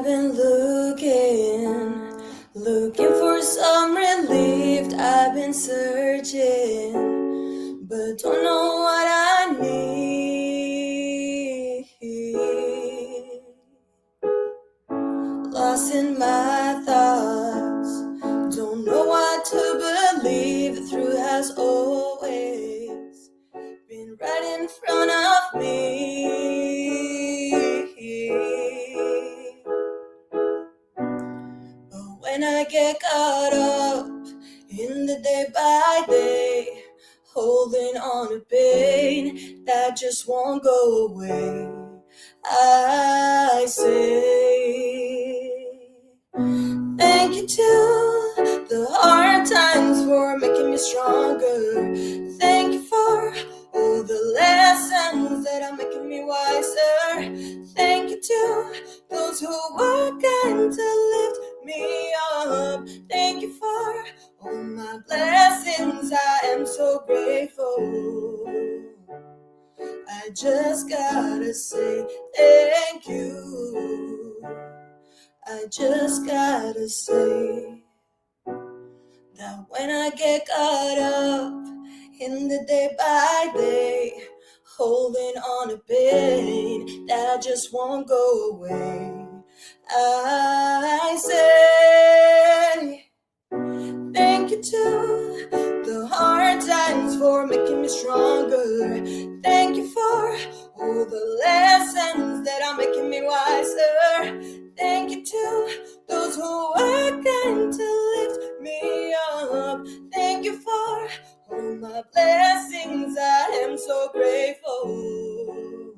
I've been looking for some relief. I've been searching, but don't know what I need. Lost in my thoughts, don't know what to believe. The truth has always been right in front of me. But when I get caught up in the day by day, holding on to pain that just won't go away, I say thank you to the hard times for making me stronger. Thank you for all the lessons that are making me wiser. Thank you to those who were kind to lift me up. Thank you for all my blessings. I am so grateful. I just gotta say thank you. I just gotta say that when I get caught up in the day by day, holding on to pain that just won't go away, I say thank you to the hard times for making me stronger. Thank you for all the lessons that are making me wiser. Thank you to those who are kind to lift me up. Thank you for all my blessings. I am so grateful.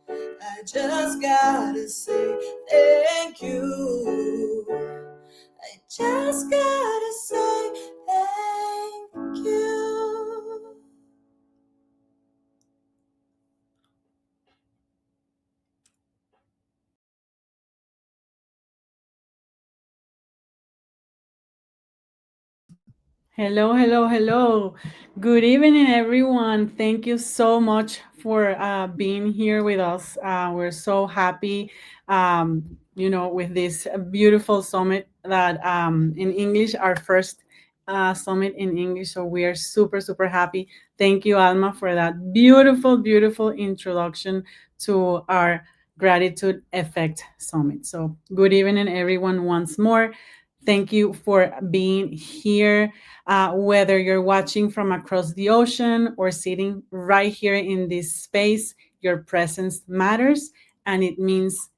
I just gotta say thank you. I just gotta say thank you. Hello, hello, hello. Good evening, everyone. Thank you so much for being here with us. We're so happy, with this beautiful summit that in English, our first summit in English. So we are super, super happy. Thank you, Alma, for that beautiful, beautiful introduction to our Gratitude Effect Summit. So good evening, everyone, once more. Thank you for being here. Whether you're watching from across the ocean or sitting right here in this space, your presence matters and it means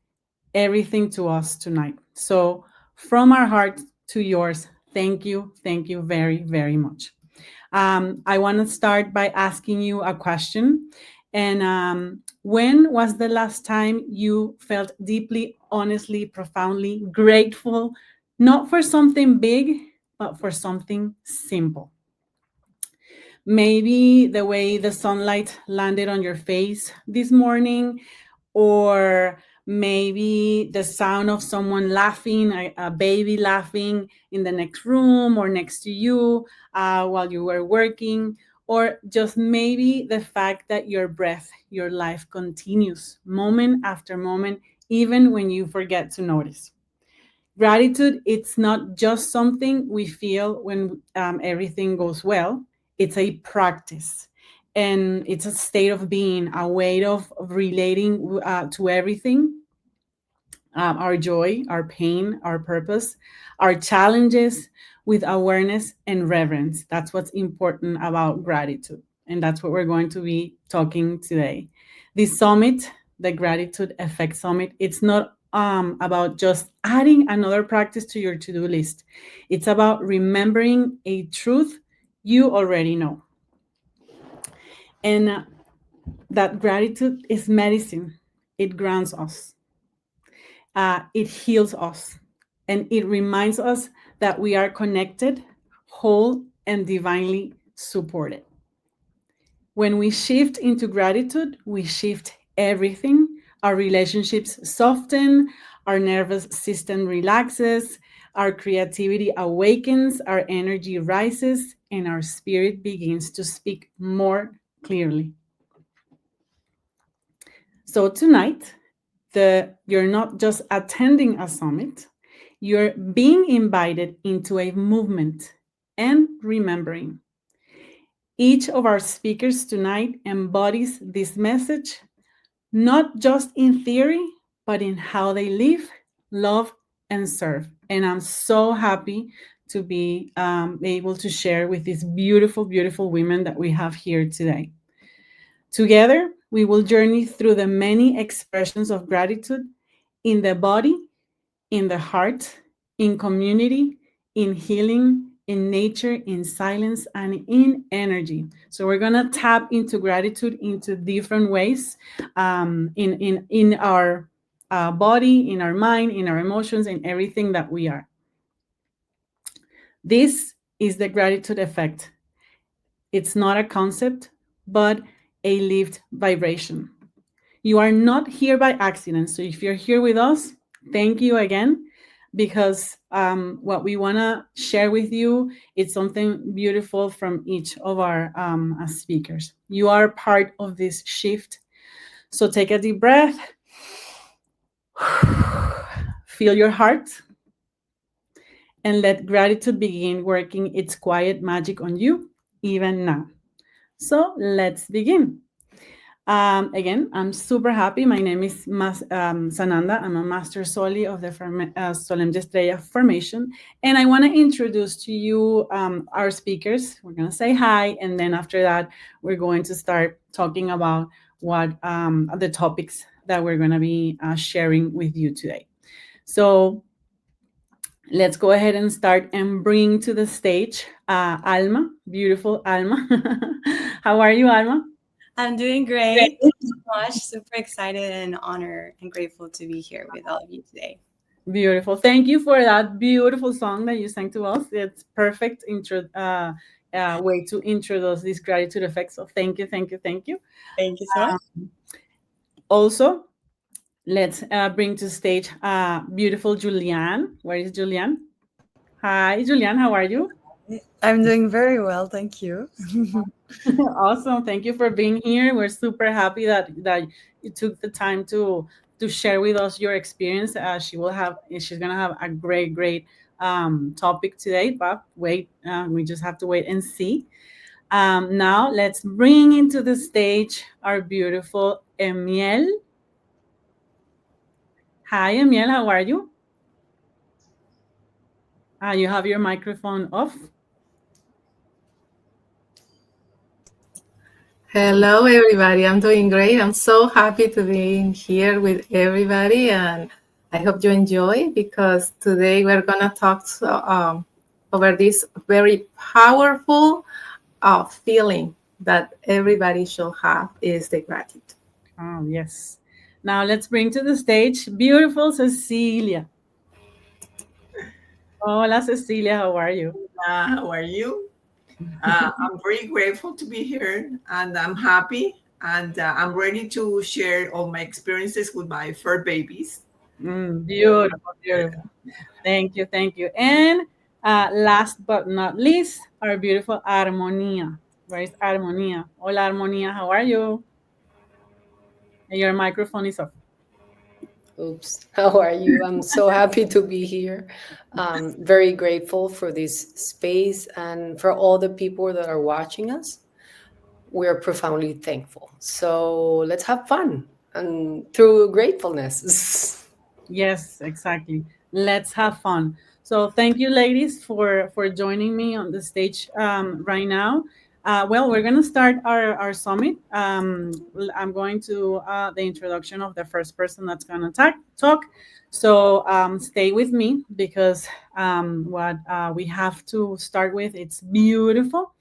everything to us tonight. So, from our heart to yours, thank you very, very much. I want to start by asking you a question. And when was the last time you felt deeply, honestly, profoundly grateful, not for something big, but for something simple? Maybe the way the sunlight landed on your face this morning, or maybe the sound of someone laughing, a baby laughing in the next room or next to you while you were working, or just maybe the fact that your breath, your life continues moment after moment, even when you forget to notice. Gratitude, it's not just something we feel when everything goes well. It's a practice, and it's a state of being, a way of relating to everything, our joy, our pain, our purpose, our challenges, with awareness and reverence. That's what's important about gratitude. And that's what we're going to be talking today. This summit, the Gratitude Effect Summit, it's not about just adding another practice to your to do list. It's about remembering a truth you already know. And that gratitude is medicine, it grounds us, it heals us, and it reminds us that we are connected, whole, and divinely supported. When we shift into gratitude, we shift everything. Our relationships soften, our nervous system relaxes, our creativity awakens, our energy rises, and our spirit begins to speak more clearly. So, tonight, You're not just attending a summit, you're being invited into a movement and remembering. Each of our speakers tonight embodies this message, not just in theory, but in how they live, love, and serve. And I'm so happy to be able to share with these beautiful, beautiful women that we have here today. Together, we will journey through the many expressions of gratitude in the body, in the heart, in community, in healing, in nature, in silence, and in energy. So we're gonna tap into gratitude into different ways, in our body, in our mind, in our emotions, in everything that we are. This is the gratitude effect. It's not a concept, but a lived vibration. You are not here by accident. So if you're here with us, thank you again, because what we want to share with you is something beautiful from each of our speakers. You are part of this shift. So take a deep breath, feel your heart, and let gratitude begin working its quiet magic on you, even now. So let's begin. Again, I'm super happy. My name is Sananda. I'm a Master Zoly of the ZOLEMGeh Estrella formation. And I want to introduce to you our speakers. We're going to say hi. And then after that, we're going to start talking about what the topics that we're going to be sharing with you today. So let's go ahead and start and bring to the stage Alma, beautiful Alma. How are you, Alma? I'm doing great. Thank you so much. Super excited and honored and grateful to be here with all of you today. Beautiful. Thank you for that beautiful song that you sang to us. It's perfect way to introduce this gratitude effect. So thank you, thank you, thank you. Thank you so much. Also, let's bring to stage beautiful Julianne. Where is Julianne? Hi, Julianne. How are you? I'm doing very well, thank you. Awesome. Thank you for being here. We're super happy that you took the time to share with us your experience. She's gonna have a great topic today. But wait, we just have to wait and see. Now let's bring into the stage our beautiful Emmiel. Hi, Emmiel. How are you? You have your microphone off. Hello, everybody. I'm doing great. I'm so happy to be here with everybody, and I hope you enjoy because today we're gonna talk over this very powerful feeling that everybody should have is the gratitude. Oh, yes. Now let's bring to the stage beautiful Cecilia. Hola, Cecilia. How are you? How are you? I'm very grateful to be here and I'm happy and I'm ready to share all my experiences with my fur babies. Beautiful, beautiful. Thank you, thank you. And last but not least, our beautiful Armonia. Where is Armonia? Hola, Armonia. How are you? Your microphone is off. Oops. How are you? I'm so happy to be here. Very grateful for this space and for all the people that are watching us. We're profoundly thankful. So let's have fun and through gratefulness. Yes, exactly. Let's have fun. So thank you, ladies, for joining me on the stage right now. Well, we're going to start our summit. I'm going to the introduction of the first person that's going to talk. So stay with me because what we have to start with, it's beautiful.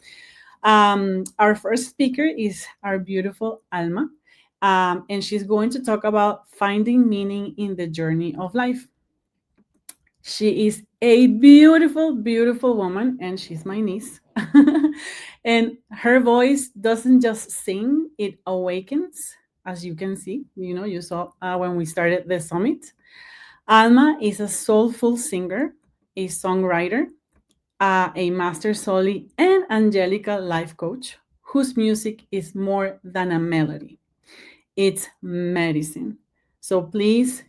Our first speaker is our beautiful Alma. And she's going to talk about finding meaning in the journey of life. She is a beautiful, beautiful woman, and she's my niece. And her voice doesn't just sing, it awakens, as you can see. You saw when we started the summit. Alma is a soulful singer, a songwriter, a master Zoly, and Angelical life coach whose music is more than a melody. It's medicine. So please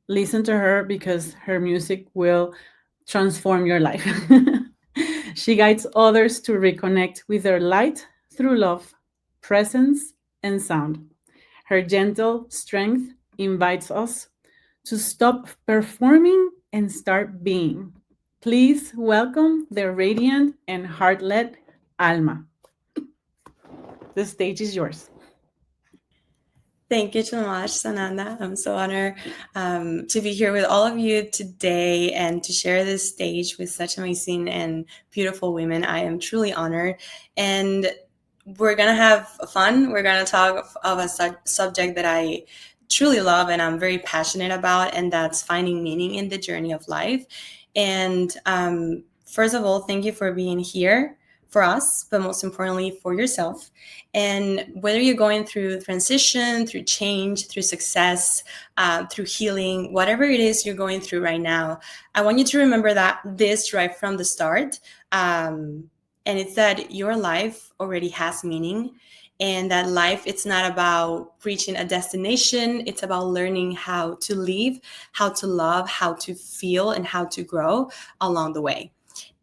listen to her because her music will transform your life. She guides others to reconnect with their light through love, presence, and sound. Her gentle strength invites us to stop performing and start being. Please welcome the radiant and heart-led Alma. The stage is yours. Thank you so much, Sananda. I'm so honored to be here with all of you today and to share this stage with such amazing and beautiful women. I am truly honored. And we're going to have fun. We're going to talk of a subject that I truly love and I'm very passionate about, and that's finding meaning in the journey of life. And first of all, thank you for being here for us, but most importantly for yourself. And whether you're going through transition, through change, through success, through healing, whatever it is you're going through right now, I want you to remember that this right from the start. And it's that your life already has meaning, and that life, it's not about reaching a destination. It's about learning how to live, how to love, how to feel, and how to grow along the way.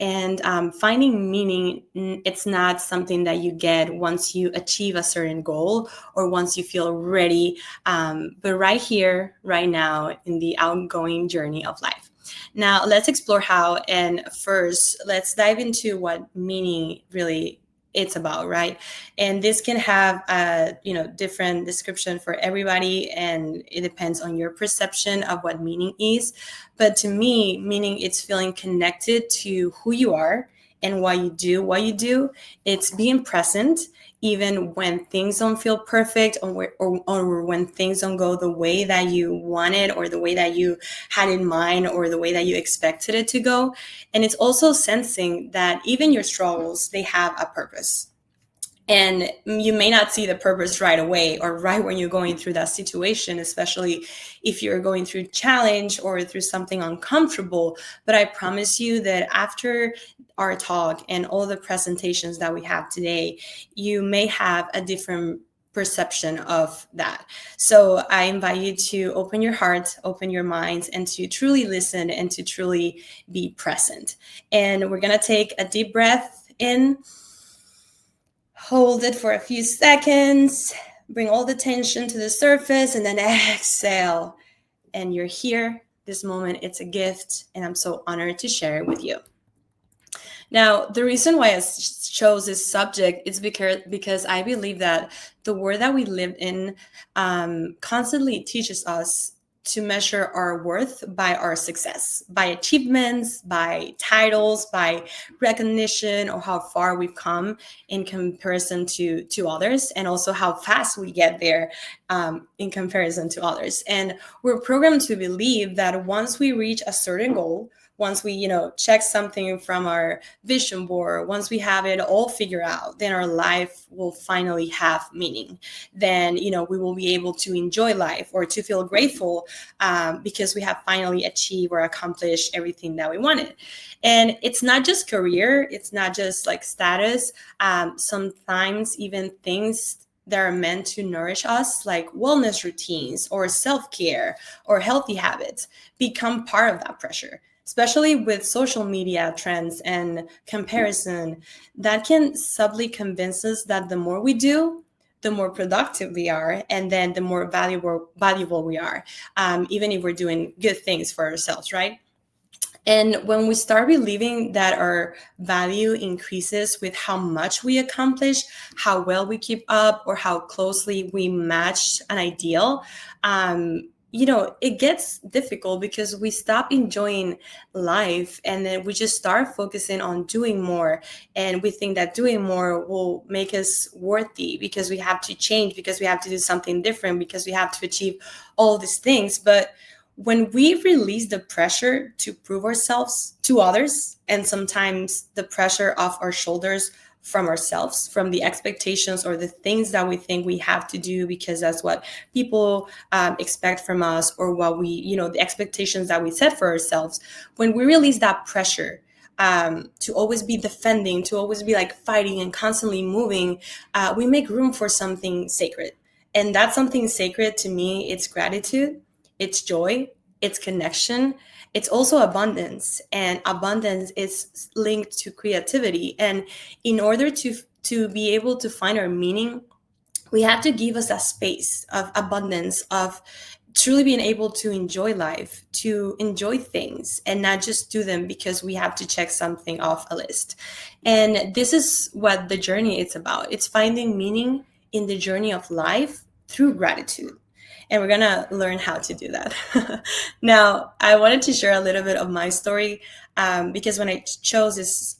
And finding meaning, it's not something that you get once you achieve a certain goal or once you feel ready, but right here, right now, in the outgoing journey of life. Now, let's explore how, and first, let's dive into what meaning really it's about, right? And this can have a different description for everybody, and it depends on your perception of what meaning is. But to me, meaning it's feeling connected to who you are and why you do what you do. It's being present even when things don't feel perfect, or when things don't go the way that you wanted, or the way that you had in mind, or the way that you expected it to go. And it's also sensing that even your struggles, they have a purpose. And you may not see the purpose right away or right when you're going through that situation, especially if you're going through challenge or through something uncomfortable. But I promise you that after our talk and all the presentations that we have today, you may have a different perception of that. So I invite you to open your heart, open your minds, and to truly listen and to truly be present. And we're going to take a deep breath in. Hold it for a few seconds, bring all the tension to the surface, and then exhale. And you're here. This moment, it's a gift, and I'm so honored to share it with you. Now, the reason why I chose this subject is because I believe that the world that we live in constantly teaches us to measure our worth by our success, by achievements, by titles, by recognition, or how far we've come in comparison to others, and also how fast we get there in comparison to others. And we're programmed to believe that once we reach a certain goal, once we, check something from our vision board, once we have it all figured out, then our life will finally have meaning. Then, we will be able to enjoy life or to feel grateful because we have finally achieved or accomplished everything that we wanted. And it's not just career. It's not just like status. Sometimes even things that are meant to nourish us, like wellness routines or self-care or healthy habits, become part of that pressure. Especially with social media trends and comparison, that can subtly convince us that the more we do, the more productive we are, and then the more valuable we are, even if we're doing good things for ourselves, right? And when we start believing that our value increases with how much we accomplish, how well we keep up, or how closely we match an ideal, it gets difficult because we stop enjoying life, and then we just start focusing on doing more. And we think that doing more will make us worthy because we have to change, because we have to do something different, because we have to achieve all these things. But when we release the pressure to prove ourselves to others, and sometimes the pressure off our shoulders from ourselves, from the expectations or the things that we think we have to do because that's what people expect from us, or what we, the expectations that we set for ourselves, when we release that pressure to always be defending, to always be like fighting and constantly moving, we make room for something sacred. And that's something sacred to me. It's gratitude, it's joy, it's connection, it's also abundance. And abundance is linked to creativity. And in order to be able to find our meaning, we have to give us a space of abundance, of truly being able to enjoy life, to enjoy things, and not just do them because we have to check something off a list. And this is what the journey is about. It's finding meaning in the journey of life through gratitude. And we're gonna learn how to do that. Now, I wanted to share a little bit of my story, because when I chose this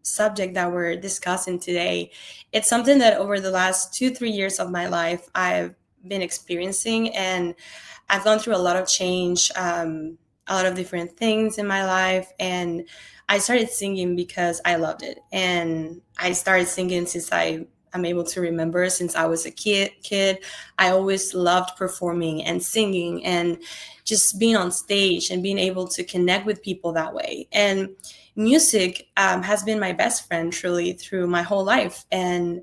subject that we're discussing today, it's something that over the last 2-3 years of my life I've been experiencing, and I've gone through a lot of change, a lot of different things in my life. And I started singing because I loved it. And I started singing since I'm able to remember, since I was a kid. I always loved performing and singing and just being on stage and being able to connect with people that way. And music has been my best friend truly through my whole life. And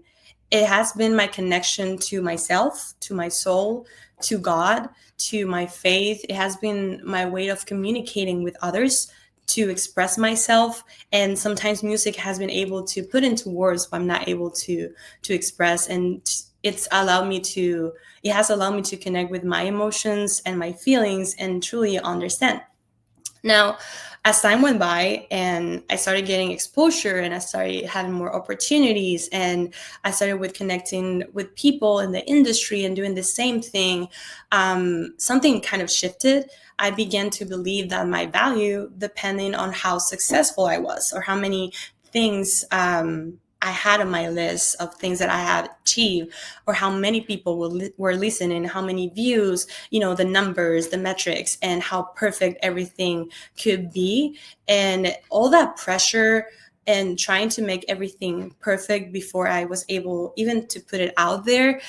it has been my connection to myself, to my soul, to God, to my faith. It has been my way of communicating with others, to express myself. And sometimes music has been able to put into words what I'm not able to express. And it has allowed me to connect with my emotions and my feelings and truly understand. Now, as time went by and I started getting exposure and I started having more opportunities, and I started with connecting with people in the industry and doing the same thing, something kind of shifted. I began to believe that my value depending on how successful I was, or how many things I had on my list of things that I had achieved, or how many people were listening, how many views, the numbers, the metrics, and how perfect everything could be. And all that pressure and trying to make everything perfect before I was able even to put it out there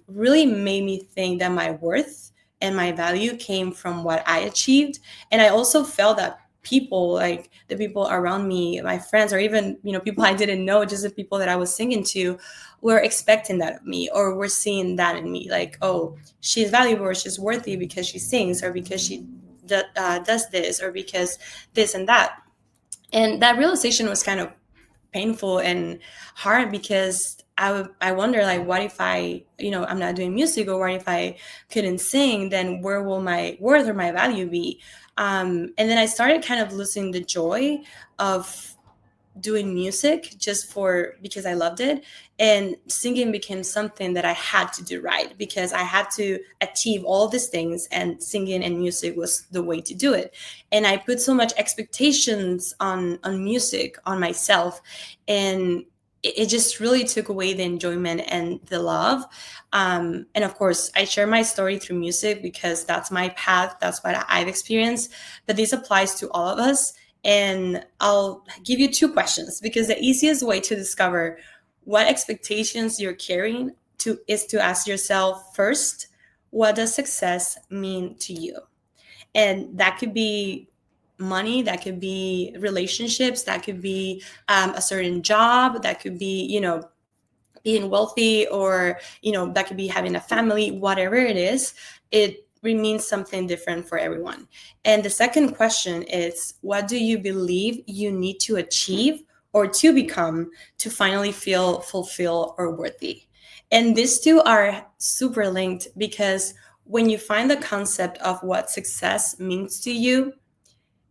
really made me think that my worth and my value came from what I achieved. And I also felt that people, like the people around me, my friends, or even people I didn't know, just the people that I was singing to, were expecting that of me, or were seeing that in me, like, oh, she's valuable, or she's worthy because she sings, or because she does this, or because this and that. And that realization was kind of painful and hard, because I wonder, like, what if I'm not doing music, or what if I couldn't sing? Then where will my worth or my value be? And then I started kind of losing the joy of doing music just because I loved it. And singing became something that I had to do right, because I had to achieve all of these things, and singing and music was the way to do it. And I put so much expectations on music, on myself, and it just really took away the enjoyment and the love. And of course, I share my story through music because that's my path, that's what I've experienced. But this applies to all of us. And I'll give you 2 questions, because the easiest way to discover what expectations you're carrying is to ask yourself first, what does success mean to you? And that could be money, that could be relationships, that could be a certain job, that could be, being wealthy, or, that could be having a family. Whatever it is, it means something different for everyone. And the second question is, what do you believe you need to achieve or to become to finally feel fulfilled or worthy? And these two are super linked, because when you find the concept of what success means to you,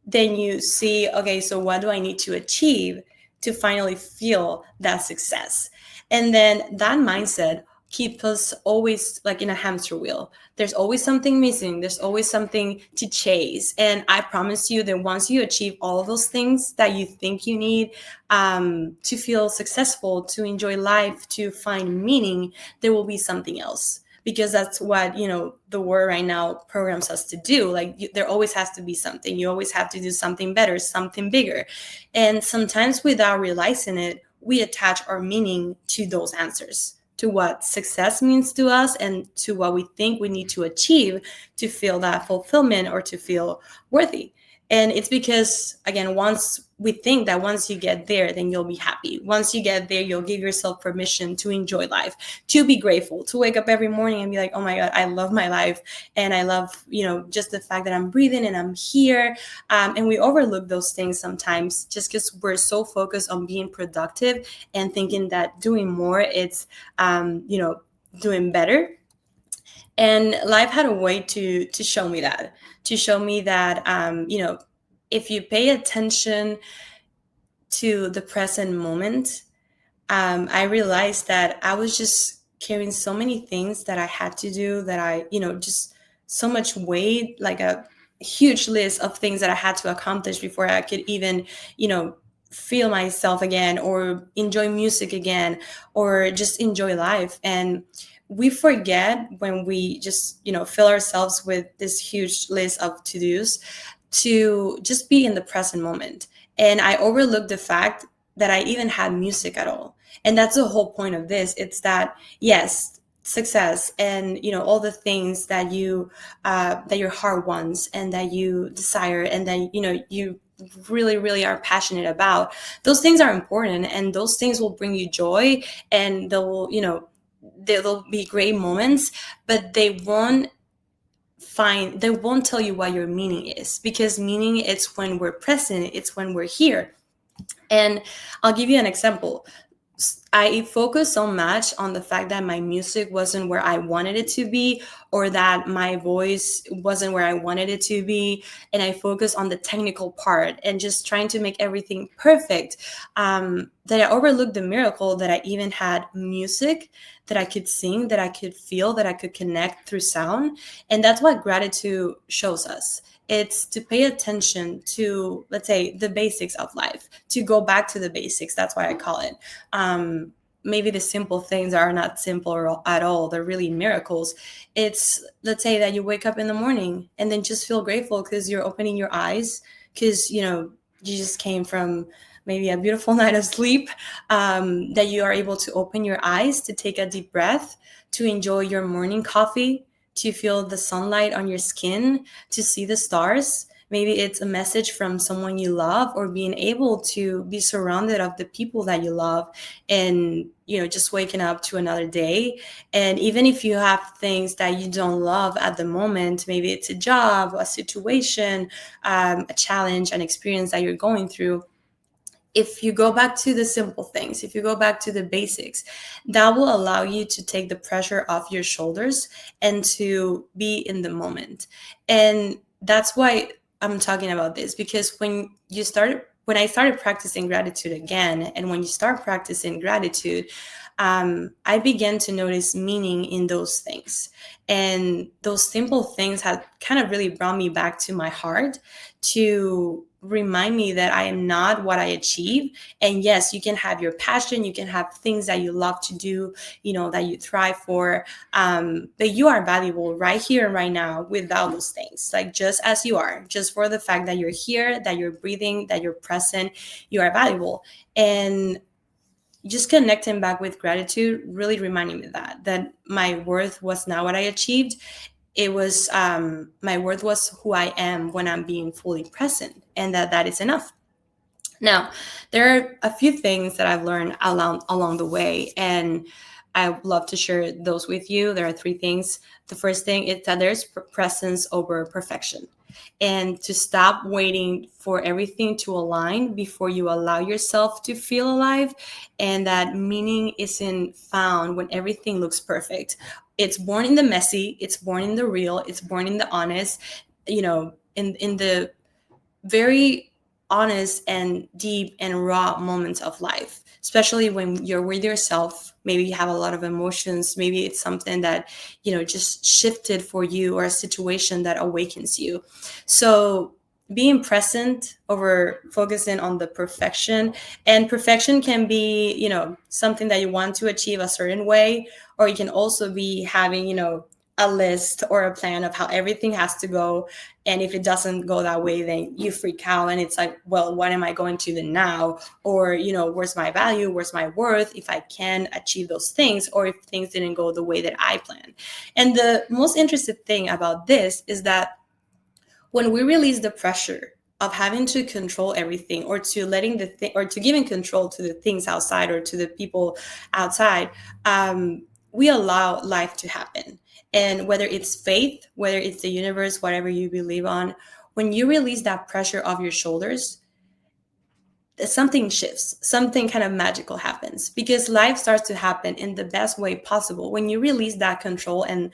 then you see, okay, so what do I need to achieve to finally feel that success? And then that mindset keeps us always like in a hamster wheel. There's always something missing. There's always something to chase. And I promise you that once you achieve all of those things that you think you need to feel successful, to enjoy life, to find meaning, there will be something else. Because that's what, the world right now programs us to do. Like, there always has to be something. You always have to do something better, something bigger. And sometimes without realizing it, we attach our meaning to those answers, to what success means to us, and to what we think we need to achieve to feel that fulfillment or to feel worthy. And it's because, again, once we think that once you get there, then you'll be happy. Once you get there, you'll give yourself permission to enjoy life, to be grateful, to wake up every morning and be like, oh my God, I love my life. And I love, just the fact that I'm breathing and I'm here. And we overlook those things sometimes just because we're so focused on being productive and thinking that doing more, it's, doing better. And life had a way to show me that, if you pay attention to the present moment, I realized that I was just carrying so many things that I had to do, that I, just so much weight, like a huge list of things that I had to accomplish before I could even, feel myself again, or enjoy music again, or just enjoy life. And we forget, when we just, fill ourselves with this huge list of to-dos, to just be in the present moment. And I overlooked the fact that I even had music at all. And that's the whole point of this. It's that, yes, success and, all the things that that your heart wants and that you desire and that, you really, really are passionate about, those things are important, and those things will bring you joy, and they'll be great moments, but they won't tell you what your meaning is, because meaning, it's when we're present, it's when we're here. And I'll give you an example. I focused so much on the fact that my music wasn't where I wanted it to be, or that my voice wasn't where I wanted it to be. And I focused on the technical part and just trying to make everything perfect, that I overlooked the miracle that I even had music, that I could sing, that I could feel, that I could connect through sound. And that's what gratitude shows us. It's to pay attention to, let's say, the basics of life, to go back to the basics. That's why I call it. Maybe the simple things are not simple at all. They're really miracles. It's, let's say that you wake up in the morning and then just feel grateful because you're opening your eyes, because, you just came from maybe a beautiful night of sleep, that you are able to open your eyes, to take a deep breath, to enjoy your morning coffee, to feel the sunlight on your skin, to see the stars. Maybe it's a message from someone you love, or being able to be surrounded of the people that you love, and, just waking up to another day. And even if you have things that you don't love at the moment, maybe it's a job, a situation, a challenge, an experience that you're going through, if you go back to the simple things, if you go back to the basics, that will allow you to take the pressure off your shoulders and to be in the moment. And that's why I'm talking about this, because when I started practicing gratitude again, and when you start practicing gratitude, I began to notice meaning in those things. And those simple things have kind of really brought me back to my heart, to remind me that I am not what I achieve. And yes, you can have your passion, you can have things that you love to do, that you thrive for, but you are valuable right here and right now without those things. Like, just as you are, just for the fact that you're here, that you're breathing, that you're present, you are valuable. And just connecting back with gratitude really reminding me that my worth was not what I achieved. It was, my worth was who I am when I'm being fully present, and that is enough. Now, there are a few things that I've learned along the way, and I would love to share those with you. There are 3 things. The first thing is that there's presence over perfection, and to stop waiting for everything to align before you allow yourself to feel alive. And that meaning isn't found when everything looks perfect. It's born in the messy, it's born in the real, it's born in the honest, in the very honest and deep and raw moments of life, especially when you're with yourself. Maybe you have a lot of emotions. Maybe it's something that, just shifted for you, or a situation that awakens you. So being present over focusing on the perfection. And perfection can be, something that you want to achieve a certain way, or you can also be having, a list or a plan of how everything has to go. And if it doesn't go that way, then you freak out. And it's like, well, what am I going to do now? Or, where's my value? Where's my worth if I can achieve those things, or if things didn't go the way that I planned? And the most interesting thing about this is that when we release the pressure having to control everything, or to letting or to giving control to the things outside or to the people outside, we allow life to happen. And whether it's faith, whether it's the universe, whatever you believe on, when you release that pressure off your shoulders, something shifts, something kind of magical happens, because life starts to happen in the best way possible when you release that control and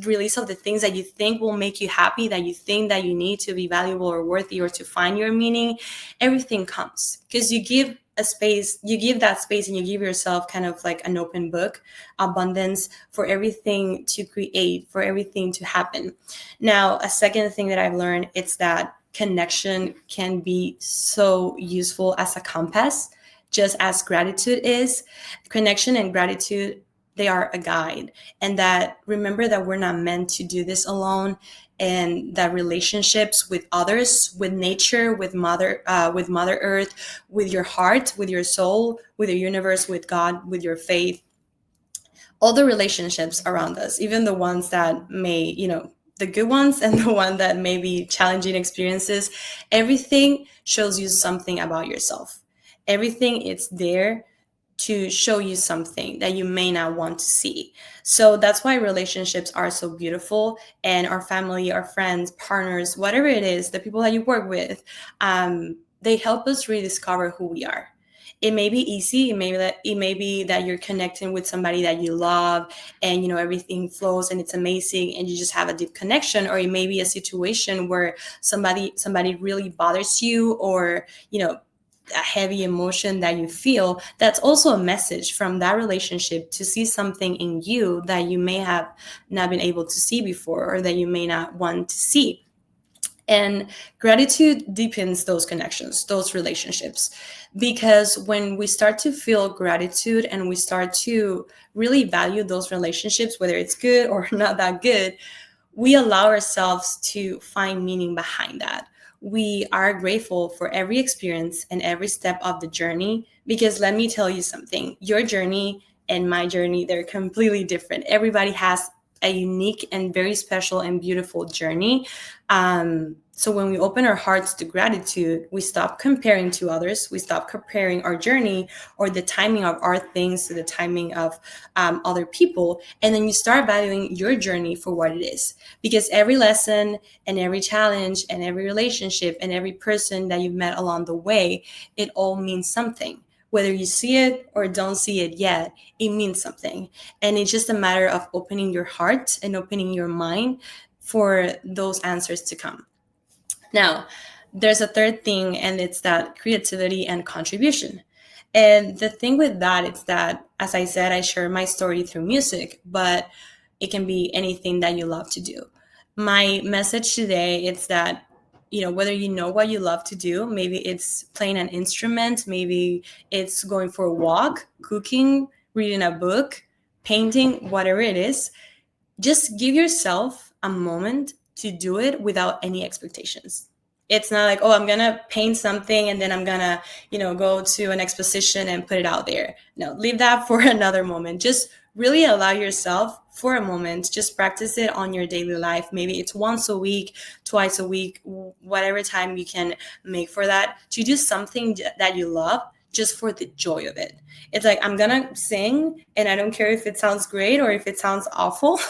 release of the things that you think will make you happy, that you think that you need to be valuable or worthy or to find your meaning. Everything comes because you give a space, you give that space, and you give yourself kind of like an open book, abundance for everything to create, for everything to happen. Now, a second thing that I've learned, it's that connection can be so useful as a compass, just as gratitude is. Connection and gratitude, they are a guide. And that, remember that we're not meant to do this alone, and that relationships with others, with nature, with Mother Earth, with your heart, with your soul, with your universe, with God, with your faith, all the relationships around us, even the ones that may, the good ones and the one that may be challenging experiences, everything shows you something about yourself. Everything is there to show you something that you may not want to see. So that's why relationships are so beautiful, and our family, our friends, partners, whatever it is, the people that you work with, they help us rediscover who we are. It may be easy. It may be that you're connecting with somebody that you love, and everything flows and it's amazing, and you just have a deep connection. Or it may be a situation where somebody really bothers you, or a heavy emotion that you feel. That's also a message from that relationship to see something in you that you may have not been able to see before, or that you may not want to see. And gratitude deepens those connections, those relationships, because when we start to feel gratitude and we start to really value those relationships, whether it's good or not that good, we allow ourselves to find meaning behind that. We are grateful for every experience and every step of the journey, because let me tell you something, your journey and my journey, they're completely different. Everybody has a unique and very special and beautiful journey. So when we open our hearts to gratitude, we stop comparing to others. We stop comparing our journey or the timing of our things to the timing of other people. And then you start valuing your journey for what it is. Because every lesson and every challenge and every relationship and every person that you've met along the way, it all means something. Whether you see it or don't see it yet, it means something. And it's just a matter of opening your heart and opening your mind for those answers to come. Now, there's a third thing, and it's that creativity and contribution. And the thing with that is that, as I said, I share my story through music, but it can be anything that you love to do. My message today is that, whether you know what you love to do, maybe it's playing an instrument, maybe it's going for a walk, cooking, reading a book, painting, whatever it is, just give yourself a moment to do it without any expectations. It's not like, oh, I'm going to paint something and then I'm going to, go to an exposition and put it out there. No, leave that for another moment. Just really allow yourself for a moment, just practice it on your daily life. Maybe it's once a week, twice a week, whatever time you can make for that, to do something that you love just for the joy of it. It's like, I'm going to sing and I don't care if it sounds great or if it sounds awful.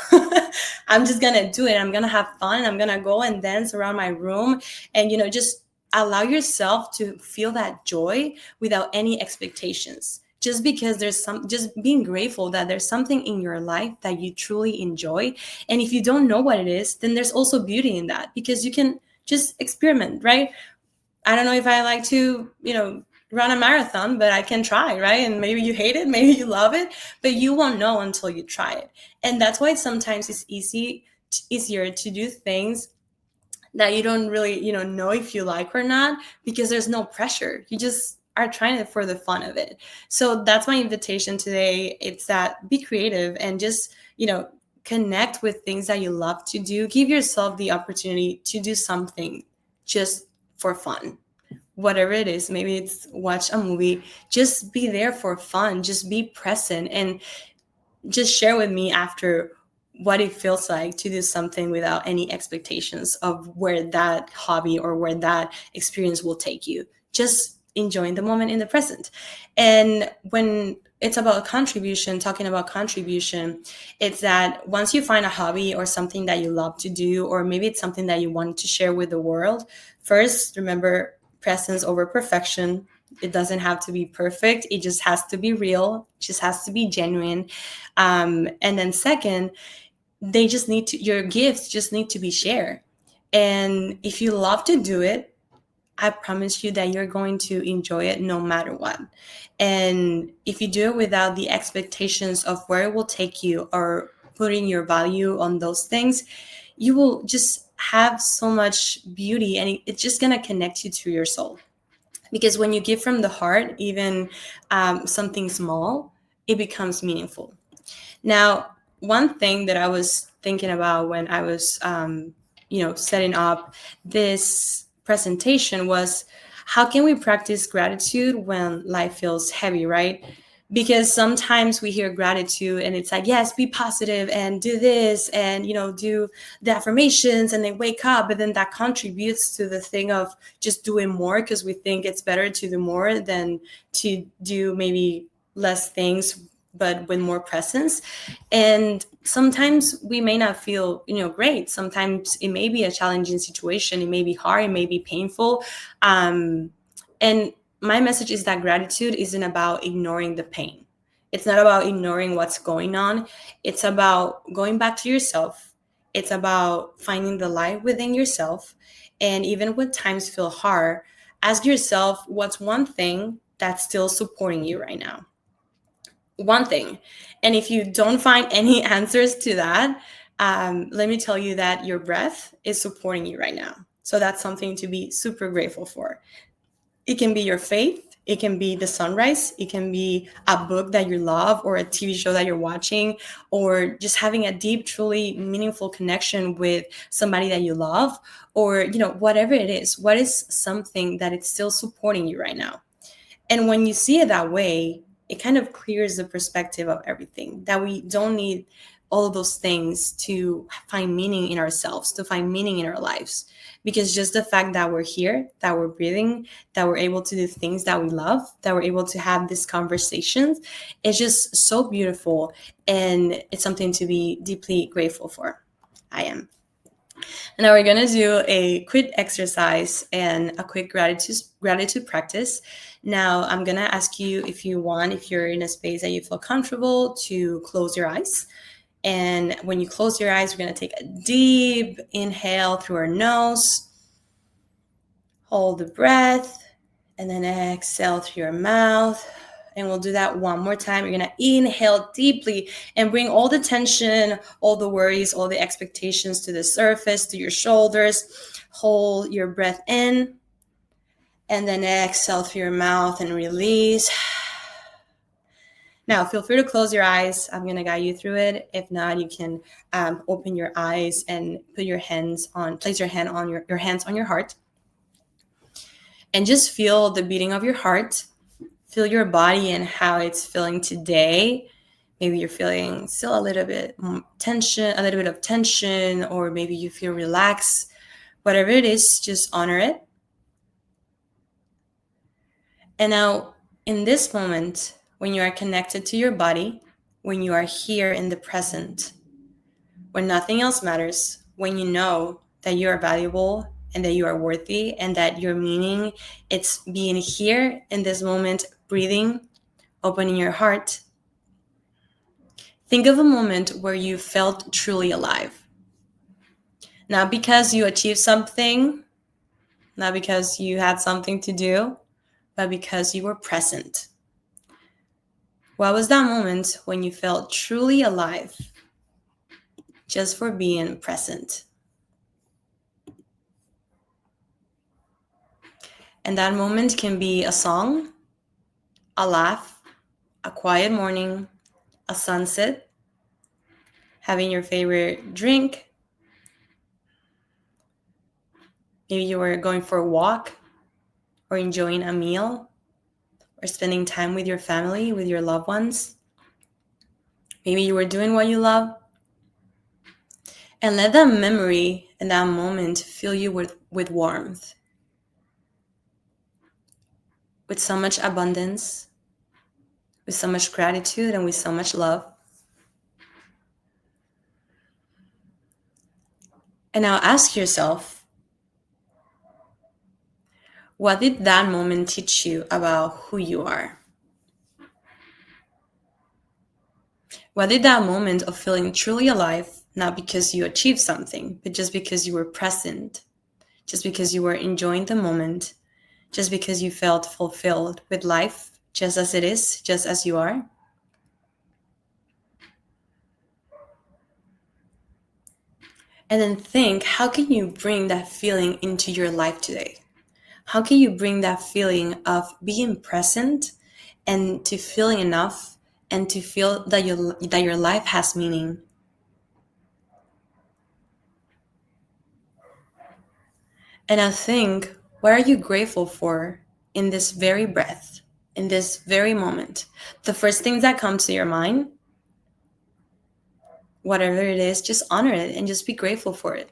I'm just going to do it. I'm going to have fun. I'm going to go and dance around my room and, just allow yourself to feel that joy without any expectations. Just because just being grateful that there's something in your life that you truly enjoy. And if you don't know what it is, then there's also beauty in that, because you can just experiment, right? I don't know if I like to, run a marathon, but I can try, right? And maybe you hate it, maybe you love it, but you won't know until you try it. And that's why sometimes it's easier to do things that you don't really, know if you like or not, because there's no pressure. You just are trying it for the fun of it. So that's my invitation today. It's that be creative and just, connect with things that you love to do. Give yourself the opportunity to do something just for fun. Whatever it is, maybe it's watch a movie, just be there for fun, just be present, and just share with me after what it feels like to do something without any expectations of where that hobby or where that experience will take you. Just enjoying the moment in the present. And when it's about contribution, talking about contribution, it's that once you find a hobby or something that you love to do, or maybe it's something that you want to share with the world, first, remember presence over perfection. It doesn't have to be perfect. It just has to be real. It just has to be genuine. And then second, your gifts just need to be shared. And if you love to do it, I promise you that you're going to enjoy it no matter what. And if you do it without the expectations of where it will take you or putting your value on those things, you will just have so much beauty, and it's just going to connect you to your soul. Because when you give from the heart, even something small, it becomes meaningful. Now, one thing that I was thinking about when I was, setting up this presentation was, how can we practice gratitude when life feels heavy, right? Because sometimes we hear gratitude and it's like, yes, be positive and do this and, do the affirmations, and they wake up, but then that contributes to the thing of just doing more, because we think it's better to do more than to do maybe less things, but with more presence. And sometimes we may not feel, great. Sometimes it may be a challenging situation. It may be hard. It may be painful. And my message is that gratitude isn't about ignoring the pain. It's not about ignoring what's going on. It's about going back to yourself. It's about finding the light within yourself. And even when times feel hard, ask yourself, what's one thing that's still supporting you right now? One thing. And if you don't find any answers to that, let me tell you that your breath is supporting you right now. So that's something to be super grateful for. It can be your faith. It can be the sunrise. It can be a book that you love, or a TV show that you're watching, or just having a deep, truly meaningful connection with somebody that you love, or, whatever it is. What is something that it's still supporting you right now? And when you see it that way, it kind of clears the perspective of everything, that we don't need all of those things to find meaning in ourselves, to find meaning in our lives. Because just the fact that we're here, that we're breathing, that we're able to do things that we love, that we're able to have these conversations, it's just so beautiful. And it's something to be deeply grateful for. I am. And now we're going to do a quick exercise and a quick gratitude practice. Now, I'm going to ask you, if you're in a space that you feel comfortable, to close your eyes. And when you close your eyes, we're going to take a deep inhale through our nose. Hold the breath, and then exhale through your mouth. And we'll do that one more time. You're going to inhale deeply and bring all the tension, all the worries, all the expectations to the surface, to your shoulders. Hold your breath in, and then exhale through your mouth and release. Now, feel free to close your eyes. I'm going to guide you through it. If not, you can open your eyes and place your hands on your heart. And just feel the beating of your heart. Feel your body and how it's feeling today. Maybe you're feeling still a little bit of tension, or maybe you feel relaxed. Whatever it is, just honor it. And now, in this moment, when you are connected to your body, when you are here in the present, when nothing else matters, when you know that you are valuable and that you are worthy, and that your meaning, it's being here in this moment, breathing, opening your heart. Think of a moment where you felt truly alive. Not because you achieved something, not because you had something to do, but because you were present. What was that moment when you felt truly alive, just for being present? And that moment can be a song, a laugh, a quiet morning, a sunset, having your favorite drink. Maybe you were going for a walk, or enjoying a meal, or spending time with your family, with your loved ones. Maybe you were doing what you love. And let that memory and that moment fill you with warmth, with so much abundance, with so much gratitude, and with so much love. And now ask yourself, what did that moment teach you about who you are? What did that moment of feeling truly alive, not because you achieved something, but just because you were present, just because you were enjoying the moment, just because you felt fulfilled with life, just as it is, just as you are? And then think, how can you bring that feeling into your life today? How can you bring that feeling of being present and to feeling enough and to feel that your life has meaning? And I think, what are you grateful for in this very breath, in this very moment? The first things that come to your mind, whatever it is, just honor it and just be grateful for it.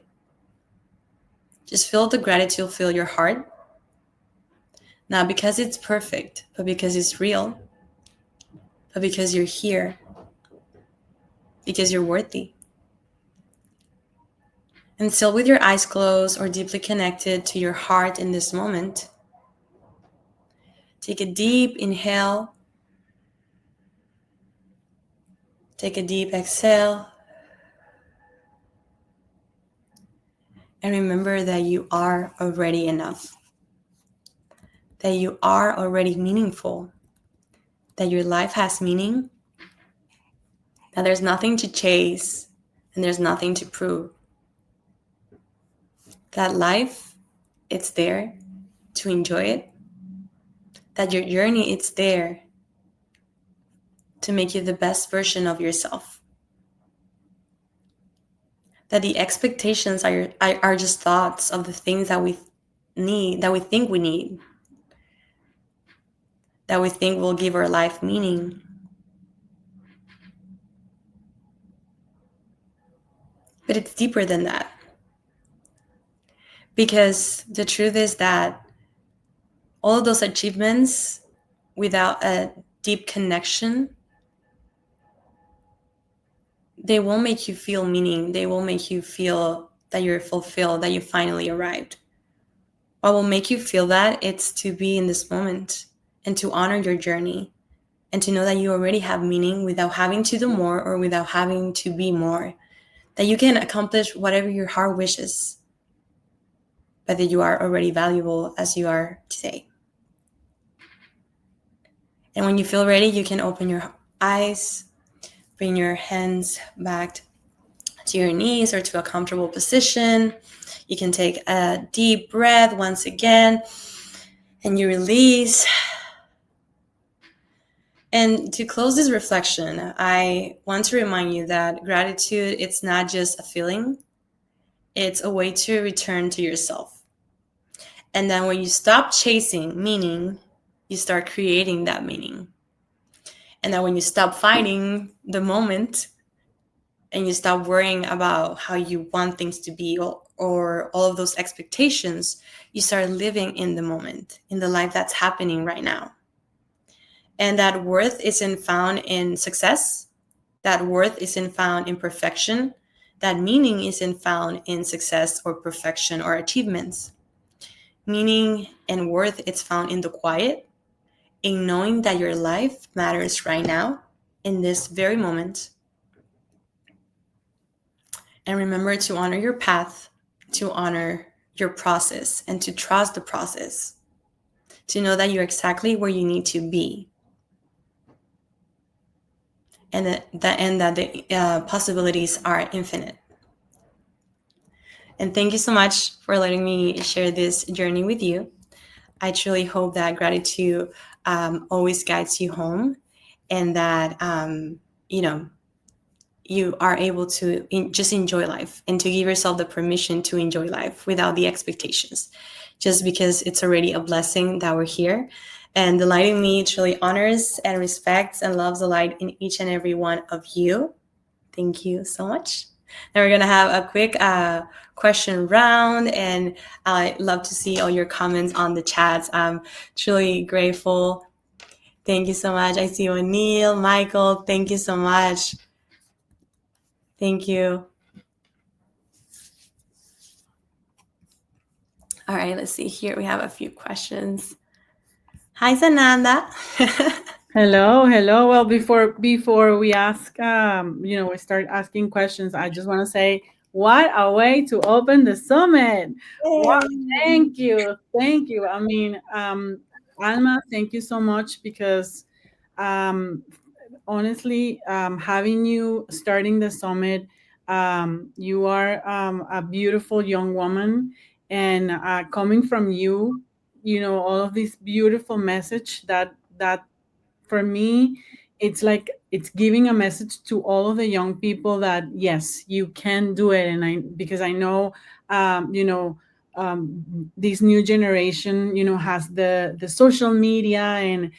Just feel the gratitude fill your heart. Not because it's perfect, but because it's real. But because you're here. Because you're worthy. And still with your eyes closed or deeply connected to your heart in this moment, take a deep inhale. Take a deep exhale. And remember that you are already enough. That you are already meaningful. That your life has meaning. That there's nothing to chase and there's nothing to prove. That life, it's there to enjoy it. That your journey, it's there to make you the best version of yourself. That the expectations are just thoughts of the things that we need, that we think we need, that we think will give our life meaning. But it's deeper than that. Because the truth is that all of those achievements without a deep connection, they won't make you feel meaning. They won't make you feel that you're fulfilled, that you finally arrived. What will make you feel that, it's to be in this moment and to honor your journey and to know that you already have meaning without having to do more or without having to be more. That you can accomplish whatever your heart wishes, but that you are already valuable as you are today. And when you feel ready, you can open your eyes, bring your hands back to your knees or to a comfortable position. You can take a deep breath once again, and you release. And to close this reflection, I want to remind you that gratitude, it's not just a feeling, it's a way to return to yourself. And then when you stop chasing meaning, you start creating that meaning. And then when you stop fighting the moment and you stop worrying about how you want things to be or all of those expectations, you start living in the moment, in the life that's happening right now. And that worth isn't found in success. That worth isn't found in perfection. That meaning isn't found in success or perfection or achievements. Meaning and worth, it's found in the quiet, in knowing that your life matters right now, in this very moment. And remember to honor your path, to honor your process, and to trust the process. To know that you're exactly where you need to be. And that the possibilities are infinite. And thank you so much for letting me share this journey with you. I truly hope that gratitude always guides you home, and that you are able to just enjoy life and to give yourself the permission to enjoy life without the expectations, just because it's already a blessing that we're here. And the light in me truly honors and respects and loves the light in each and every one of you. Thank you so much. Now we're going to have a quick question round, and I'd love to see all your comments on the chats. I'm truly grateful. Thank you so much. I see O'Neill, Michael. Thank you so much. Thank you. All right, let's see here. We have a few questions. Hi, Sananda. Hello. Well, before we ask, we start asking questions, I just want to say, what a way to open the summit! Wow, thank you. I mean, Alma, thank you so much, because um, honestly, having you starting the summit, you are a beautiful young woman, and coming from you, all of this beautiful message that for me, it's like it's giving a message to all of the young people that yes, you can do it. And because I know, um, you know this new generation, has the social media, and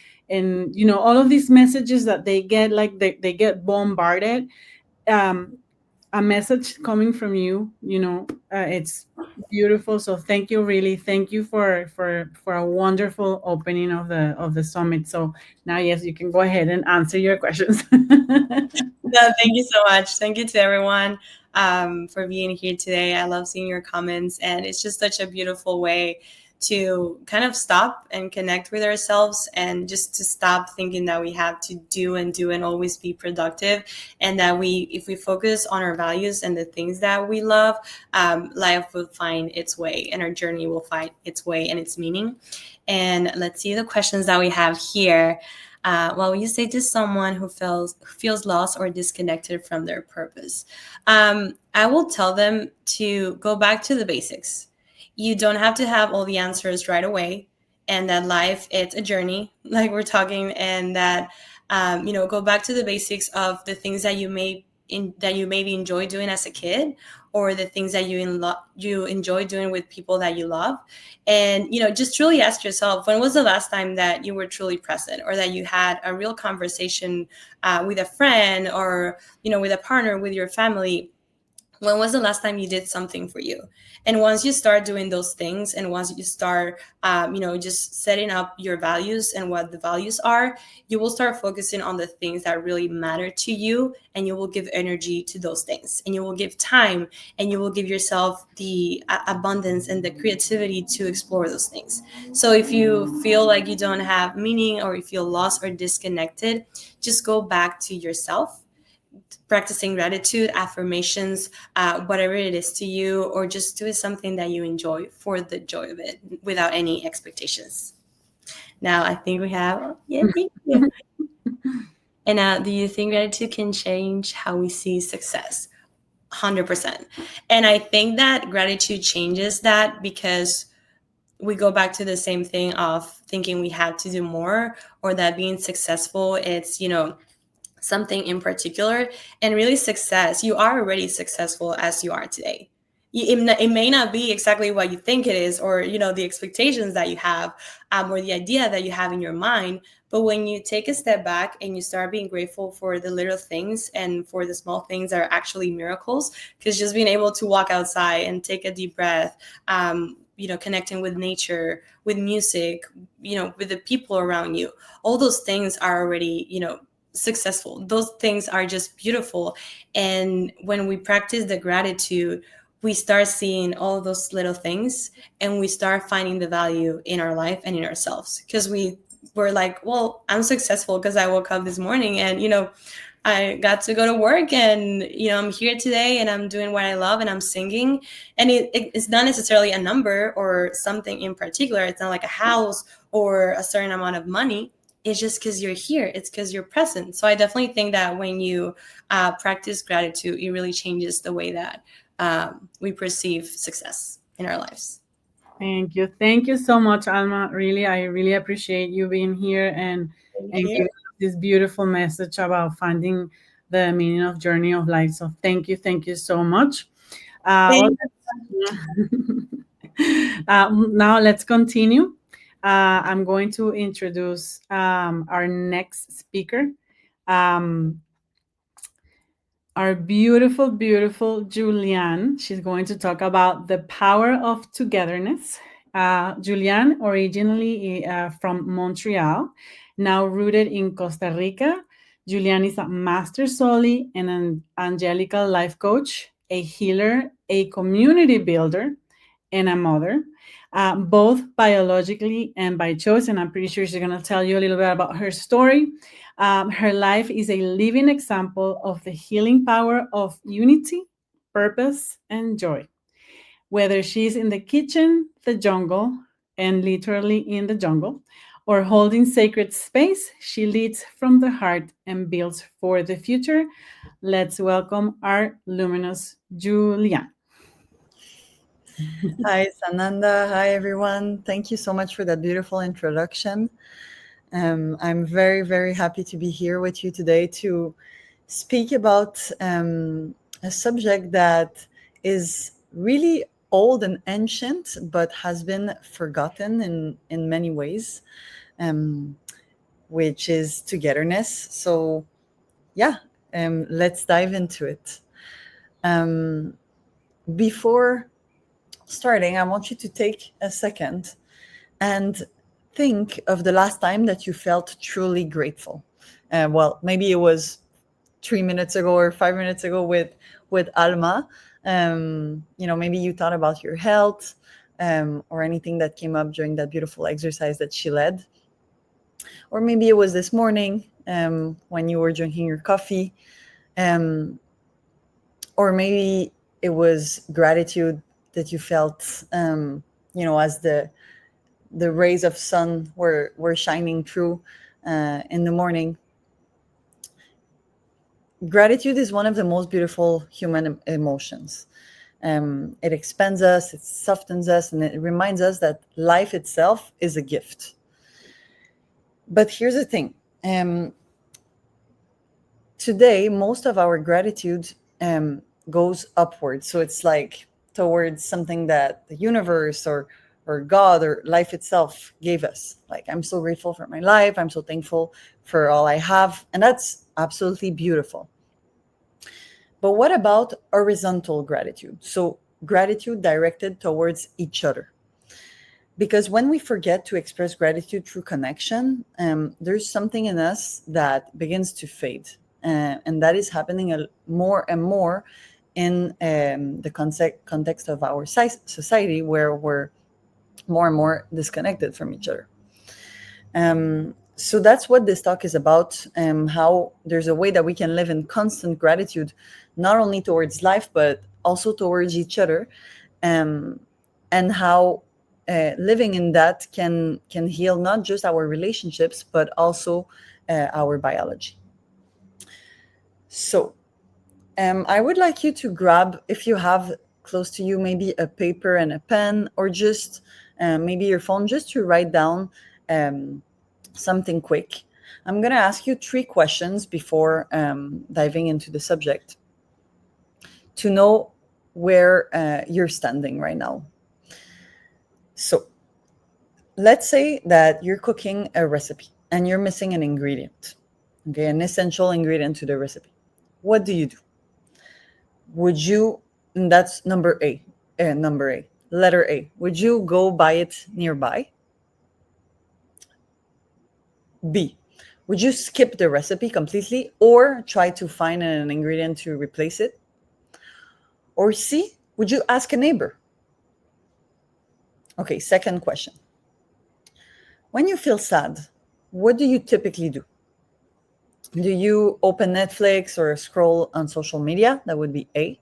all of these messages that they get, like they get bombarded. um, a message coming from you, it's beautiful. So thank you, really, thank you for a wonderful opening of the summit. So now, yes, you can go ahead and answer your questions. No, thank you so much. Thank you to everyone for being here today. I love seeing your comments, and it's just such a beautiful way to kind of stop and connect with ourselves, and just to stop thinking that we have to do and always be productive, and that if we focus on our values and the things that we love, life will find its way, and our journey will find its way and its meaning. And let's see the questions that we have here. What would you say to someone who feels lost or disconnected from their purpose? I will tell them to go back to the basics. You don't have to have all the answers right away, and that life, it's a journey, like we're talking, and that go back to the basics of the things that you maybe enjoy doing as a kid, or the things that you enjoy doing with people that you love. And just truly ask yourself, when was the last time that you were truly present, or that you had a real conversation with a friend, or with a partner, with your family? When was the last time you did something for you? And once you start doing those things, and once you start just setting up your values and what the values are, you will start focusing on the things that really matter to you, and you will give energy to those things, and you will give time, and you will give yourself the abundance and the creativity to explore those things. So if you feel like you don't have meaning, or you feel lost or disconnected, just go back to yourself, practicing gratitude, affirmations, whatever it is to you, or just do something that you enjoy for the joy of it, without any expectations. Now, I think we have, thank you. And do you think gratitude can change how we see success? 100%. And I think that gratitude changes that, because we go back to the same thing of thinking we have to do more, or that being successful, it's, something in particular. And really, success, you are already successful as you are today. It may not be exactly what you think it is, or the expectations that you have, or the idea that you have in your mind. But when you take a step back and you start being grateful for the little things, and for the small things that are actually miracles, because just being able to walk outside and take a deep breath, connecting with nature, with music, with the people around you, all those things are already, successful. Those things are just beautiful. And when we practice the gratitude, we start seeing all those little things, and we start finding the value in our life and in ourselves, because we're like, well, I'm successful because I woke up this morning, and I got to go to work, and I'm here today, and I'm doing what I love, and I'm singing. And it's not necessarily a number or something in particular. It's not like a house or a certain amount of money. It's just because you're here. It's because you're present. So I definitely think that when you practice gratitude, it really changes the way that we perceive success in our lives. Thank you so much, Alma. Really, I really appreciate you being here, and giving us this beautiful message about finding the meaning of journey of life. So thank you so much. Now let's continue. I'm going to introduce our next speaker. our beautiful, beautiful Julianne. She's going to talk about the power of togetherness. Julianne, originally from Montreal, now rooted in Costa Rica. Julianne is a master Zoly and an angelical life coach, a healer, a community builder, and a mother, both biologically and by choice. And I'm pretty sure she's going to tell you a little bit about her story. Her life is a living example of the healing power of unity, purpose, and joy. Whether she's in the kitchen, the jungle, and literally in the jungle, or holding sacred space, she leads from the heart and builds for the future. Let's welcome our luminous Julianne. Hi, Sananda. Hi, everyone. Thank you so much for that beautiful introduction. I'm very, very happy to be here with you today to speak about a subject that is really old and ancient, but has been forgotten in many ways, which is togetherness. So, yeah, let's dive into it. Before starting, I want you to take a second and think of the last time that you felt truly grateful. Well, maybe it was 3 minutes ago or 5 minutes ago with Alma. Maybe you thought about your health or anything that came up during that beautiful exercise that she led. Or maybe it was this morning when you were drinking your coffee. Or maybe it was gratitude that you felt, as the rays of sun were shining through in the morning. Gratitude is one of the most beautiful human emotions. It expands us, it softens us, and it reminds us that life itself is a gift. But here's the thing. Today, most of our gratitude goes upward. So it's like towards something that the universe or God or life itself gave us. Like, I'm so grateful for my life. I'm so thankful for all I have. And that's absolutely beautiful. But what about horizontal gratitude? So gratitude directed towards each other. Because when we forget to express gratitude through connection, there's something in us that begins to fade. And that is happening more and more in the context of our society, where we're more and more disconnected from each other. So that's what this talk is about, how there's a way that we can live in constant gratitude, not only towards life, but also towards each other, and how living in that can heal not just our relationships, but also our biology. So I would like you to grab, if you have close to you, maybe a paper and a pen, or just maybe your phone, just to write down something quick. I'm going to ask you 3 questions before diving into the subject to know where you're standing right now. So let's say that you're cooking a recipe and you're missing an ingredient, okay, an essential ingredient to the recipe. What do you do? Would you, and that's letter A, would you go buy it nearby? B, would you skip the recipe completely or try to find an ingredient to replace it? Or C, would you ask a neighbor? Okay, second question. When you feel sad, what do you typically do? Do you open Netflix or scroll on social media? That would be A.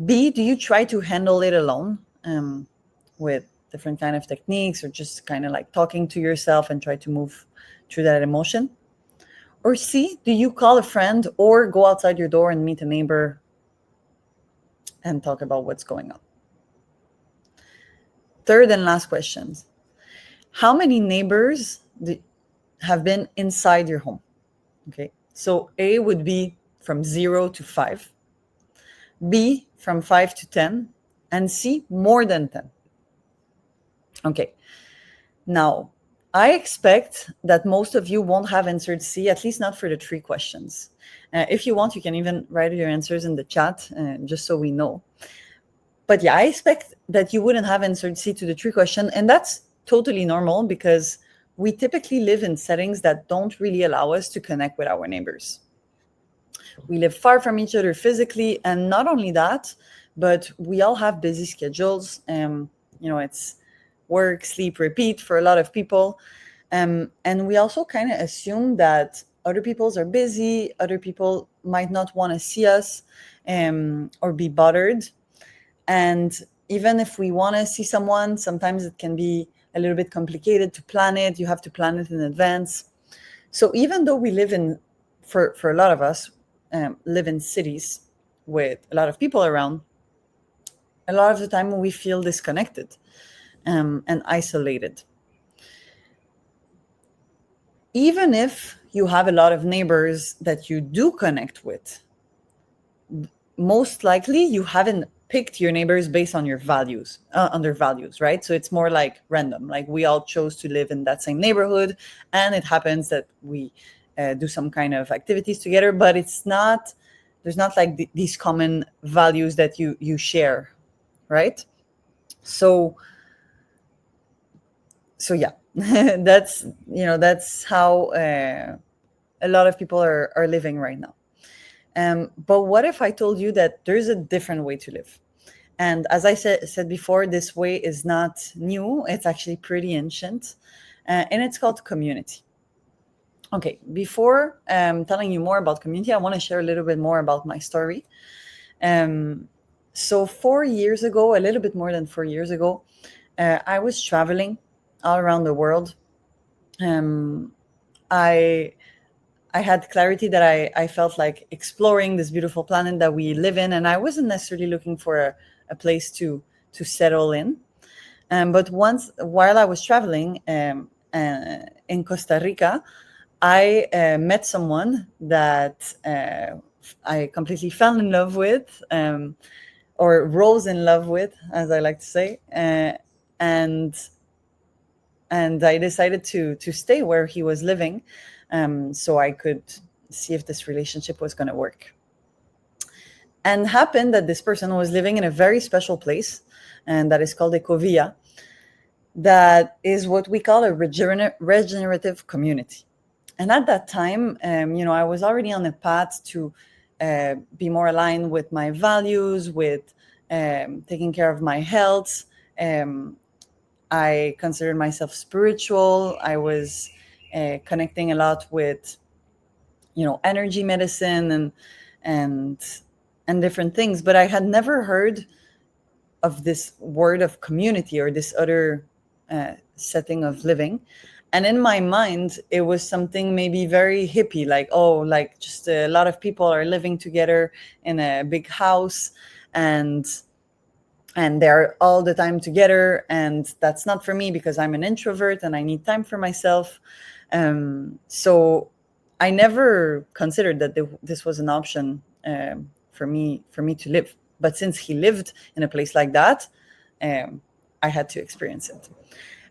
B, do you try to handle it alone with different kind of techniques, or just kind of like talking to yourself and try to move through that emotion? Or C, do you call a friend or go outside your door and meet a neighbor and talk about what's going on? Third and last questions. How many neighbors have been inside your home? Okay, so A would be from 0 to 5, B from 5 to 10, and C more than 10. Okay, now I expect that most of you won't have answered C, at least not for the 3 questions. If you want, you can even write your answers in the chat, just so we know. But yeah, I expect that you wouldn't have answered C to the 3 question, and that's totally normal because we typically live in settings that don't really allow us to connect with our neighbors. We live far from each other physically, and not only that, but we all have busy schedules. It's work, sleep, repeat for a lot of people. And we also kind of assume that other people's are busy, other people might not want to see us or be bothered. And even if we want to see someone, sometimes it can be a little bit complicated to plan it. You have to plan it in advance. So even though we live for a lot of us, live in cities with a lot of people around, a lot of the time we feel disconnected and isolated. Even if you have a lot of neighbors that you do connect with, most likely you haven't picked your neighbors based on your values, on their values, right? So it's more like random, like we all chose to live in that same neighborhood, and it happens that we do some kind of activities together, but there's not like these common values that you share, right? So yeah, that's how a lot of people are living right now. But what if I told you that there's a different way to live? And as I said before, this way is not new. It's actually pretty ancient, and it's called community. Okay, before telling you more about community, I want to share a little bit more about my story. So 4 years ago, a little bit more than 4 years ago, I was traveling all around the world. I had clarity that I felt like exploring this beautiful planet that we live in, and I wasn't necessarily looking for a place to settle in. But while I was traveling in Costa Rica, I met someone that I completely fell in love with, or rose in love with, as I like to say, and I decided to stay where he was living, so I could see if this relationship was going to work. And happened that this person was living in a very special place, and that is called Ecovia. That is what we call a regenerative community. And at that time, I was already on a path to be more aligned with my values, with taking care of my health. I considered myself spiritual. I was connecting a lot with, energy medicine and different things. But I had never heard of this word of community or this other setting of living. And in my mind, it was something maybe very hippie, like just a lot of people are living together in a big house and they're all the time together. And that's not for me because I'm an introvert and I need time for myself. So I never considered that this was an option for me to live. But since he lived in a place like that, I had to experience it.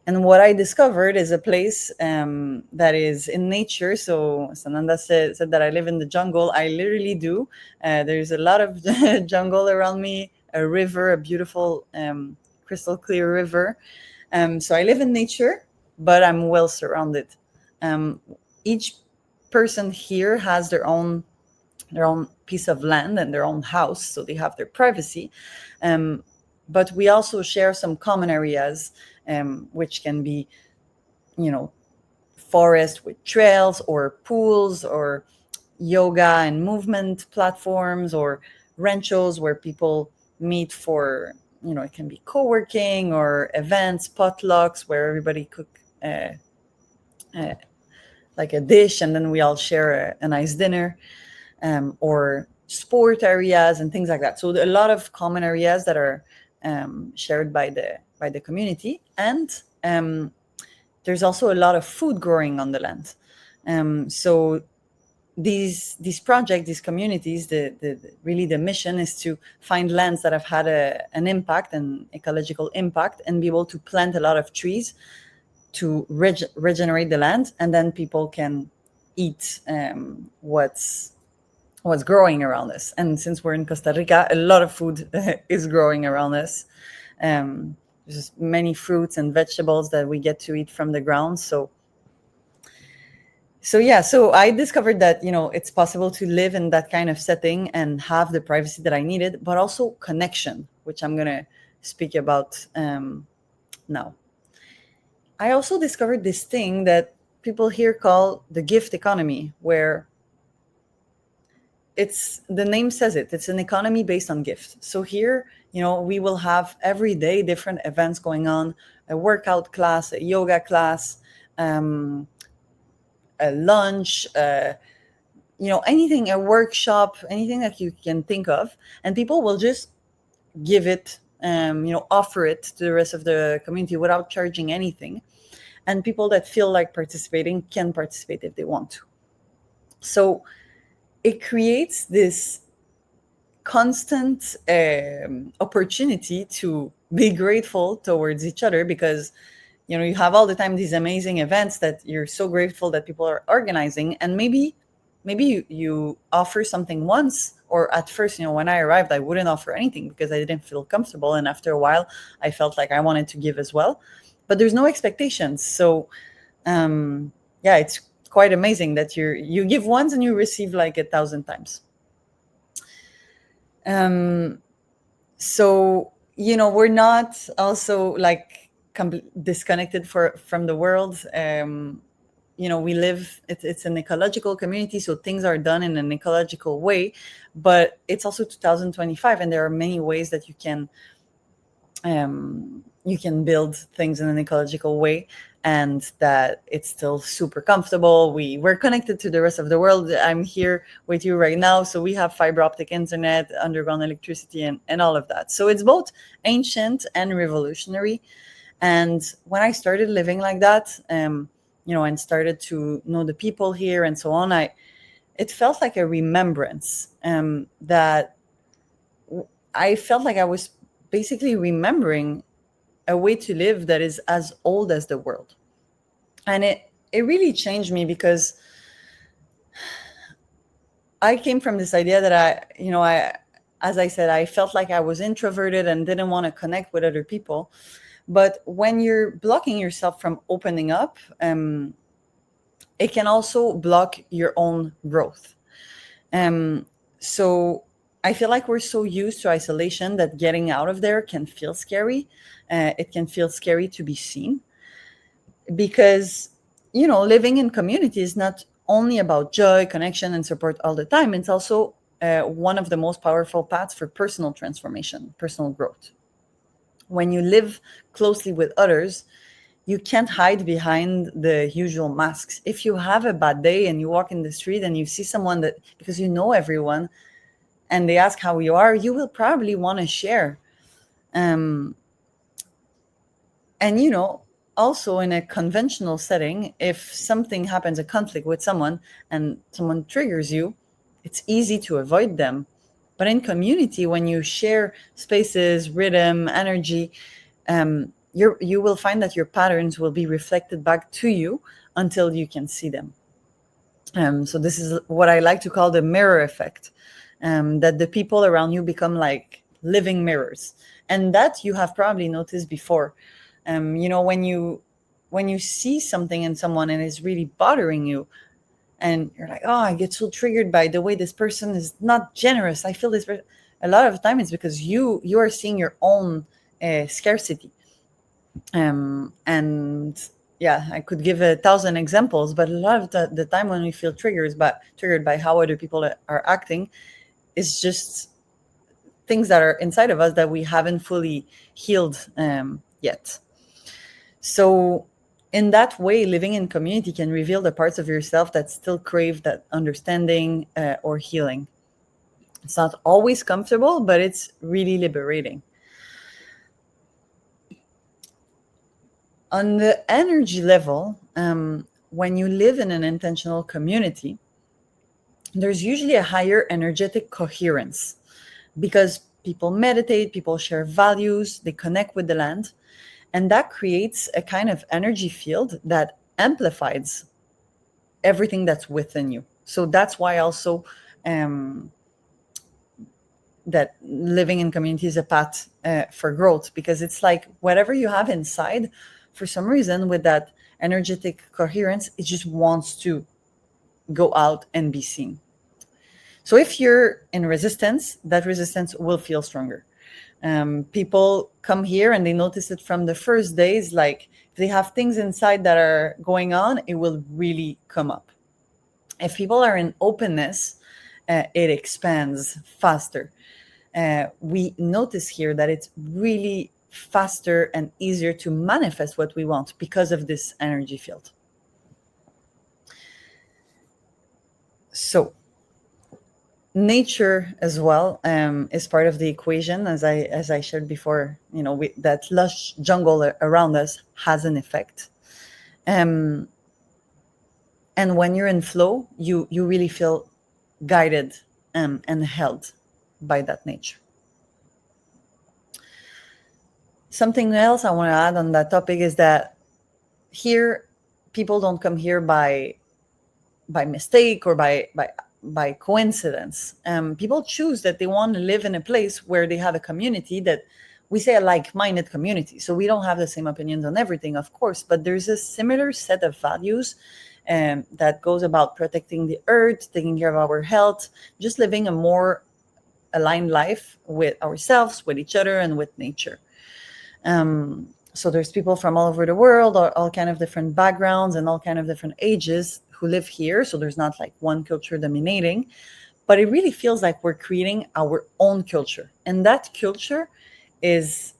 And what I discovered is a place that is in nature. So Sananda said that I live in the jungle. I literally do. There's a lot of jungle around me, a river, a beautiful crystal clear river. So I live in nature, but I'm well surrounded. Each person here has their own piece of land and their own house, so they have their privacy. But we also share some common areas, which can be, forest with trails or pools or yoga and movement platforms or ranchos where people meet for, it can be co-working or events, potlucks where everybody cook like a dish and then we all share a nice dinner, or sport areas and things like that. So a lot of common areas that are shared by the community, and there's also a lot of food growing on the land. So these projects, these communities, really the mission is to find lands that have had an impact, an ecological impact, and be able to plant a lot of trees to regenerate the land, and then people can eat what's growing around us. And since we're in Costa Rica, a lot of food is growing around us. There's many fruits and vegetables that we get to eat from the ground. So I discovered that, it's possible to live in that kind of setting and have the privacy that I needed, but also connection, which I'm going to speak about now. I also discovered this thing that people here call the gift economy, where the name says it. It's an economy based on gifts. So here, we will have every day different events going on, a workout class, a yoga class, a lunch, anything, a workshop, anything that you can think of. And people will just give it, offer it to the rest of the community without charging anything. And people that feel like participating can participate if they want to. So it creates this constant opportunity to be grateful towards each other, because you have all the time these amazing events that you're so grateful that people are organizing. And maybe you offer something once, or at first, when I arrived, I wouldn't offer anything because I didn't feel comfortable, and after a while I felt like I wanted to give as well, but there's no expectations. So it's quite amazing that you give once and you receive like 1,000 times. So we're not also like disconnected from the world. We live, it's an ecological community, so things are done in an ecological way, but it's also 2025, and there are many ways that you can build things in an ecological way, and that it's still super comfortable. We're connected to the rest of the world. I'm here with you right now, so we have fiber optic internet, underground electricity, and all of that. So it's both ancient and revolutionary. And when I started living like that, and started to know the people here and so on, it felt like a remembrance, that I felt like I was basically remembering a way to live that is as old as the world. And it really changed me, because I came from this idea that as I said, I felt like I was introverted and didn't want to connect with other people. But when you're blocking yourself from opening up, it can also block your own growth. So I feel like we're so used to isolation that getting out of there can feel scary. It can feel scary to be seen, because, living in community is not only about joy, connection, and support all the time. It's also one of the most powerful paths for personal transformation, personal growth. When you live closely with others, you can't hide behind the usual masks. If you have a bad day and you walk in the street and you see someone that, because you know everyone, and they ask how you are, you will probably want to share. And, also in a conventional setting, if something happens, a conflict with someone, and someone triggers you, it's easy to avoid them. But in community, when you share spaces, rhythm, energy, you will find that your patterns will be reflected back to you until you can see them. So this is what I like to call the mirror effect, that the people around you become like living mirrors. And that you have probably noticed before. When you see something in someone and it's really bothering you, and you're like, oh, I get so triggered by the way this person is not generous. I feel this. A lot of the time it's because you are seeing your own scarcity. And yeah, I could give 1,000 examples, but a lot of the time when we feel triggered by how other people are acting, it's just things that are inside of us that we haven't fully healed yet. So in that way, living in community can reveal the parts of yourself that still crave that understanding or healing. It's not always comfortable, but it's really liberating. On the energy level, when you live in an intentional community, there's usually a higher energetic coherence, because people meditate, people share values, they connect with the land. And that creates a kind of energy field that amplifies everything that's within you. So that's why also that living in community is a path for growth, because it's like whatever you have inside, for some reason, with that energetic coherence, it just wants to go out and be seen. So if you're in resistance, that resistance will feel stronger. People come here and they notice it from the first days. Like if they have things inside that are going on, it will really come up. If people are in openness, it expands faster. We notice here that it's really faster and easier to manifest what we want because of this energy field. So nature as well is part of the equation. As I shared before, that lush jungle around us has an effect. And when you're in flow, you really feel guided and held by that nature. Something else I want to add on that topic is that here, people don't come here by mistake or by coincidence. People choose that they want to live in a place where they have a community that we say a like-minded community. So we don't have the same opinions on everything, of course, but there's a similar set of values that goes about protecting the earth, taking care of our health, just living a more aligned life with ourselves, with each other, and with nature. So there's people from all over the world, all kind of different backgrounds and all kind of different ages who live here. So there's not like one culture dominating, but it really feels like we're creating our own culture. And that culture is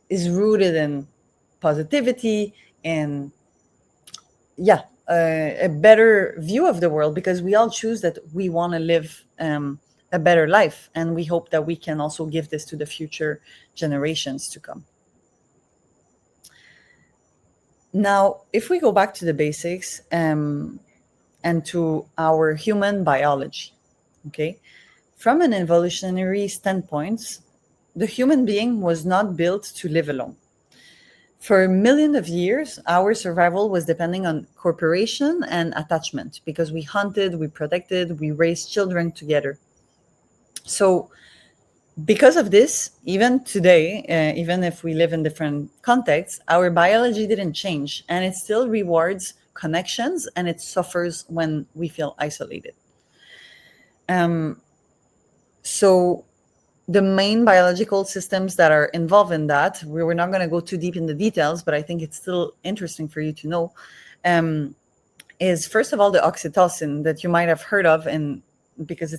rooted in positivity and a better view of the world, because we all choose that we want to live a better life. And we hope that we can also give this to the future generations to come. Now, if we go back to the basics and to our human biology, okay, from an evolutionary standpoint, the human being was not built to live alone. For millions of years, our survival was depending on cooperation and attachment, because we hunted, we protected, we raised children together. So because of this, even today, even if we live in different contexts, our biology didn't change, and it still rewards connections, and it suffers when we feel isolated. So the main biological systems that are involved in that, we're not going to go too deep in the details, but I think it's still interesting for you to know, is first of all the oxytocin that you might have heard of, and because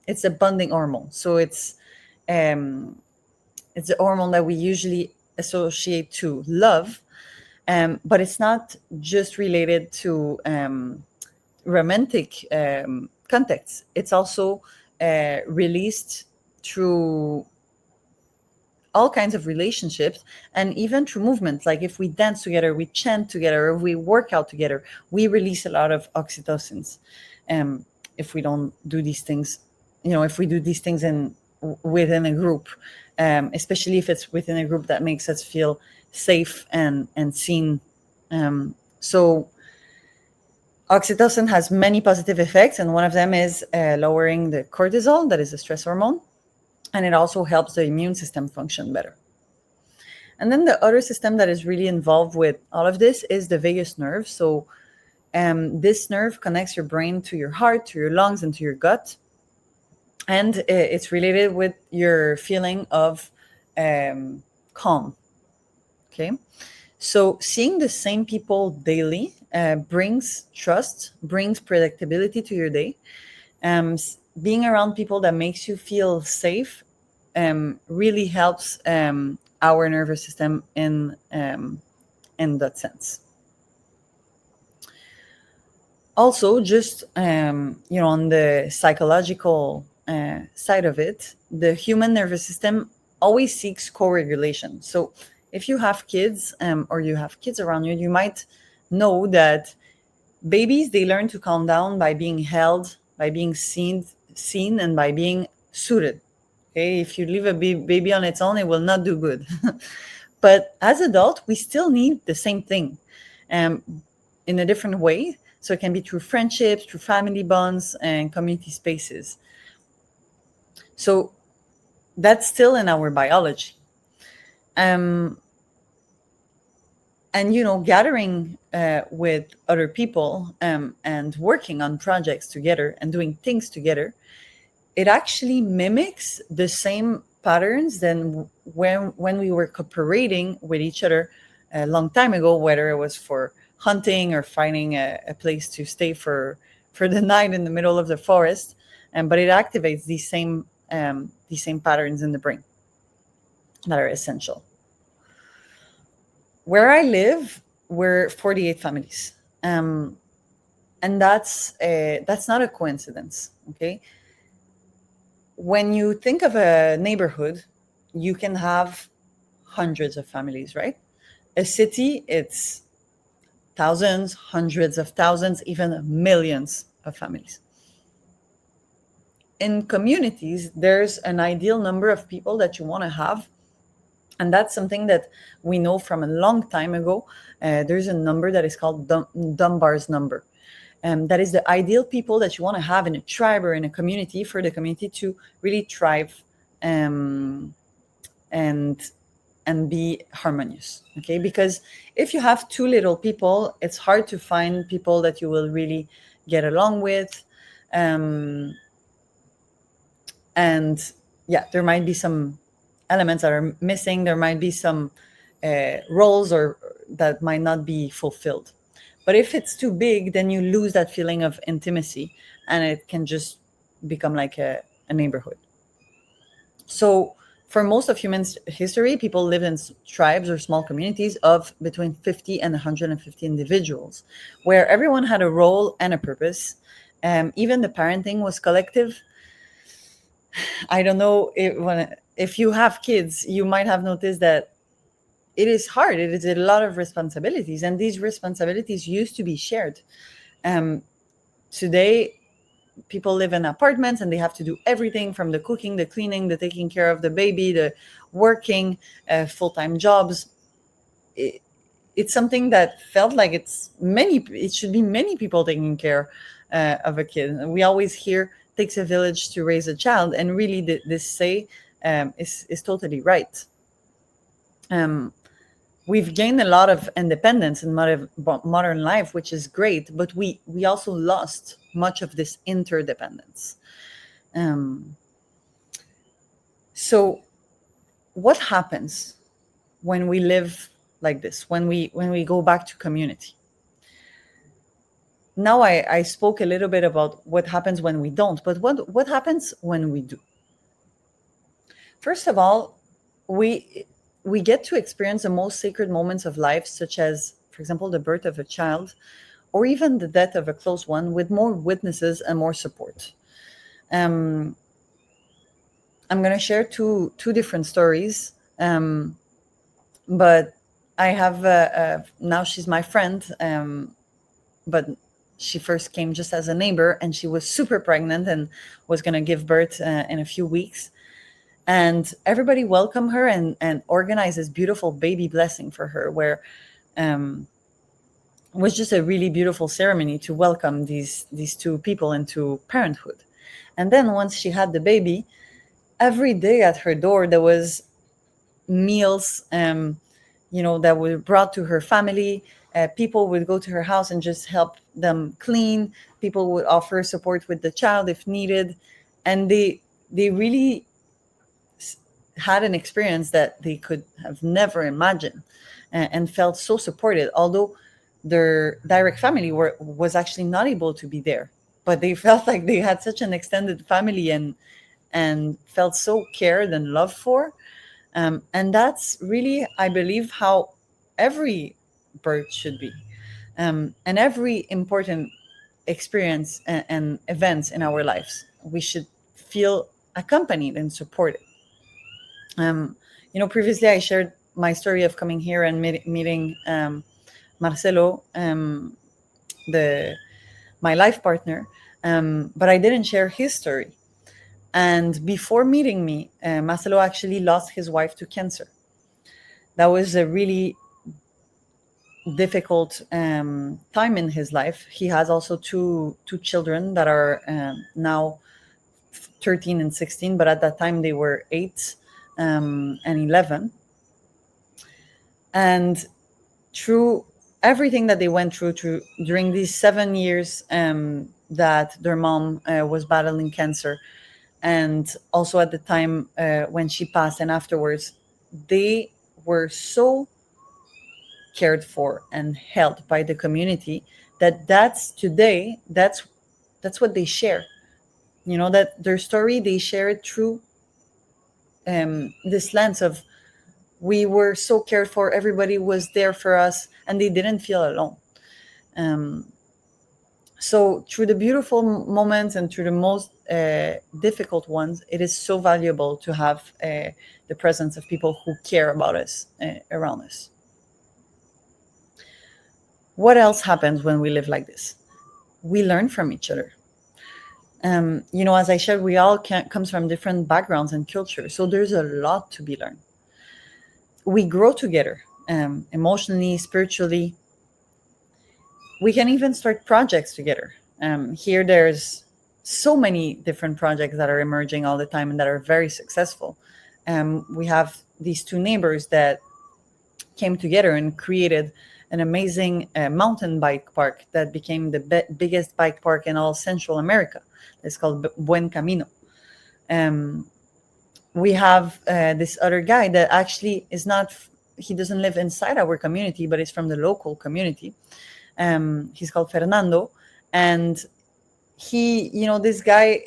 it's a bonding hormone. So it's a hormone that we usually associate to love, but it's not just related to romantic contexts. It's also released through all kinds of relationships, and even through movements. Like if we dance together, we chant together, or we work out together, we release a lot of oxytocins. If we don't do these things, if we do these things within a group, especially if it's within a group that makes us feel safe and seen. So oxytocin has many positive effects, and one of them is lowering the cortisol, that is a stress hormone, and it also helps the immune system function better. And then the other system that is really involved with all of this is the vagus nerve. So this nerve connects your brain to your heart, to your lungs, and to your gut. And it's related with your feeling of calm. Okay. So seeing the same people daily brings trust, brings predictability to your day. Being around people that makes you feel safe really helps our nervous system in that sense. Also, just on the psychological side of it, the human nervous system always seeks co-regulation. So if you have kids or you have kids around you, you might know that babies, they learn to calm down by being held, by being seen, and by being soothed. Okay, if you leave a baby on its own, it will not do good. But as adults, we still need the same thing in a different way. So it can be through friendships, through family bonds, and community spaces. So that's still in our biology. And, gathering with other people and working on projects together and doing things together, it actually mimics the same patterns than when we were cooperating with each other a long time ago, whether it was for hunting or finding a place to stay for the night in the middle of the forest. But it activates these same patterns in the brain that are essential. Where I live, we're 48 families. And that's not a coincidence, okay? When you think of a neighborhood, you can have hundreds of families, right? A city, it's thousands, hundreds of thousands, even millions of families. In communities, there's an ideal number of people that you want to have. And that's something that we know from a long time ago. There's a number that is called Dunbar's number. That is the ideal people that you want to have in a tribe or in a community for the community to really thrive and be harmonious. Okay, because if you have too little people, it's hard to find people that you will really get along with. And yeah, there might be some elements that are missing. There might be some roles or that might not be fulfilled. But if it's too big, then you lose that feeling of intimacy, and it can just become like a neighborhood. So for most of human history, people lived in tribes or small communities of between 50 and 150 individuals, where everyone had a role and a purpose. Even the parenting was collective. I don't know if you have kids, you might have noticed that it is hard. It is a lot of responsibilities, and these responsibilities used to be shared. Today, people live in apartments and they have to do everything from the cooking, the cleaning, the taking care of the baby, the working, full-time jobs. It's something that felt like it should be many people taking care of a kid. And we always hear takes a village to raise a child, and really this say is totally right. We've gained a lot of independence in modern life, which is great, but we also lost much of this interdependence. So what happens when we live like this, when we go back to community? Now I spoke a little bit about what happens when we don't, but what happens when we do? First of all, we get to experience the most sacred moments of life, such as, for example, the birth of a child, or even the death of a close one, with more witnesses and more support. I'm going to share two different stories, but I have now she's my friend, but she first came just as a neighbor, and she was super pregnant and was going to give birth in a few weeks. And everybody welcomed her and organized this beautiful baby blessing for her, where was just a really beautiful ceremony to welcome these two people into parenthood. And then once she had the baby, every day at her door there was meals that were brought to her family. People would go to her house and just help them clean. People would offer support with the child if needed. And they really had an experience that they could have never imagined, and felt so supported, although their direct family was actually not able to be there. But they felt like they had such an extended family and felt so cared and loved for. And that's really, I believe, how every birth should be. And every important experience and events in our lives, we should feel accompanied and supported. Previously I shared my story of coming here and meeting Marcelo, my life partner, but I didn't share his story. And before meeting me, Marcelo actually lost his wife to cancer. that was a really difficult time in his life. He has also two children that are now 13 and 16, but at that time they were 8 and 11. And through everything that they went through during these 7 years that their mom was battling cancer, and also at the time when she passed and afterwards, they were so cared for and held by the community that's today that's what they share. You know, that their story, they share it through this lens of, we were so cared for, everybody was there for us, and they didn't feel alone. So through the beautiful moments and through the most difficult ones, it is so valuable to have the presence of people who care about us around us. What else happens when we live like this? We learn from each other. You know, as I shared, we all comes from different backgrounds and cultures, so there's a lot to be learned. We grow together, emotionally, spiritually. We can even start projects together. Here, there's so many different projects that are emerging all the time and that are very successful. We have these two neighbors that came together and created an amazing mountain bike park that became the biggest bike park in all Central America. It's called Buen Camino. We have this other guy that actually is not, he doesn't live inside our community, but is from the local community. He's called Fernando. And he, you know, this guy,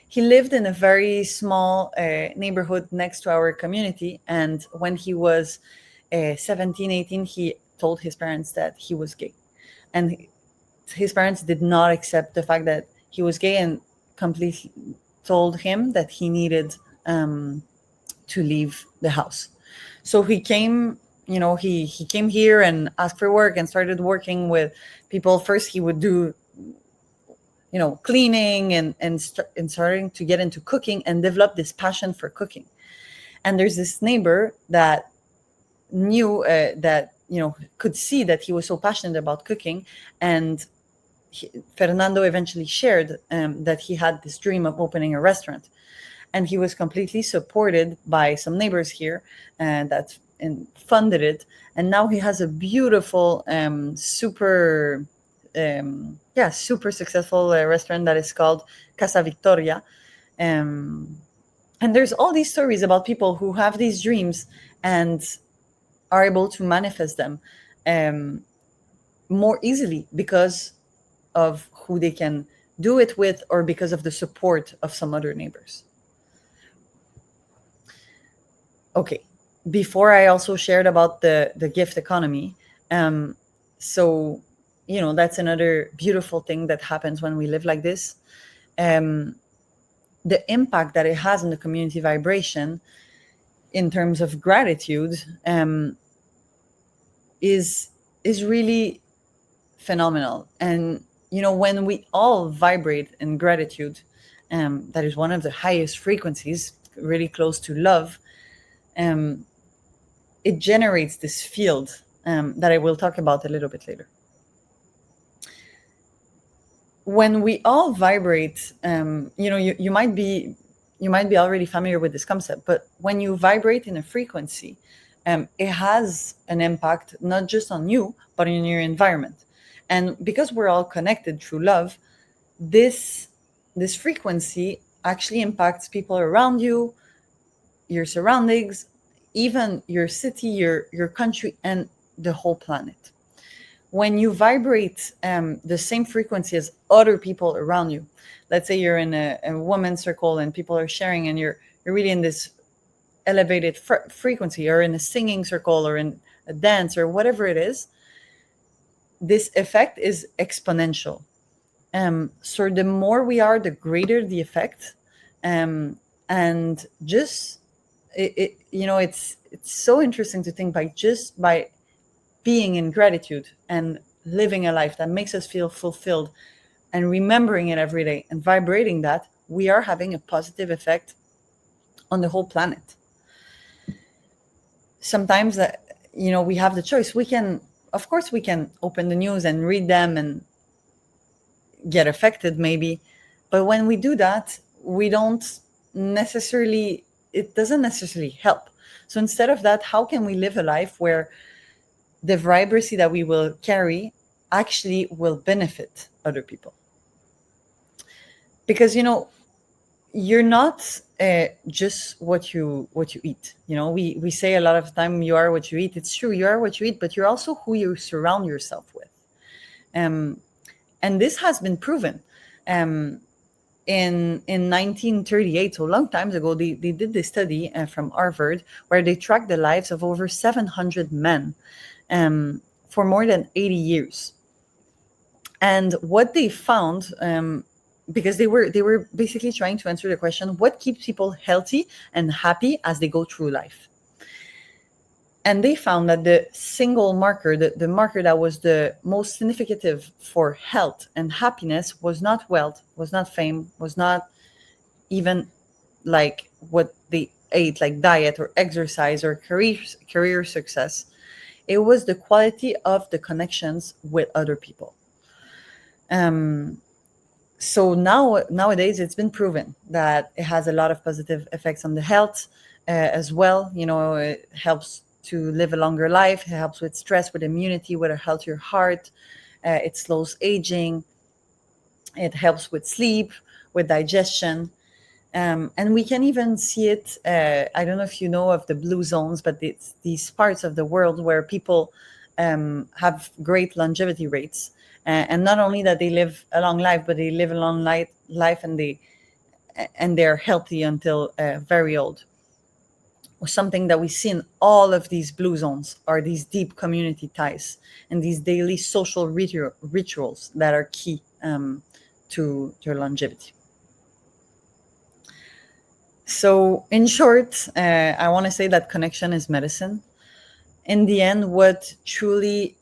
he lived in a very small neighborhood next to our community. And when he was 17, 18, he told his parents that he was gay. And his parents did not accept the fact that he was gay and completely told him that he needed to leave the house. So he came, you know, he came here and asked for work and started working with people. First, he would do, you know, cleaning and starting to get into cooking and develop this passion for cooking. And there's this neighbor that knew that, you know, could see that he was so passionate about cooking. And Fernando eventually shared that he had this dream of opening a restaurant. And he was completely supported by some neighbors here that funded it. And now he has a beautiful, super successful restaurant that is called Casa Victoria. And there's all these stories about people who have these dreams and are able to manifest them more easily because of who they can do it with, or because of the support of some other neighbors. Okay, before I also shared about the gift economy. So, you know, that's another beautiful thing that happens when we live like this. The impact that it has on the community vibration in terms of gratitude is really phenomenal. And, you know, when we all vibrate in gratitude, that is one of the highest frequencies, really close to love, it generates this field that I will talk about a little bit later. When we all vibrate, you know, you might be already familiar with this concept, but when you vibrate in a frequency, it has an impact not just on you, but in your environment. And because we're all connected through love, this frequency actually impacts people around you, your surroundings, even your city, your country, and the whole planet. When you vibrate the same frequency as other people around you, let's say you're in a woman's circle and people are sharing, and you're really in this elevated frequency, or in a singing circle, or in a dance, or whatever it is, this effect is exponential. So the more we are, the greater the effect. And just you know, it's so interesting to think by being in gratitude and living a life that makes us feel fulfilled and remembering it every day and vibrating that, we are having a positive effect on the whole planet. sometimes we have the choice. We can, of course, we can open the news and read them and get affected maybe, but when we do that, we don't necessarily, it doesn't necessarily help. So instead of that, how can we live a life where the vibrancy that we will carry actually will benefit other people? Because you're not just what you eat. We say a lot of time, you are what you eat. It's true, you are what you eat, but you're also who you surround yourself with. And this has been proven. In 1938, so a long time ago, they did this study from Harvard where they tracked the lives of over 700 men for more than 80 years. And what they found, because they were basically trying to answer the question, what keeps people healthy and happy as they go through life? And they found that the single marker, the marker that was the most significant for health and happiness, was not wealth, was not fame, was not even like what they ate, like diet or exercise or career success. It was the quality of the connections with other people. So nowadays, it's been proven that it has a lot of positive effects on the health as well. It helps to live a longer life. It helps with stress, with immunity, with a healthier heart. It slows aging. It helps with sleep, with digestion. And we can even see it. I don't know if you know of the blue zones, but it's these parts of the world where people have great longevity rates. And not only that they live a long life, but they live a long life and they're healthy until very old. Something that we see in all of these blue zones are these deep community ties and these daily social rituals that are key to your longevity. So in short, I want to say that connection is medicine. In the end, what truly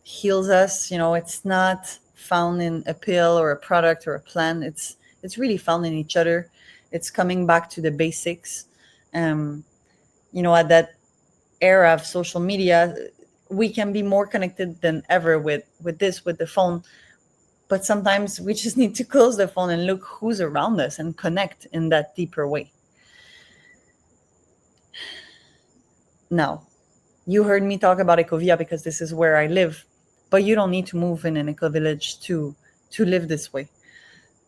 heals us, it's not found in a pill or a product or a plan. It's really found in each other. It's coming back to the basics. At that era of social media, we can be more connected than ever with the phone. But sometimes we just need to close the phone and look who's around us and connect in that deeper way. Now, you heard me talk about Ecovia because this is where I live, but you don't need to move in an eco village to live this way.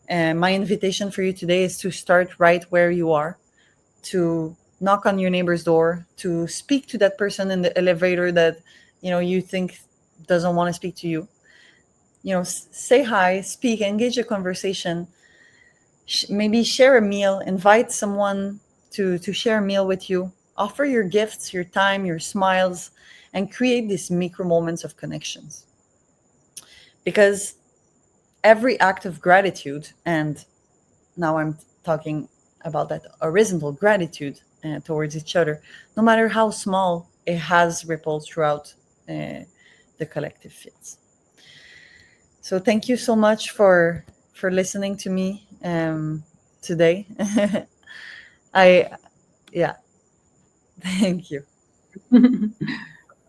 My invitation for you today is to start right where you are, to knock on your neighbor's door, to speak to that person in the elevator that you think doesn't want to speak to you. Say hi, speak, engage a conversation. Maybe share a meal, invite someone to share a meal with you. Offer your gifts, your time, your smiles, and create these micro moments of connections. Because every act of gratitude, and now I'm talking about that horizontal gratitude towards each other, no matter how small, it has ripples throughout the collective fields. So thank you so much for listening to me today. Thank you.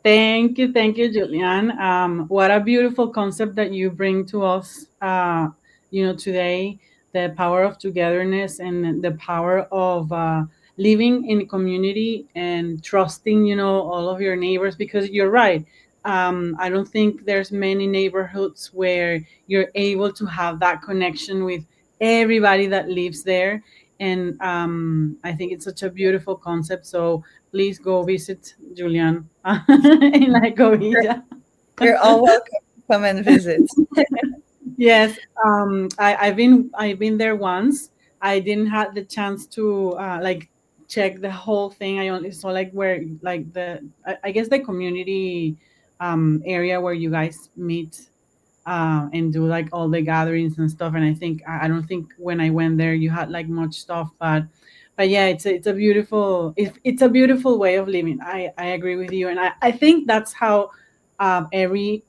Thank you, Julianne. What a beautiful concept that you bring to us, today. The power of togetherness and the power of living in community and trusting, all of your neighbors. Because you're right. I don't think there's many neighborhoods where you're able to have that connection with everybody that lives there. And I think it's such a beautiful concept. So please go visit Julianne in La Covilla. You're all welcome to come and visit. Yes, I've been there once. I didn't have the chance to check the whole thing. I only saw where I guess the community area where you guys meet and do all the gatherings and stuff. And I don't think when I went there you had much stuff, but yeah, it's a beautiful it's a beautiful way of living. I agree with you, and I think that's how every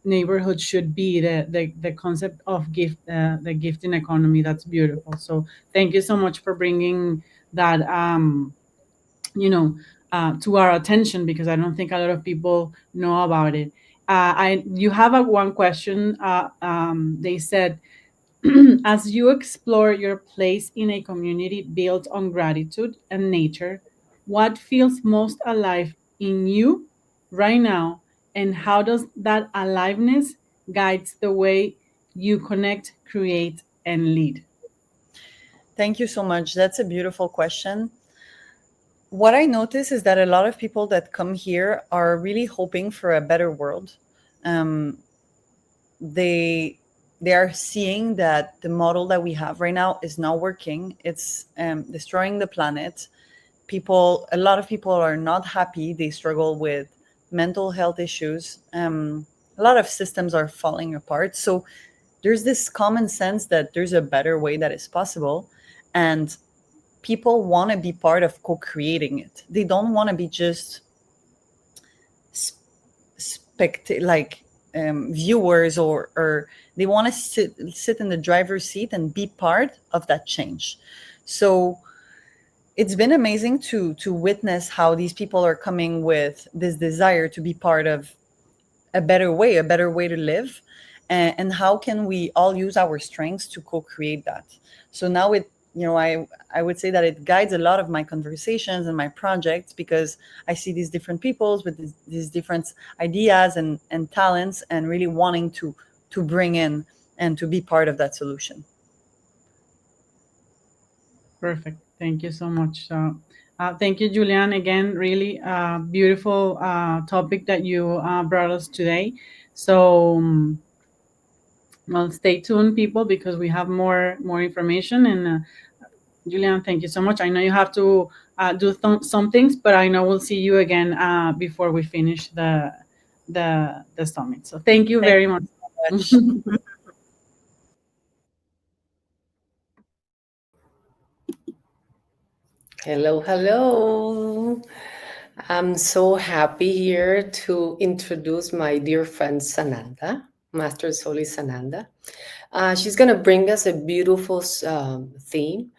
neighborhood should be. The concept of the gifting economy, that's beautiful. So thank you so much for bringing that to our attention, because I don't think a lot of people know about it. You have one question. They said, as you explore your place in a community built on gratitude and nature, what feels most alive in you right now, and how does that aliveness guides the way you connect, create, and lead? Thank you so much. That's a beautiful question. What I notice is that a lot of people that come here are really hoping for a better world. Um, they they are seeing that the model that we have right now is not working. It's destroying the planet. A lot of people are not happy. They struggle with mental health issues. A lot of systems are falling apart. So there's this common sense that there's a better way that is possible, and people want to be part of co-creating it. They don't want to be just viewers, or they want to sit in the driver's seat and be part of that change. So it's been amazing to witness how these people are coming with this desire to be part of a better way to live, and how can we all use our strengths to co-create that. So now I would say that it guides a lot of my conversations and my projects, because I see these different peoples with these different ideas and talents, and really wanting to bring in and to be part of that solution. Perfect. Thank you so much. Thank you, Julianne. Again, really beautiful topic that you brought us today. So, well, stay tuned, people, because we have more information. And Julianne, thank you so much. I know you have to do some things, but I know we'll see you again before we finish the summit. So, thank you very much. So much. Hello, hello. I'm so happy here to introduce my dear friend Sananda, Master Zoly Sananda. She's going to bring us a beautiful theme.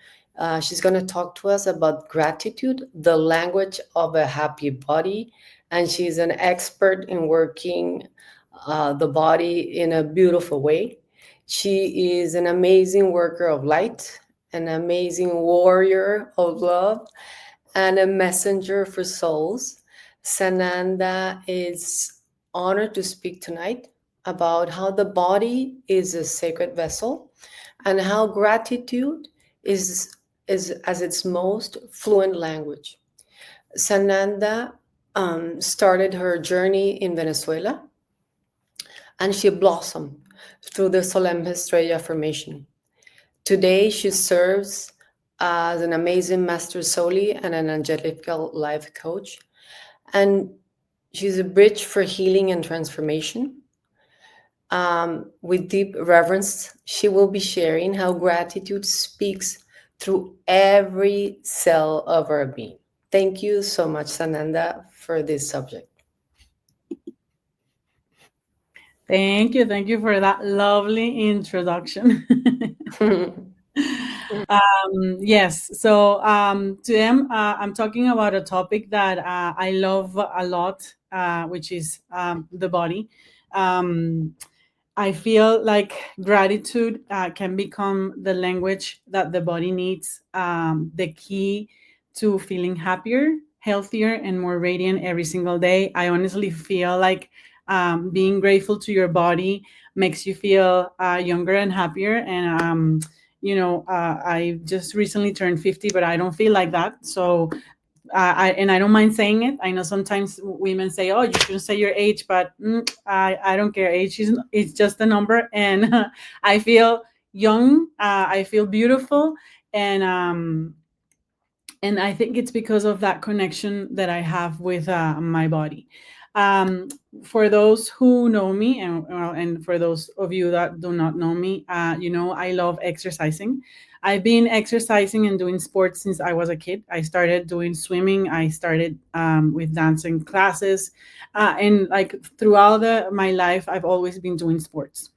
She's going to talk to us about gratitude, the language of a happy body. And she's an expert in working the body in a beautiful way. She is an amazing worker of light, an amazing warrior of love, and a messenger for souls. Sananda is honored to speak tonight about how the body is a sacred vessel and how gratitude is as its most fluent language. Sananda started her journey in Venezuela, and she blossomed through the ZOLEMGEH Estrella formation. Today, she serves as an amazing Master Zoly and an Angelical life coach. And she's a bridge for healing and transformation. With deep reverence, she will be sharing how gratitude speaks through every cell of our being. Thank you so much, Sananda, for this subject. Thank you. Thank you for that lovely introduction. Yes. So today I'm talking about a topic that I love a lot, which is the body. I feel like gratitude can become the language that the body needs, the key to feeling happier, healthier, and more radiant every single day. I honestly feel like being grateful to your body makes you feel younger and happier. And I just recently turned 50, but I don't feel like that. So I don't mind saying it. I know sometimes women say, "Oh, you shouldn't say your age," but I don't care. Age is it's just a number, and I feel young. I feel beautiful, and I think it's because of that connection that I have with my body. Um, for those who know me, and for those of you that do not know me, I love exercising. I've been exercising and doing sports since I was a kid. I started doing swimming. I started with dancing classes, and like throughout my life, I've always been doing sports.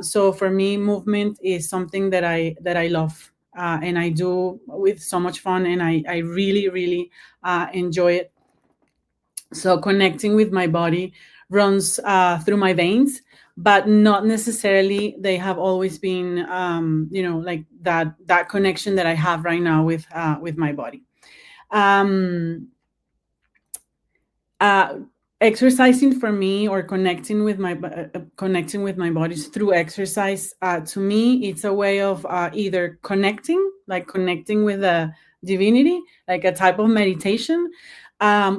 So for me, movement is something that I love. and I do with so much fun, and I really, really enjoy it. So connecting with my body runs through my veins, but not necessarily they have always been, like that connection that I have right now with my body. Um, uh, Exercising for me, or connecting with my bodies through exercise, to me it's a way of either connecting with a divinity, like a type of meditation,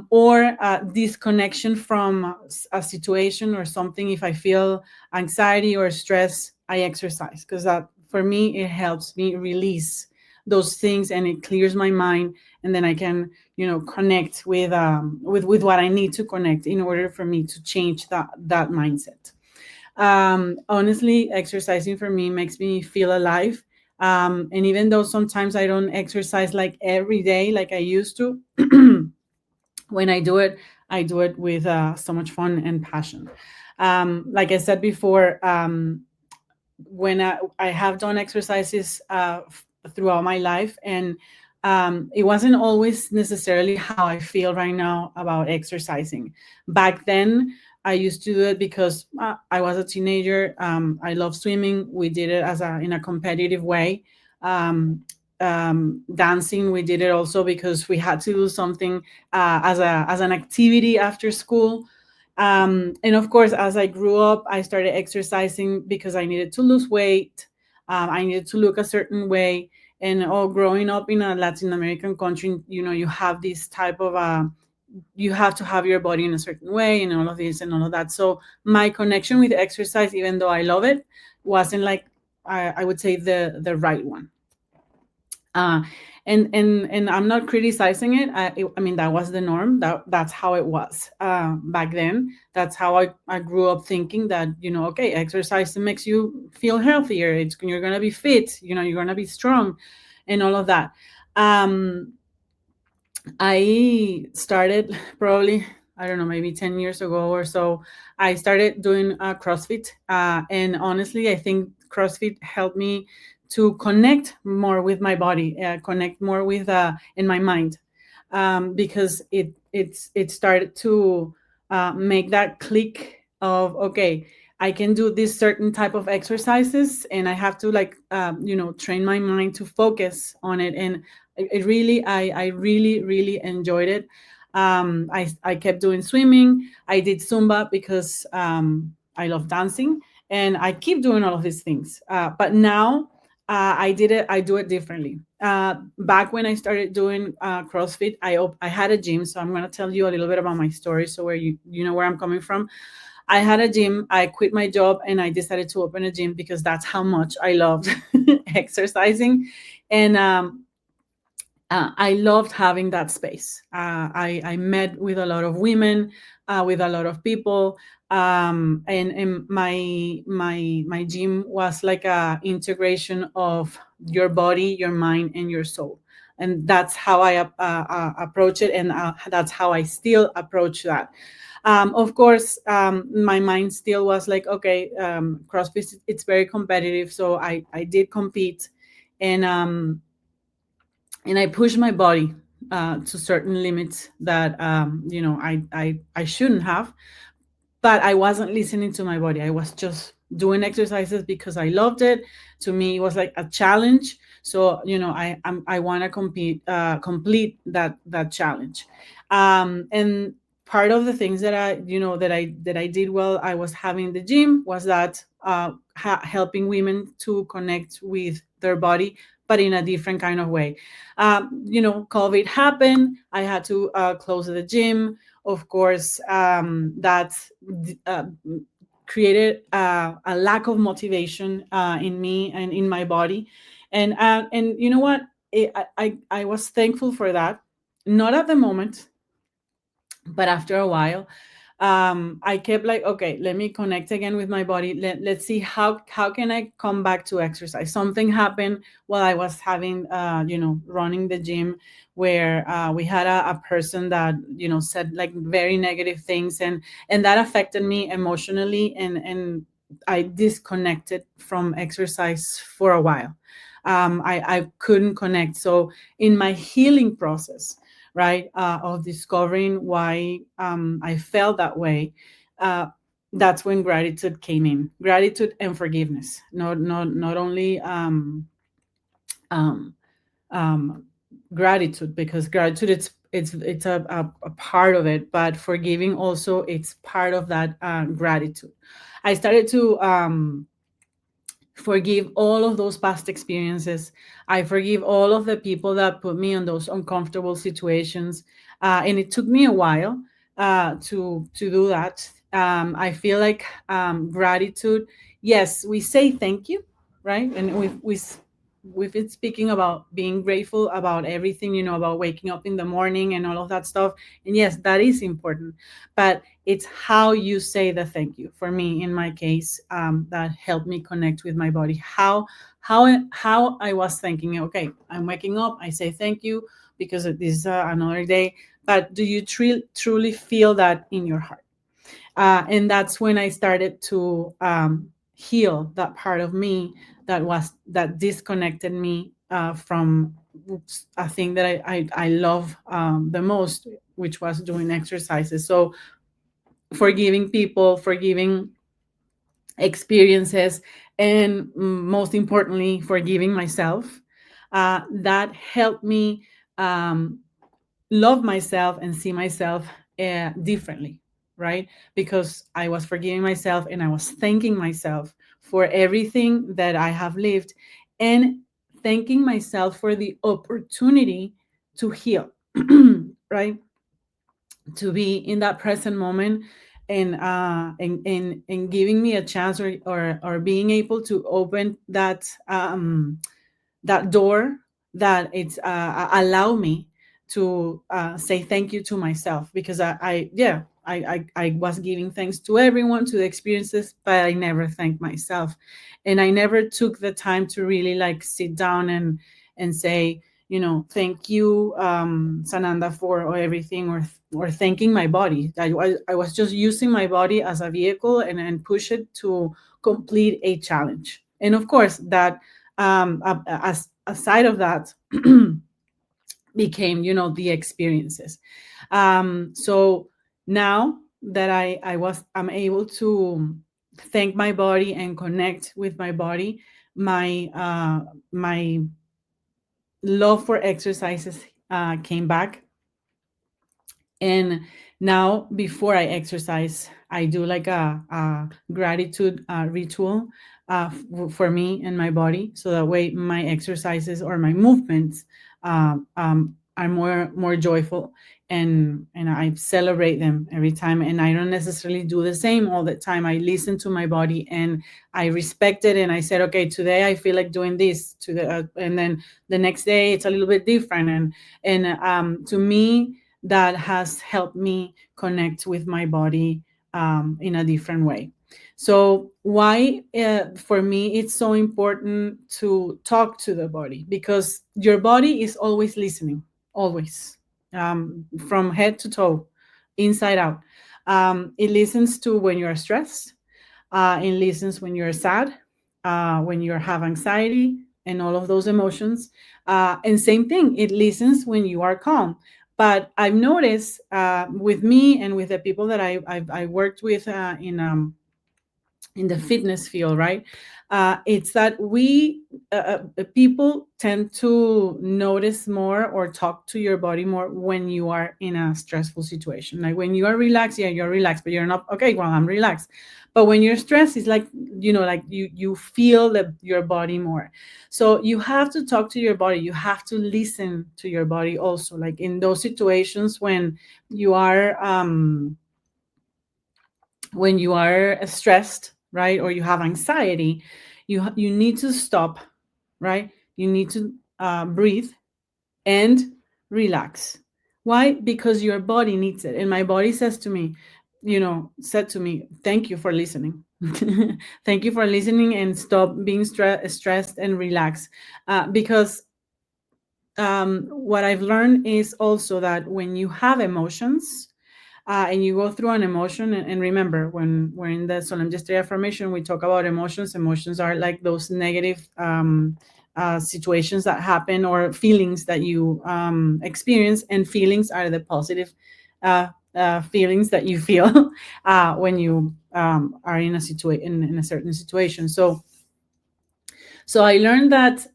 or disconnection from a situation or something. If I feel anxiety or stress, I exercise, because that, for me, it helps me release those things, and it clears my mind, and then I can connect with what I need to connect in order for me to change that mindset. Honestly, exercising for me makes me feel alive, and even though sometimes I don't exercise like every day like I used to, when I do it with so much fun and passion. Like I said before, when I have done exercises throughout my life, and it wasn't always necessarily how I feel right now about exercising. Back then, I used to do it because I was a teenager. I love swimming. We did it in a competitive way. Dancing, we did it also because we had to do something as an activity after school. And of course, as I grew up, I started exercising because I needed to lose weight. I needed to look a certain way. And growing up in a Latin American country, you have this type of you have to have your body in a certain way, and all of this and all of that. So my connection with exercise, even though I love it, wasn't like I would say the right one. And I'm not criticizing it. I mean, that was the norm. That's how it was back then. That's how I grew up thinking that, okay, exercise makes you feel healthier. You're gonna be fit. You're gonna be strong, and all of that. I started probably, I don't know, maybe 10 years ago or so. I started doing CrossFit, and honestly, I think CrossFit helped me to connect more with my body, connect more with in my mind, because it started to make that click of, okay, I can do this certain type of exercises, and I have to train my mind to focus on it. And it really, I really, really enjoyed it. I kept doing swimming. I did Zumba because I love dancing, and I keep doing all of these things. But now I do it differently. Back when I started doing CrossFit, I had a gym. So I'm going to tell you a little bit about my story, so where you know where I'm coming from. I had a gym. I quit my job and I decided to open a gym because that's how much I loved exercising. And I loved having that space. I met with a lot of women, with a lot of people, and my gym was like a integration of your body, your mind, and your soul. And that's how I approach it, and that's how I still approach that. Of course, my mind still was like, okay, CrossFit, it's very competitive, so I did compete, and I pushed my body to certain limits that I shouldn't have, but I wasn't listening to my body. I was just doing exercises because I loved it. To me, it was like a challenge. So I want to complete that challenge, and part of the things that I did while I was having the gym was that helping women to connect with their body, but in a different kind of way. COVID happened. I had to close the gym. Of course, that uh, created a lack of motivation in me and in my body. And you know what? I was thankful for that. Not at the moment, but after a while, I kept like, okay, let me connect again with my body. Let's see how can I come back to exercise. Something happened while I was having running the gym, where we had a person that said like very negative things, and that affected me emotionally, and I disconnected from exercise for a while. I couldn't connect. So in my healing process, right, of discovering why I felt that way, that's when gratitude came in. Gratitude and forgiveness, not only um, um, gratitude, because gratitude it's a part of it, but forgiving also, it's part of that gratitude. I started to forgive all of those past experiences. I forgive all of the people that put me in those uncomfortable situations, and it took me a while to do that. I feel like gratitude. Yes, we say thank you, right? And we've been speaking about being grateful about everything, about waking up in the morning and all of that stuff. And yes, that is important, but it's how you say the thank you. For me, in my case, that helped me connect with my body. How I was thinking, okay, I'm waking up, I say thank you because this is another day. But do you truly feel that in your heart? And that's when I started to heal that part of me that disconnected me from a thing that I love the most, which was doing exercises. So forgiving people, forgiving experiences, and most importantly, forgiving myself. That helped me love myself and see myself differently, right? Because I was forgiving myself and I was thanking myself for everything that I have lived, and thanking myself for the opportunity to heal, right? To be in that present moment, and giving me a chance, or being able to open that door, that it's allow me to say thank you to myself, because I was giving thanks to everyone, to the experiences, but I never thanked myself, and I never took the time to really like sit down and say, thank you, Sananda, for everything, or thanking my body. I was just using my body as a vehicle, and push it to complete a challenge. And of course, that as aside of that became, the experiences. So now that I'm able to thank my body and connect with my body, my love for exercises came back. And now, before I exercise, I do like a gratitude ritual for me and my body, so that way my exercises or my movements are more joyful, and I celebrate them every time. And I don't necessarily do the same all the time. I listen to my body and I respect it, and I said, okay, today I feel like doing this, and then the next day it's a little bit different, and to me, that has helped me connect with my body in a different way. So why, for me, it's so important to talk to the body, because your body is always listening, always, from head to toe, inside out. It listens to when you're stressed. It listens when you're sad, when you have anxiety, and all of those emotions. And same thing, it listens when you are calm. But I've noticed with me and with the people that I worked with in the fitness field, right? It's that we people tend to notice more or talk to your body more when you are in a stressful situation. Like when you are relaxed, yeah, you're relaxed, but you're not, okay, well, I'm relaxed. But when you're stressed, it's like, like you feel your body more. So you have to talk to your body. You have to listen to your body also. Like in those situations you are when you are stressed, right, or you have anxiety, you need to stop, right? You need to breathe and relax. Why? Because your body needs it. And my body said to me, thank you for listening. Thank you for listening, and stop being stressed and relax. Because what I've learned is also that when you have emotions, and you go through an emotion, and remember, when we're in the Zolemgeh Estrella formation, we talk about emotions. Emotions are like those negative situations that happen or feelings that you experience, and feelings are the positive feelings that you feel when you are in in a certain situation. So I learned that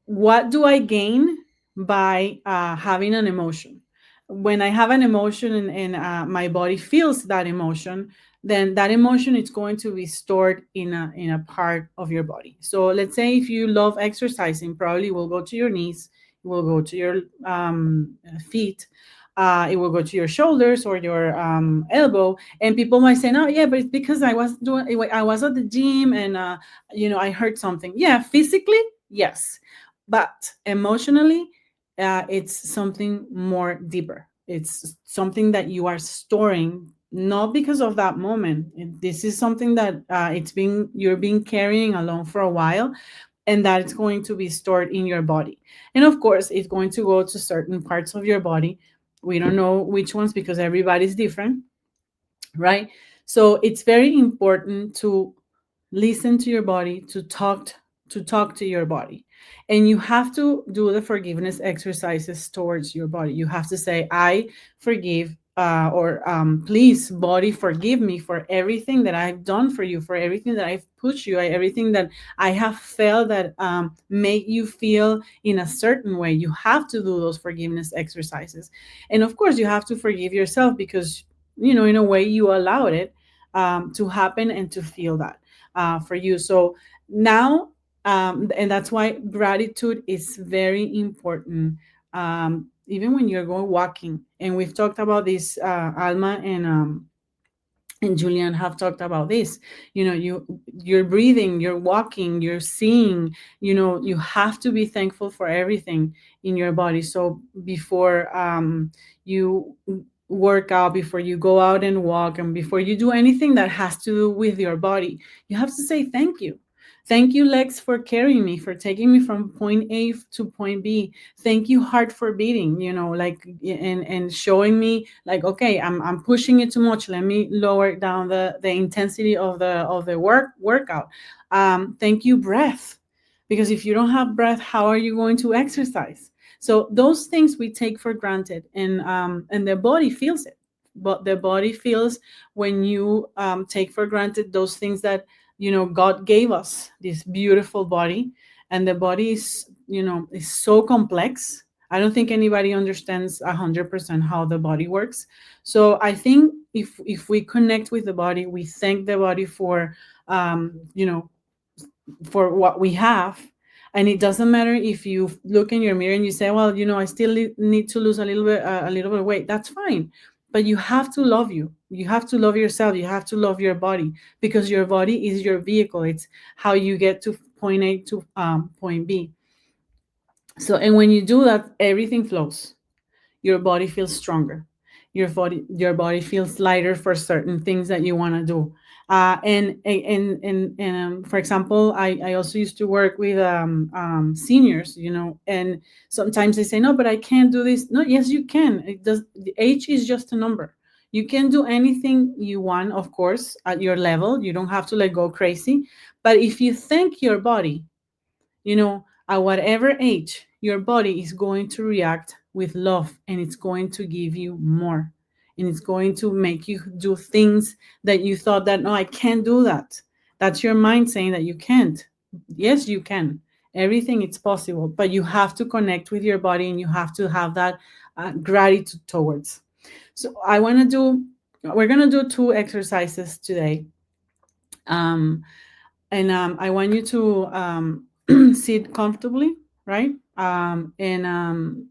what do I gain by having an emotion? When I have an emotion and my body feels that emotion, then that emotion is going to be stored in a part of your body. So let's say if you love exercising, probably will go to your knees, it will go to your feet, it will go to your shoulders or your elbow. And people might say, "No, yeah, but it's because I was at the gym and I heard something." Yeah, physically, yes, but emotionally, it's something more deeper. It's something that you are storing, not because of that moment. This is something that you're being carrying along for a while, and that it's going to be stored in your body. And of course, it's going to go to certain parts of your body. We don't know which ones because everybody's different, right? So it's very important to listen to your body, to talk to your body. And you have to do the forgiveness exercises towards your body. You have to say, I forgive, or please, body, forgive me for everything that I've done for you, for everything that I've pushed you, everything that I have felt that make you feel in a certain way. You have to do those forgiveness exercises. And of course, you have to forgive yourself because, in a way, you allowed it to happen and to feel that for you. So now, and that's why gratitude is very important. Even when you're going walking, and we've talked about this, Alma and Julianne have talked about this. You're breathing, you're walking, you're seeing. You have to be thankful for everything in your body. So before you work out, before you go out and walk, and before you do anything that has to do with your body, you have to say thank you. Thank you, legs, for carrying me, for taking me from point A to point B. Thank you, heart, for beating, like, and showing me, like, okay, I'm pushing it too much. Let me lower down the intensity of the workout. Thank you, breath, because if you don't have breath, how are you going to exercise? So those things we take for granted, and the body feels it. But the body feels when you take for granted those things that God gave us this beautiful body. And the body is so complex. I don't think anybody understands 100% how the body works. So I think if we connect with the body, we thank the body for for what we have. And it doesn't matter if you look in your mirror and you say, well, I still need to lose a little bit of weight. That's fine. But you have to love you. You have to love yourself. You have to love your body, because your body is your vehicle. It's how you get to point A to point B. So, and when you do that, everything flows. Your body feels stronger. Your body feels lighter for certain things that you want to do. And for example, I also used to work with seniors, and sometimes they say, no, but I can't do this. No, yes, you can. The age is just a number. You can do anything you want, of course, at your level. You don't have to let go crazy. But if you thank your body, at whatever age, your body is going to react with love, and it's going to give you more. And it's going to make you do things that you thought that, no, I can't do that. That's your mind saying that you can't. Yes, you can. Everything is possible, but you have to connect with your body, and you have to have that gratitude towards. So we're going to do 2 exercises today. And I want you to sit comfortably, right? And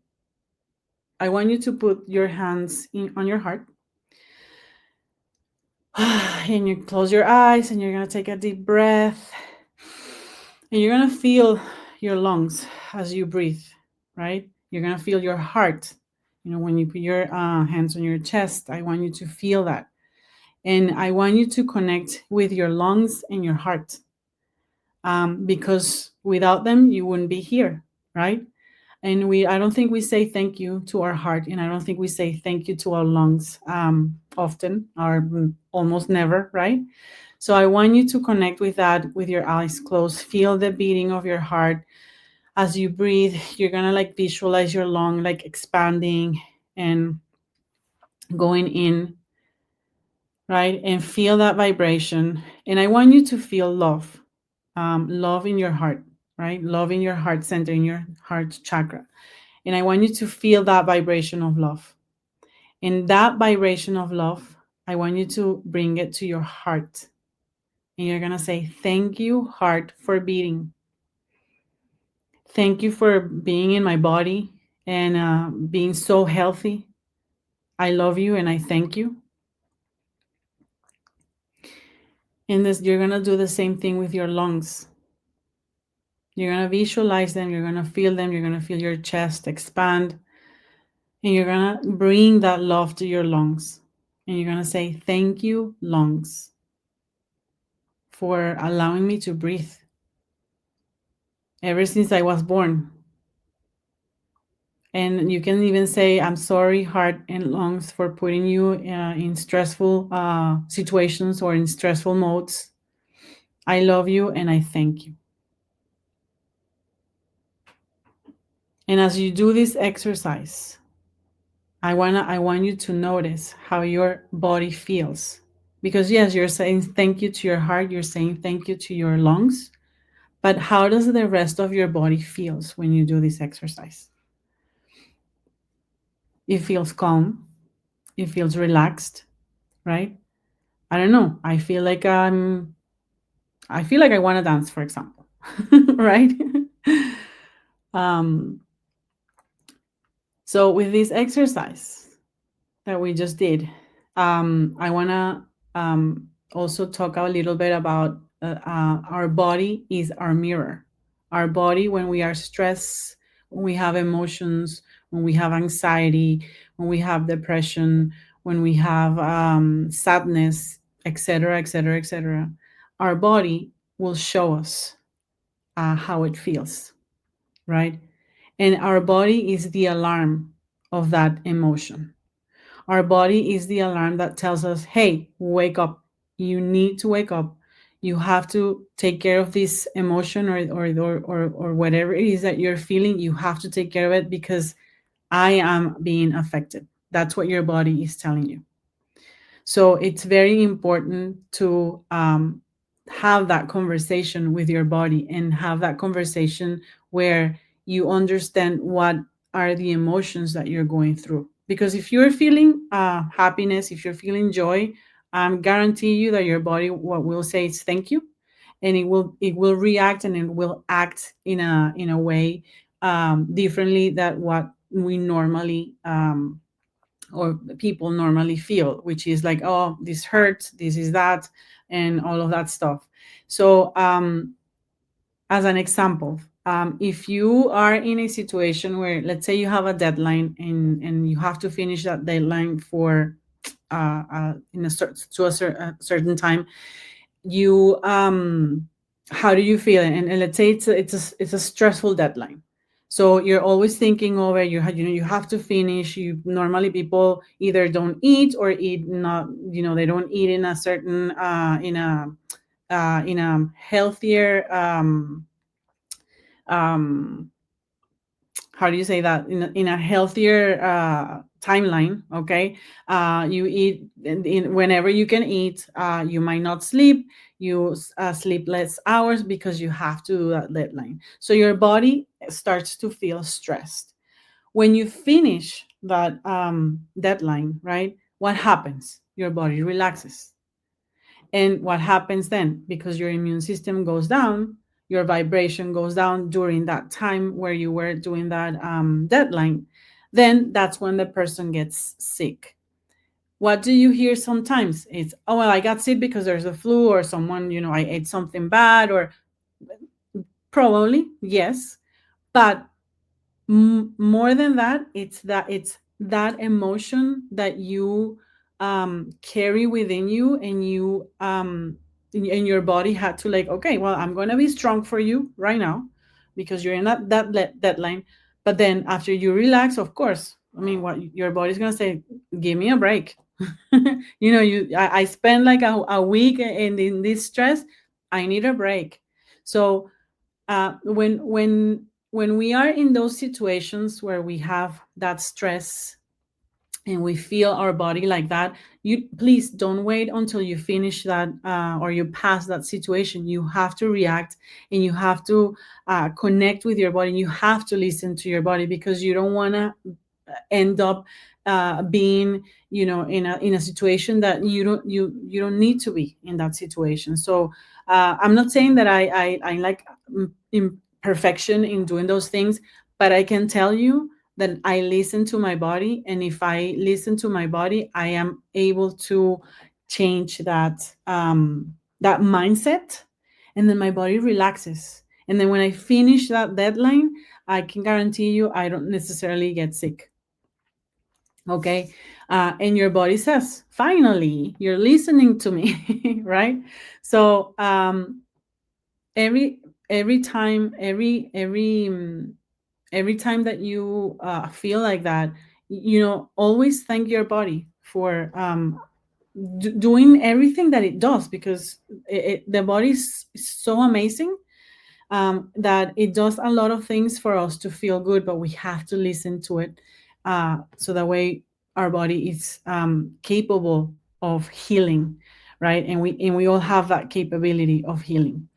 I want you to put your hands on your heart. And you close your eyes, and you're going to take a deep breath. And you're going to feel your lungs as you breathe, right? You're going to feel your heart. When you put your hands on your chest, I want you to feel that. And I want you to connect with your lungs and your heart. Because without them, you wouldn't be here, right? And I don't think we say thank you to our heart, and I don't think we say thank you to our lungs often, or almost never, right? So I want you to connect with that with your eyes closed. Feel the beating of your heart. As you breathe, you're gonna like visualize your lung like expanding and going in, right? And feel that vibration. And I want you to feel love, love in your heart, right? Love in your heart center, in your heart chakra. And I want you to feel that vibration of love. And that vibration of love, I want you to bring it to your heart. And you're going to say, thank you, heart, for beating. Thank you for being in my body and being so healthy. I love you and I thank you. And this, you're going to do the same thing with your lungs. You're going to visualize them. You're going to feel them. You're going to feel your chest expand. And you're going to bring that love to your lungs. And you're going to say, thank you, lungs, for allowing me to breathe ever since I was born. And you can even say, I'm sorry, heart and lungs, for putting you in stressful situations or in stressful modes. I love you and I thank you. And as you do this exercise, I want you to notice how your body feels. Because yes, you're saying thank you to your heart, you're saying thank you to your lungs, but how does the rest of your body feels when you do this exercise? It feels calm. It feels relaxed, right? I don't know. I feel like I want to dance, for example, right? um, so with this exercise that we just did, I want to also talk a little bit about our body is our mirror. Our body, when we are stressed, when we have emotions, when we have anxiety, when we have depression, when we have sadness, etc., etc., etc., our body will show us how it feels, right? And our body is the alarm of that emotion. Our body is the alarm that tells us, hey, wake up. You need to wake up. You have to take care of this emotion or whatever it is that you're feeling. You have to take care of it because I am being affected. That's what your body is telling you. So it's very important to have that conversation with your body and have that conversation where you understand what are the emotions that you're going through. Because if you're feeling happiness, if you're feeling joy, guarantee you that your body what will say is thank you, and it will react and it will act in a way differently than what we normally or people normally feel, which is like, oh, this hurts, this is that, and all of that stuff. So as an example, if you are in a situation where, let's say, you have a deadline and you have to finish that deadline for in a certain time, you how do you feel? And let's say it's a stressful deadline. So you're always thinking over you have to finish. You normally people either don't eat or eat not, they don't eat in a certain in a healthier um how do you say that, in a healthier timeline. Okay, you eat whenever you can eat. You might not sleep. You sleep less hours because you have to do that deadline. So your body starts to feel stressed. When you finish that deadline, right, what happens? Your body relaxes. And what happens then? Because your immune system goes down, your vibration goes down during that time where you were doing that deadline, then that's when the person gets sick. What do you hear sometimes? It's, oh, well, I got sick because there's a flu, or someone, I ate something bad, or probably, yes. But more than that, it's that emotion that you carry within you, and you and your body had to, like, okay, well, I'm going to be strong for you right now because you're in that deadline. But then after you relax, of course, I mean, what your body's going to say, give me a break. I spend like a week in this stress. I need a break. So when we are in those situations where we have that stress and we feel our body like that, you please don't wait until you finish that or you pass that situation. You have to react, and you have to connect with your body, and you have to listen to your body, because you don't want to end up being in a situation that you don't need to be in that situation. So I'm not saying that I like imperfection in doing those things, but I can tell you that I listen to my body, and if I listen to my body, I am able to change that mindset, and then my body relaxes. And then when I finish that deadline, I can guarantee you I don't necessarily get sick. Okay. And your body says, finally, you're listening to me, right? So every time, every time that you feel like that, always thank your body for doing everything that it does, because the body is so amazing, that it does a lot of things for us to feel good, but we have to listen to it, so that way our body is capable of healing, right? And we all have that capability of healing.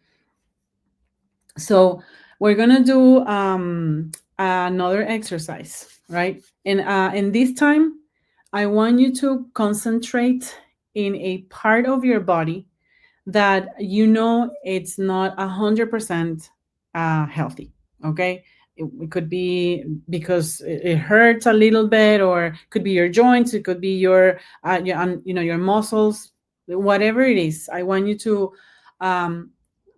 So we're gonna do another exercise, right? And this time, I want you to concentrate in a part of your body that it's not 100% healthy. Okay, it could be because it hurts a little bit, or it could be your joints, it could be your muscles, whatever it is. I want you to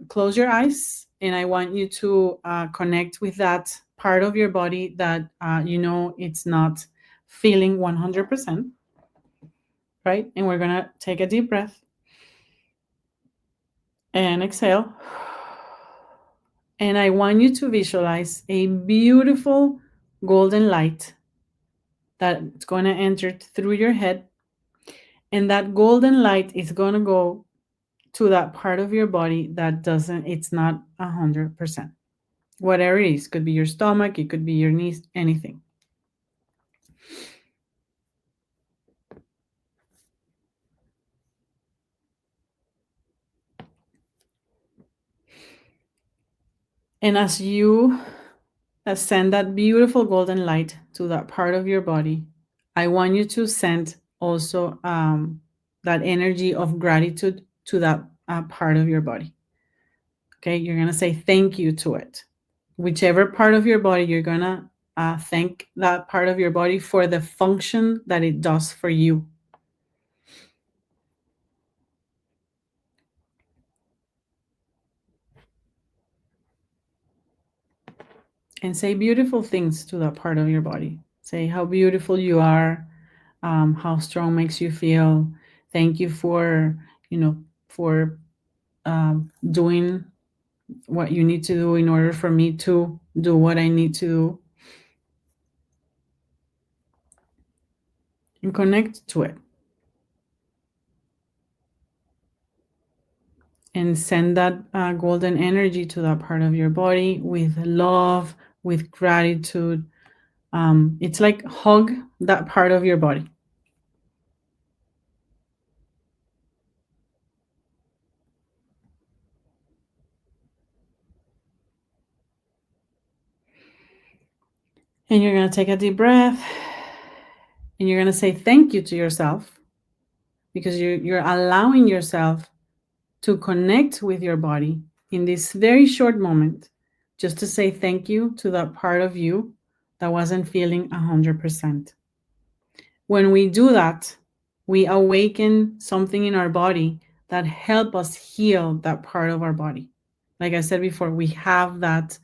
close your eyes, and I want you to connect with that part of your body that it's not feeling 100%, right? And we're gonna take a deep breath and exhale. And I want you to visualize a beautiful golden light that's going to enter through your head. And that golden light is going to go to that part of your body that it's not 100%. Whatever it is, could be your stomach, it could be your knees, anything. And as you send that beautiful golden light to that part of your body, I want you to send also that energy of gratitude to that part of your body. Okay, you're going to say thank you to it. Whichever part of your body, you're going to thank that part of your body for the function that it does for you. And say beautiful things to that part of your body. Say how beautiful you are, how strong makes you feel. Thank you for doing what you need to do in order for me to do what I need to do. And connect to it. And send that golden energy to that part of your body with love, with gratitude. It's like hug that part of your body. And you're going to take a deep breath, and you're going to say thank you to yourself, because you're allowing yourself to connect with your body in this very short moment, just to say thank you to that part of you that wasn't feeling 100%. When we do that, we awaken something in our body that help us heal that part of our body. Like I said before, we have that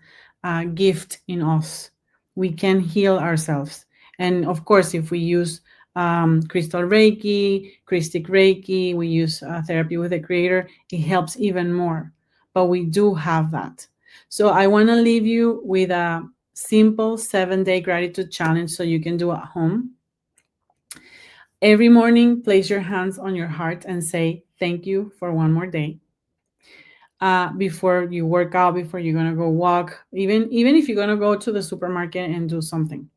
gift in us. We can heal ourselves. And of course, if we use crystal Reiki, CRISTIC Reiki, we use therapy with the creator, it helps even more. But we do have that. So I want to leave you with a simple 7-day gratitude challenge so you can do at home. Every morning, place your hands on your heart and say, thank you for one more day. Before you work out, before you're gonna go walk, even if you're gonna go to the supermarket and do something,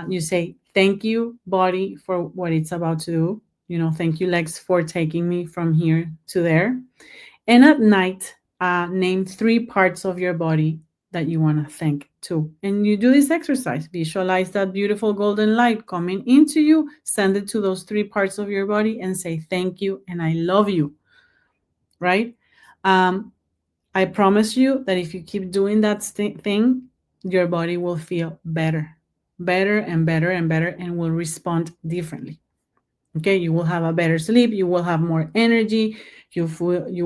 you say, thank you, body, for what it's about to do. Thank you, legs, for taking me from here to there. And at night, name 3 parts of your body that you want to thank too. And you do this exercise. Visualize that beautiful golden light coming into you, send it to those 3 parts of your body and say, thank you and I love you. Right? I promise you that if you keep doing that thing, your body will feel better, better and better and better, and will respond differently. Okay, you will have a better sleep, you will have more energy, you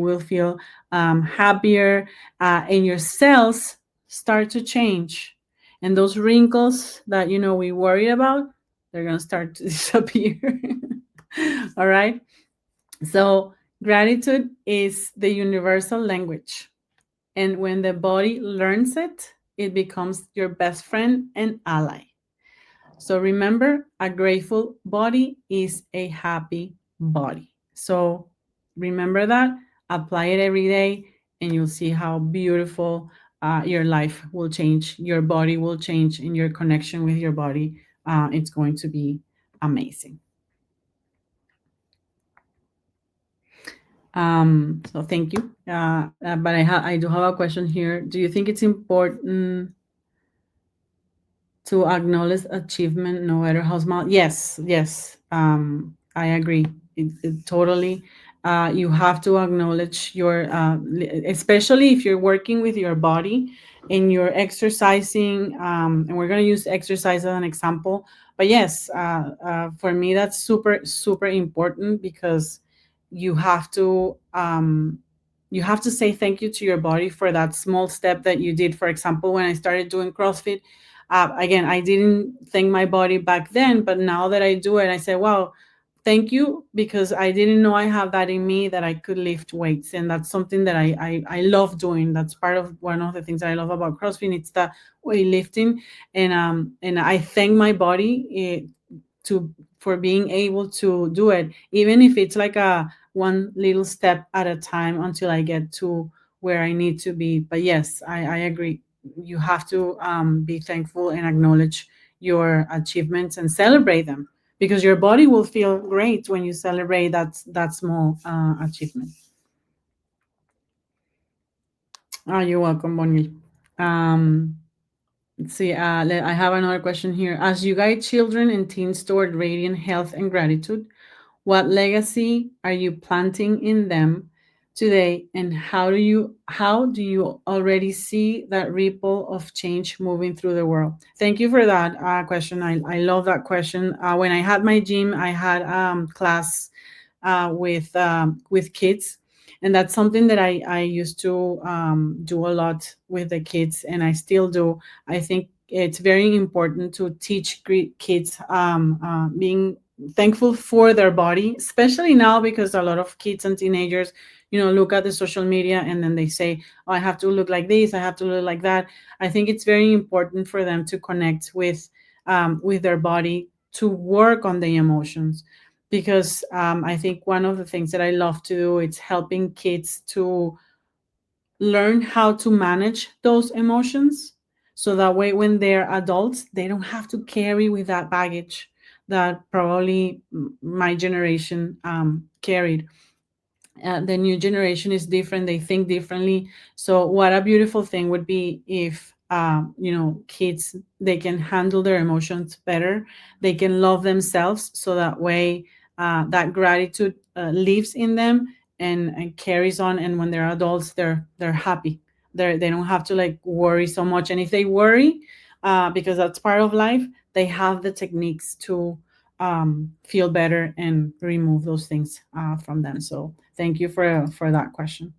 will feel happier, and your cells start to change, and those wrinkles that we worry about, they're going to start to disappear. All right, so gratitude is the universal language, and when the body learns it, it becomes your best friend and ally. So remember, a grateful body is a happy body. So remember that, apply it every day, and you'll see how beautiful your life will change, your body will change, and your connection with your body, it's going to be amazing. So thank you. But I do have a question here. Do you think it's important to acknowledge achievement no matter how small? Yes, yes. I agree. Totally. You have to acknowledge your, especially if you're working with your body and you're exercising. And we're going to use exercise as an example. But yes, for me, that's super, super important, because you have to say thank you to your body for that small step that you did. For example, when I started doing CrossFit, again, I didn't thank my body back then, but now that I do it, I say, wow, thank you, because I didn't know I have that in me, that I could lift weights. And that's something that I love doing. That's part of one of the things that I love about CrossFit. It's the weightlifting. And I thank my body for being able to do it, even if it's like a one little step at a time until I get to where I need to be. But yes, I agree. You have to be thankful and acknowledge your achievements and celebrate them, because your body will feel great when you celebrate that small achievement. You're welcome, Bonnie. Let's see. I have another question here. As you guide children and teens toward radiant health and gratitude, what legacy are you planting in them today, and how do you already see that ripple of change moving through the world? Thank you for that question. I love that question. When I had my gym, I had class with kids, and that's something that I used to do a lot with the kids, and I still do. I think it's very important to teach kids being thankful for their body, especially now, because a lot of kids and teenagers look at the social media and then they say, oh, I have to look like this, I have to look like that. I think it's very important for them to connect with their body, to work on the emotions, because I think one of the things that I love to do is helping kids to learn how to manage those emotions, so that way when they're adults, they don't have to carry with that baggage that probably my generation carried. The new generation is different, they think differently. So what a beautiful thing would be if kids, they can handle their emotions better, they can love themselves, so that way that gratitude lives in them, and carries on, and when they're adults, they're happy. They don't have to like worry so much, and if they worry, because that's part of life, they have the techniques to feel better and remove those things from them. So thank you for that question.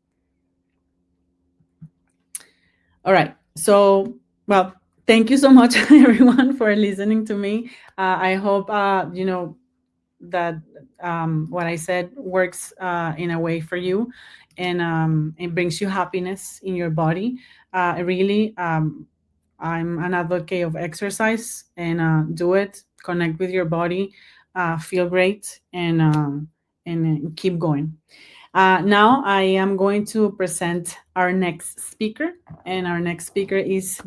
All right. So, well, thank you so much, everyone, for listening to me. I hope that what I said works in a way for you, and it brings you happiness in your body. Really, I'm an advocate of exercise, and do it. Connect with your body. feel great and keep going. Now I am going to present our next speaker, and our next speaker is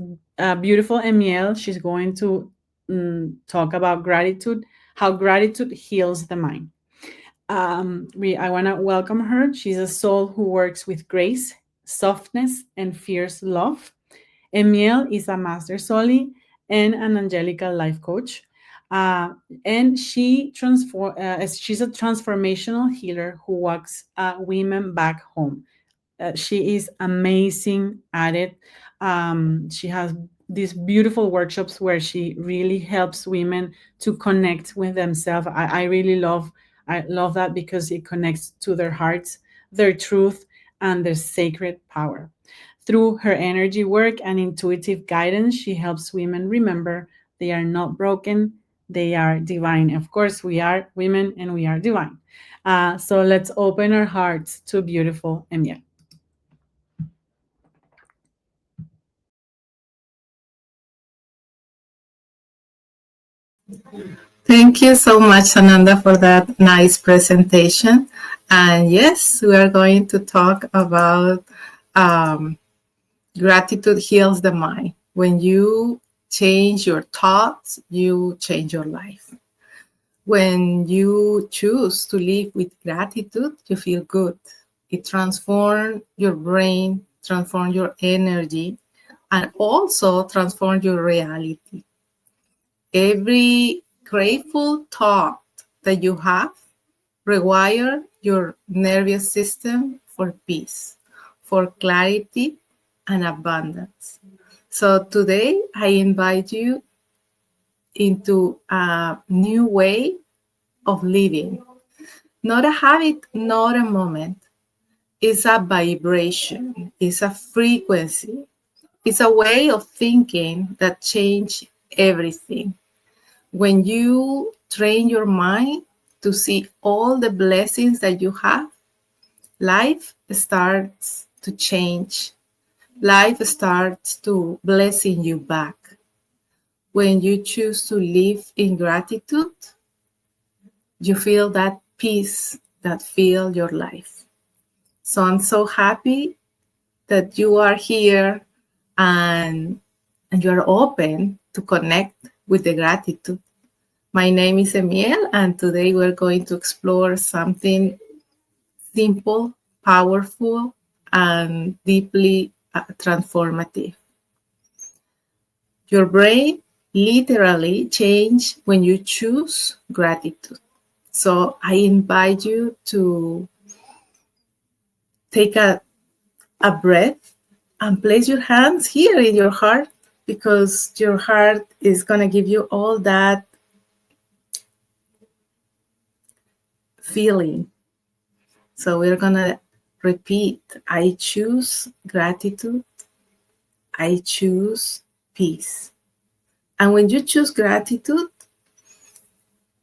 beautiful Emmiel. She's going to talk about gratitude, how gratitude heals the mind. I want to welcome her. She's a soul who works with grace, softness, and fierce love. Emmiel is a Master Zoly and an Angelical life coach. And she's a transformational healer who walks women back home. She is amazing at it. She has these beautiful workshops where she really helps women to connect with themselves. I love that because it connects to their hearts, their truth, and their sacred power. Through her energy work and intuitive guidance, she helps women remember they are not broken, they are divine. Of course, we are women and we are divine. So let's open our hearts to beautiful Emmiel. Thank you so much, Sananda, for that nice presentation. And yes, we are going to talk about gratitude heals the mind. When you change your thoughts, you change your life. When you choose to live with gratitude, you feel good. It transforms your brain, transforms your energy, and also transforms your reality. Every grateful thought that you have rewire your nervous system for peace, for clarity, and abundance. So today I invite you into a new way of living. Not a habit, not a moment. It's a vibration, it's a frequency, it's a way of thinking that changes everything. When you train your mind to see all the blessings that you have, life starts to change. Life starts to blessing you back. When you choose to live in gratitude, you feel that peace that fills your life. So I'm so happy that you are here and you are open to connect with the gratitude. My name is Emmiel, and today we're going to explore something simple, powerful, and deeply transformative. Your brain literally changes when you choose gratitude. So I invite you to take a breath and place your hands here in your heart, because your heart is going to give you all that feeling. So we're going to repeat, I choose gratitude, I choose peace. And when you choose gratitude,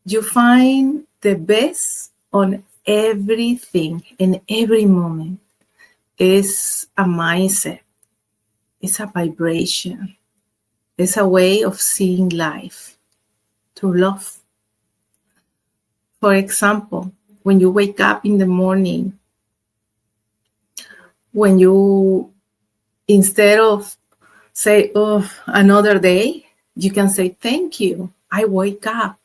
you find the best on everything in every moment. It's a mindset, it's a vibration, it's a way of seeing life through love. For example, when you wake up in the morning, when you, instead of say, oh, another day, you can say, thank you. I wake up.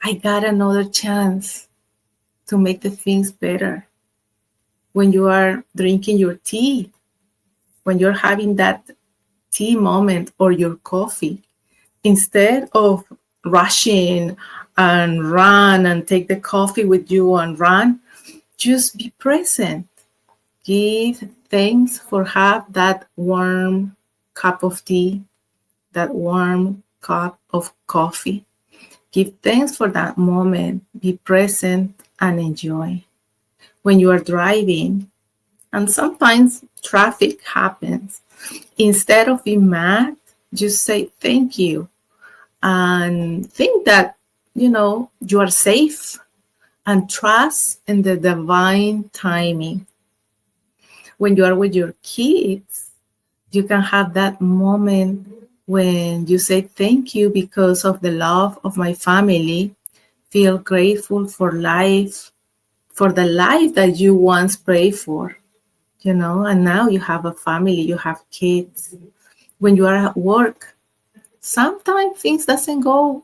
I got another chance to make the things better. When you are drinking your tea, when you're having that tea moment or your coffee, instead of rushing and run and take the coffee with you and run, just be present. Give thanks for have that warm cup of tea, that warm cup of coffee. Give thanks for that moment. Be present and enjoy. When you are driving, and sometimes traffic happens, instead of being mad, just say thank you and think that, you are safe, and trust in the divine timing. When you are with your kids, you can have that moment when you say thank you because of the love of my family feel grateful for life, for the life that you once prayed for, and now you have a family, you have kids. When you are at work, sometimes things doesn't go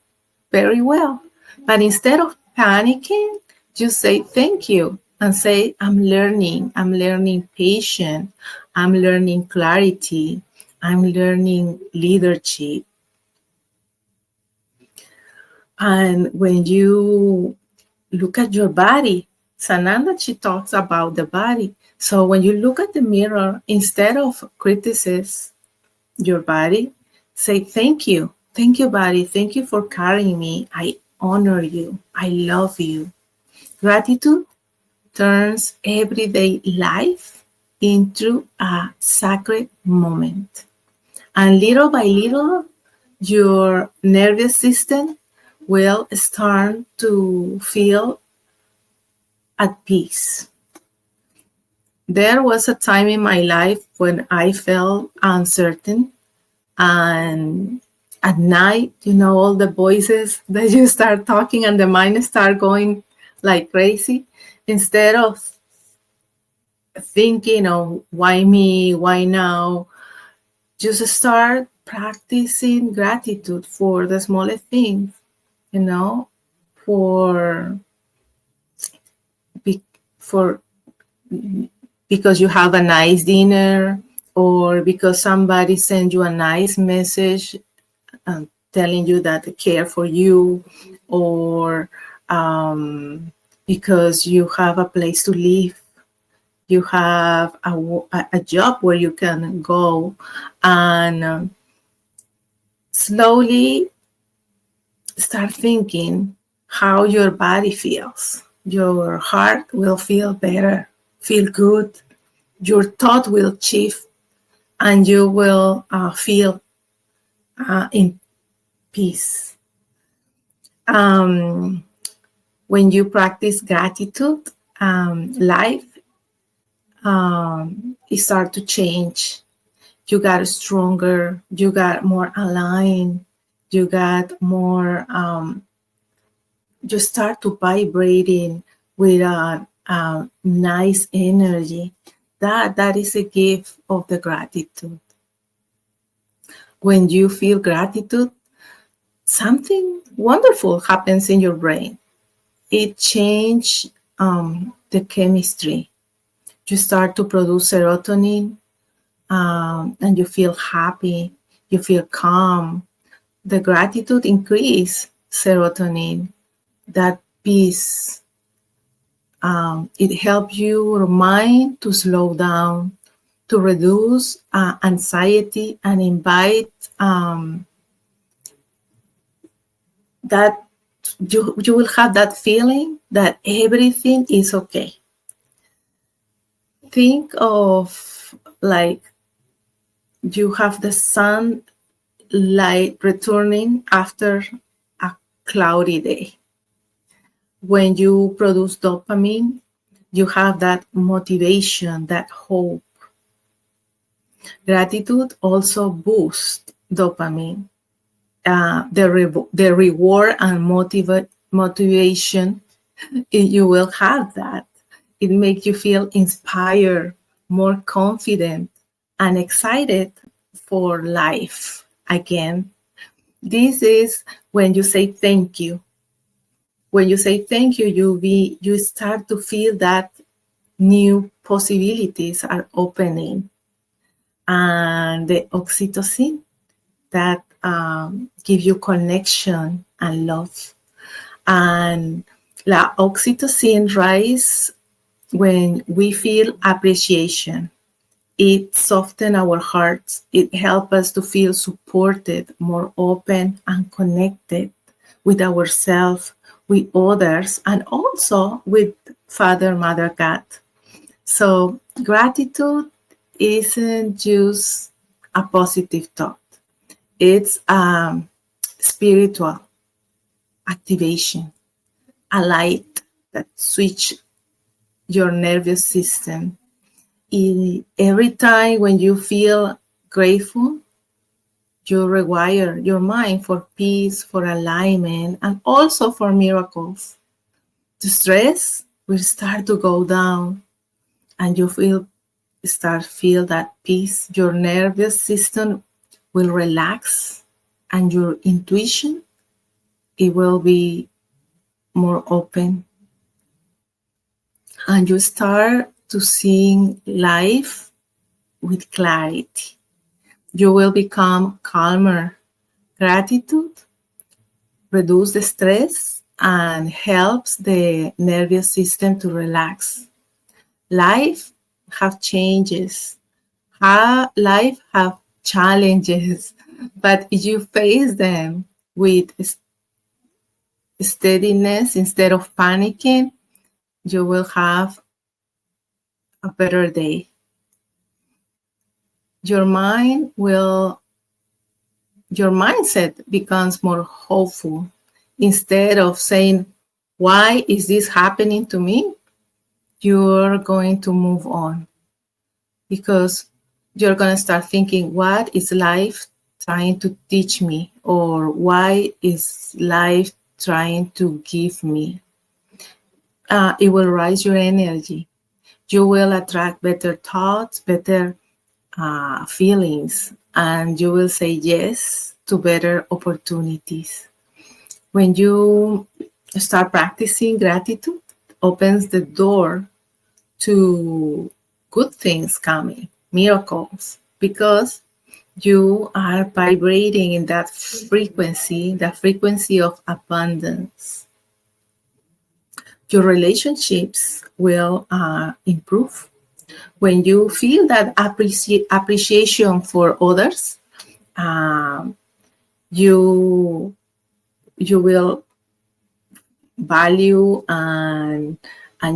very well, but instead of panicking, just say thank you and say, I'm learning patience, I'm learning clarity, I'm learning leadership. And when you look at your body, Sananda, she talks about the body. So when you look at the mirror, instead of criticize your body, say thank you. Thank you, body. Thank you for carrying me. I honor you. I love you. Gratitude turns everyday life into a sacred moment. And little by little, your nervous system will start to feel at peace. There was a time in my life when I felt uncertain, and at night, all the voices that you start talking and the mind start going like crazy. Instead of thinking, oh, why me, why now, just start practicing gratitude for the smallest things, for for because you have a nice dinner, or because somebody sent you a nice message telling you that they care for you, or because you have a place to live, you have a job where you can go, and slowly start thinking how your body feels. Your heart will feel better, feel good. Your thought will shift, and you will feel in peace. When you practice gratitude, life it start to change. You got stronger, you got more aligned, you got more, you start to vibrating with a nice energy. That is a gift of the gratitude. When you feel gratitude, something wonderful happens in your brain. It changes the chemistry. You start to produce serotonin, and you feel happy, you feel calm. The gratitude increase serotonin, that peace. It helps your mind to slow down, to reduce anxiety, and invite that you will have that feeling that everything is okay. Think of like you have the sunlight returning after a cloudy day. When you produce dopamine, you have that motivation, that hope. Gratitude also boosts dopamine. The reward and motivation, you will have that. It makes you feel inspired, more confident, and excited for life again. This is when you say thank you. When you say thank you, you start to feel that new possibilities are opening. And the oxytocin that give you connection and love. And the oxytocin rise when we feel appreciation. It softens our hearts. It helps us to feel supported, more open and connected with ourselves, with others, and also with Father, Mother, God. So gratitude isn't just a positive thought. It's a spiritual activation, a light that switch your nervous system. Every time when you feel grateful, You rewire your mind for peace, for alignment, and also for miracles. The stress will start to go down, and you feel that peace. Your nervous system will relax, and your intuition, it will be more open, and you start to see life with clarity. You will become calmer. Gratitude reduces the stress and helps the nervous system to relax. Life have changes. Life have challenges, but if you face them with steadiness instead of panicking, you will have a better day. Your mindset becomes more hopeful. Instead of saying, why is this happening to me? You're going to move on, because you're going to start thinking, what is life trying to teach me? Or why is life trying to give me? It will raise your energy. You will attract better thoughts, better feelings, and you will say yes to better opportunities. When you start practicing gratitude, opens the door to good things coming, miracles, because you are vibrating in that frequency, the frequency of abundance. Your relationships will improve. When you feel that appreciation for others, you will value and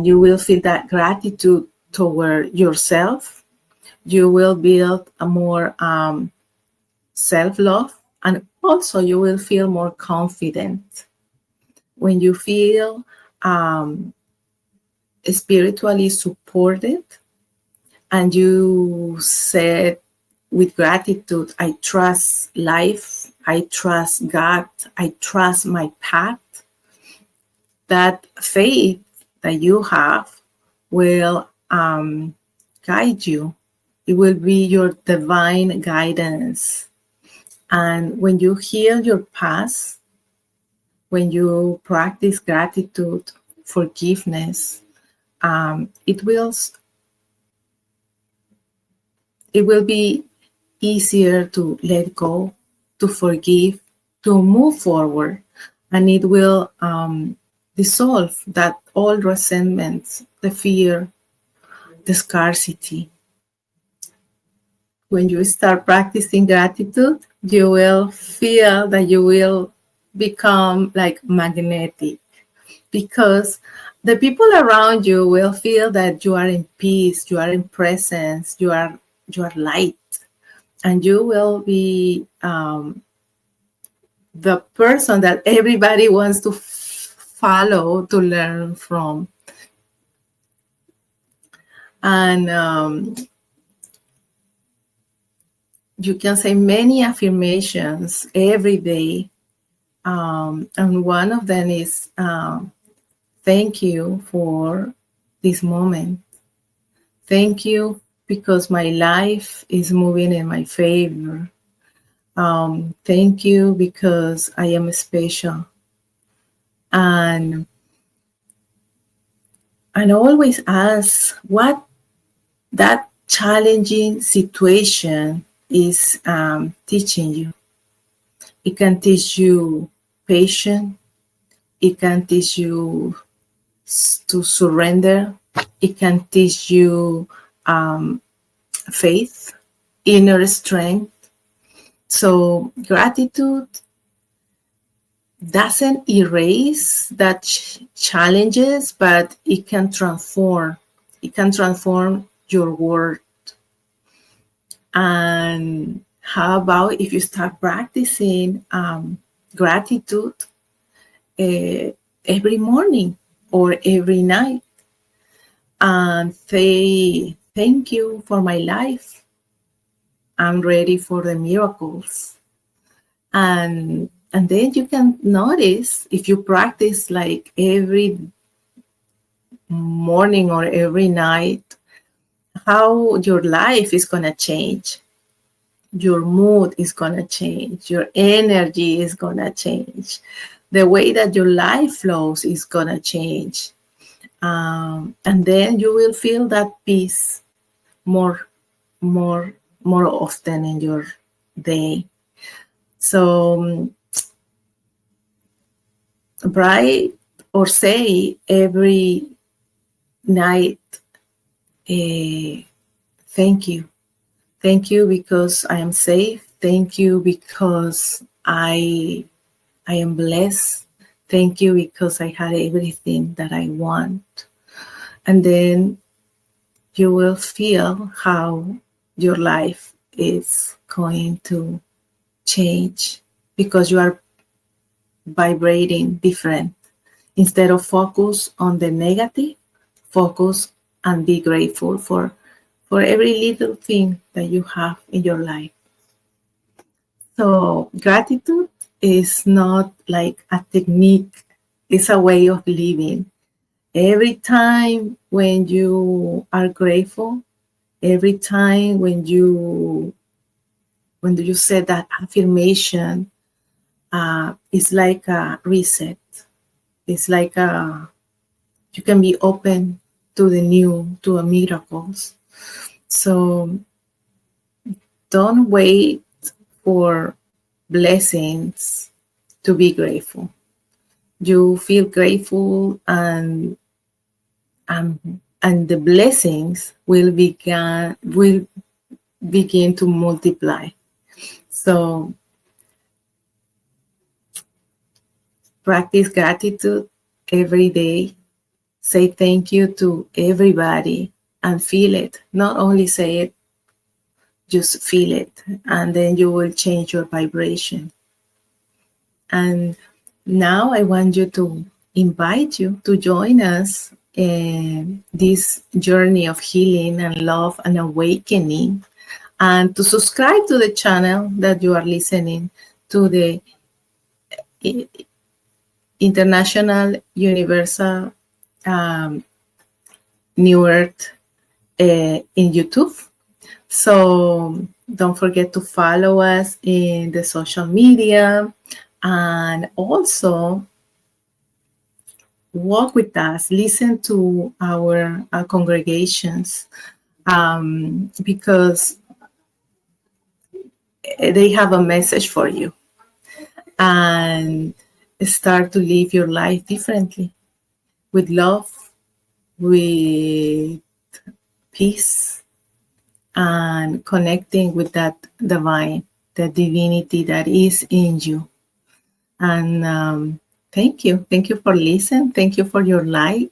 you will feel that gratitude toward yourself. You will build a more self-love, and also you will feel more confident. When you feel spiritually supported, and you said with gratitude, I trust life, I trust God, I trust my path, that faith that you have will guide you. It will be your divine guidance. And when you heal your past, when you practice gratitude, forgiveness, it will be easier to let go, to forgive, to move forward, and it will dissolve that all resentments, the fear, the scarcity. When you start practicing gratitude, you will feel that you will become like magnetic, because the people around you will feel that you are in peace, you are in presence, you are light, and you will be the person that everybody wants to follow, to learn from. And you can say many affirmations every day. And one of them is, thank you for this moment. Thank you because my life is moving in my favor. Thank you because I am special. And always ask what that challenging situation is teaching you. It can teach you patience. It can teach you to surrender. It can teach you faith, inner strength. So gratitude doesn't erase that challenges, but it can transform. It can transform your world. And how about if you start practicing gratitude every morning or every night, and say, thank you for my life. I'm ready for the miracles. And then you can notice, if you practice like every morning or every night, how your life is going to change. Your mood is going to change. Your energy is going to change. The way that your life flows is going to change. And then you will feel that peace more often in your day. So write or say every night, thank you. Thank you because I am safe. Thank you because I am blessed. Thank you because I had everything that I want. And then you will feel how your life is going to change because you are vibrating different. Instead of focus on the negative, focus and be grateful for every little thing that you have in your life. So gratitude is not like a technique, it's a way of living. Every time when you are grateful, every time when you say that affirmation, it's like a reset. It's like you can be open to the new, to miracles. So don't wait for blessings to be grateful. You feel grateful, and the blessings will begin to multiply. So practice gratitude every day. Say thank you to everybody and feel it. Not only say it, just feel it, and then you will change your vibration. And now I want you to invite you to join us in this journey of healing and love and awakening, and to subscribe to the channel that you are listening to, the International Universal New Earth in YouTube. So don't forget to follow us in the social media, and also walk with us, listen to our congregations, because they have a message for you, and start to live your life differently, with love, with peace, and connecting with that divine, the divinity that is in you. And thank you for listening. Thank you for your light.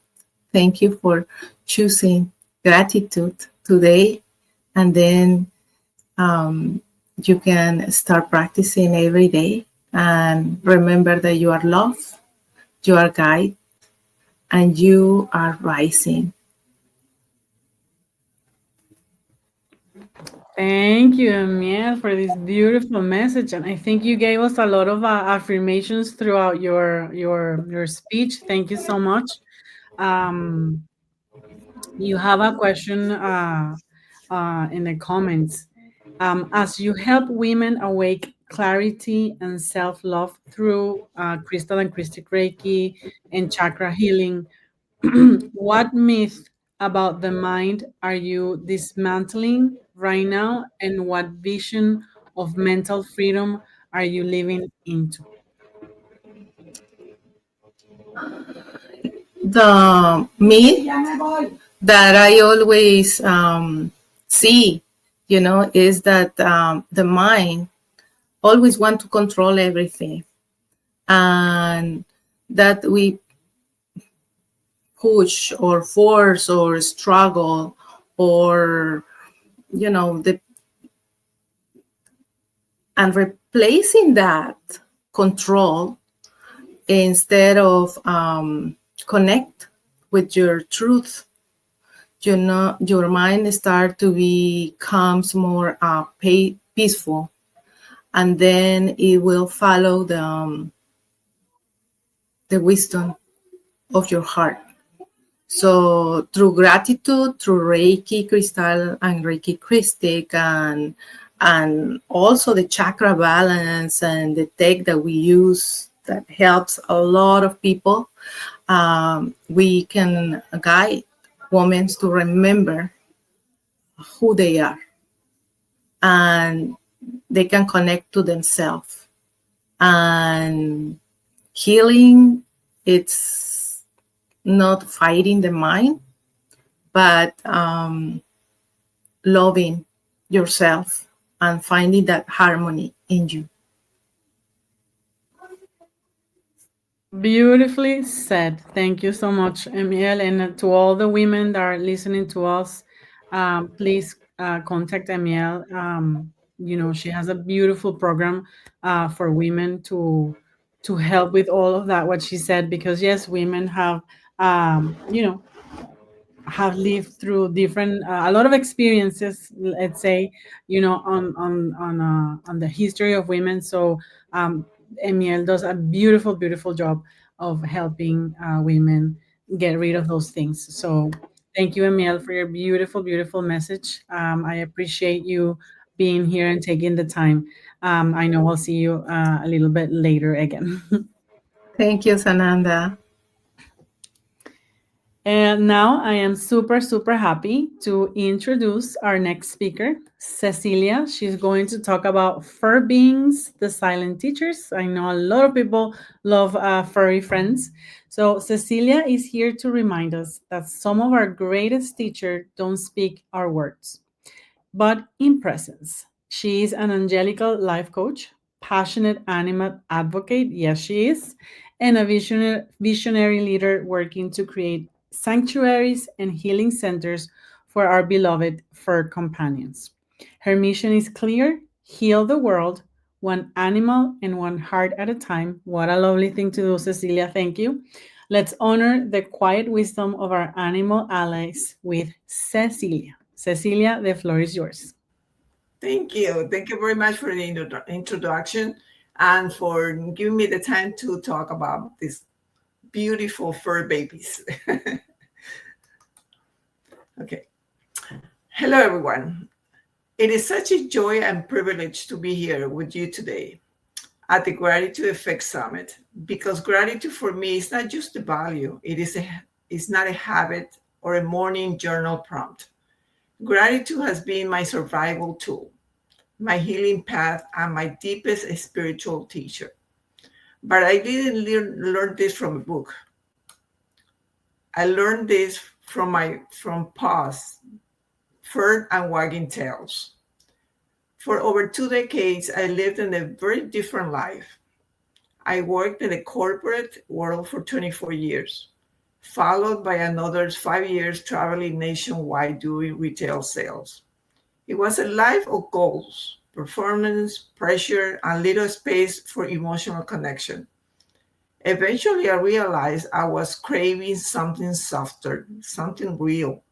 Thank you for choosing gratitude today. And then you can start practicing every day. And remember that you are loved, you are guided, and you are rising. Thank you, Emmiel, for this beautiful message, and I think you gave us a lot of affirmations throughout your speech. Thank you so much. You have a question in the comments. As you help women awake clarity and self-love through crystal and CRISTIC Reiki and chakra healing, what myth about the mind are you dismantling right now, and what vision of mental freedom are you living into? The myth that I always see, is that the mind always want to control everything, and that we push or force or struggle, or and replacing that control, instead of connect with your truth, your mind start to becomes more peaceful, and then it will follow the wisdom of your heart. So through gratitude, through Reiki Crystal and Reiki CRISTIC, and also the chakra balance and the tech that we use that helps a lot of people, we can guide women to remember who they are, and they can connect to themselves. And healing, it's not fighting the mind, but loving yourself and finding that harmony in you. Beautifully said. Thank you so much, Emmiel. And to all the women that are listening to us, please contact Emmiel. She has a beautiful program for women to help with all of that, what she said, because yes, women have lived through different a lot of experiences, let's say, on the history of women. So Emmiel does a beautiful job of helping women get rid of those things. So thank you, Emmiel, for your beautiful message. I appreciate you being here and taking the time. I know I'll see you a little bit later again. Thank you, Sananda. And now I am super happy to introduce our next speaker, Cecilia. She's going to talk about fur beings, the silent teachers. I know a lot of people love furry friends. So Cecilia is here to remind us that some of our greatest teachers don't speak our words, but in presence. She is an angelical life coach, passionate animal advocate, yes, she is, and a visionary leader working to create sanctuaries and healing centers for our beloved fur companions. Her mission is clear: heal the world, one animal and one heart at a time. What a lovely thing to do, Cecilia. Thank you. Let's honor the quiet wisdom of our animal allies with Cecilia. Cecilia, the floor is yours. Thank you. Thank you very much for the introduction and for giving me the time to talk about these beautiful fur babies. Okay. Hello, everyone. It is such a joy and privilege to be here with you today at the Gratitude Effect Summit, because gratitude for me is not just a value. It's not a habit or a morning journal prompt. Gratitude has been my survival tool, my healing path, and my deepest spiritual teacher. But I didn't learn this from a book. I learned this from paws, fur, and wagging tails. For over 2 decades, I lived in a very different life. I worked in the corporate world for 24 years, followed by another 5 years traveling nationwide doing retail sales. It was a life of goals, performance, pressure, and little space for emotional connection. Eventually, I realized I was craving something softer, something real.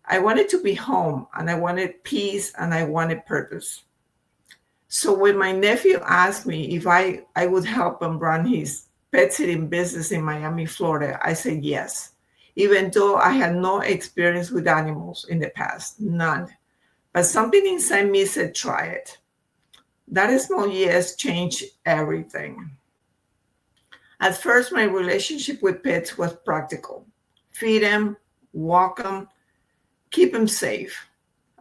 I wanted to be home, and I wanted peace, and I wanted purpose. So when my nephew asked me if I would help him run his pet sitting business in Miami, Florida, I said yes, even though I had no experience with animals in the past, none. But something inside me said, try it. That small yes changed everything. At first, my relationship with pets was practical. Feed them, walk them, keep them safe.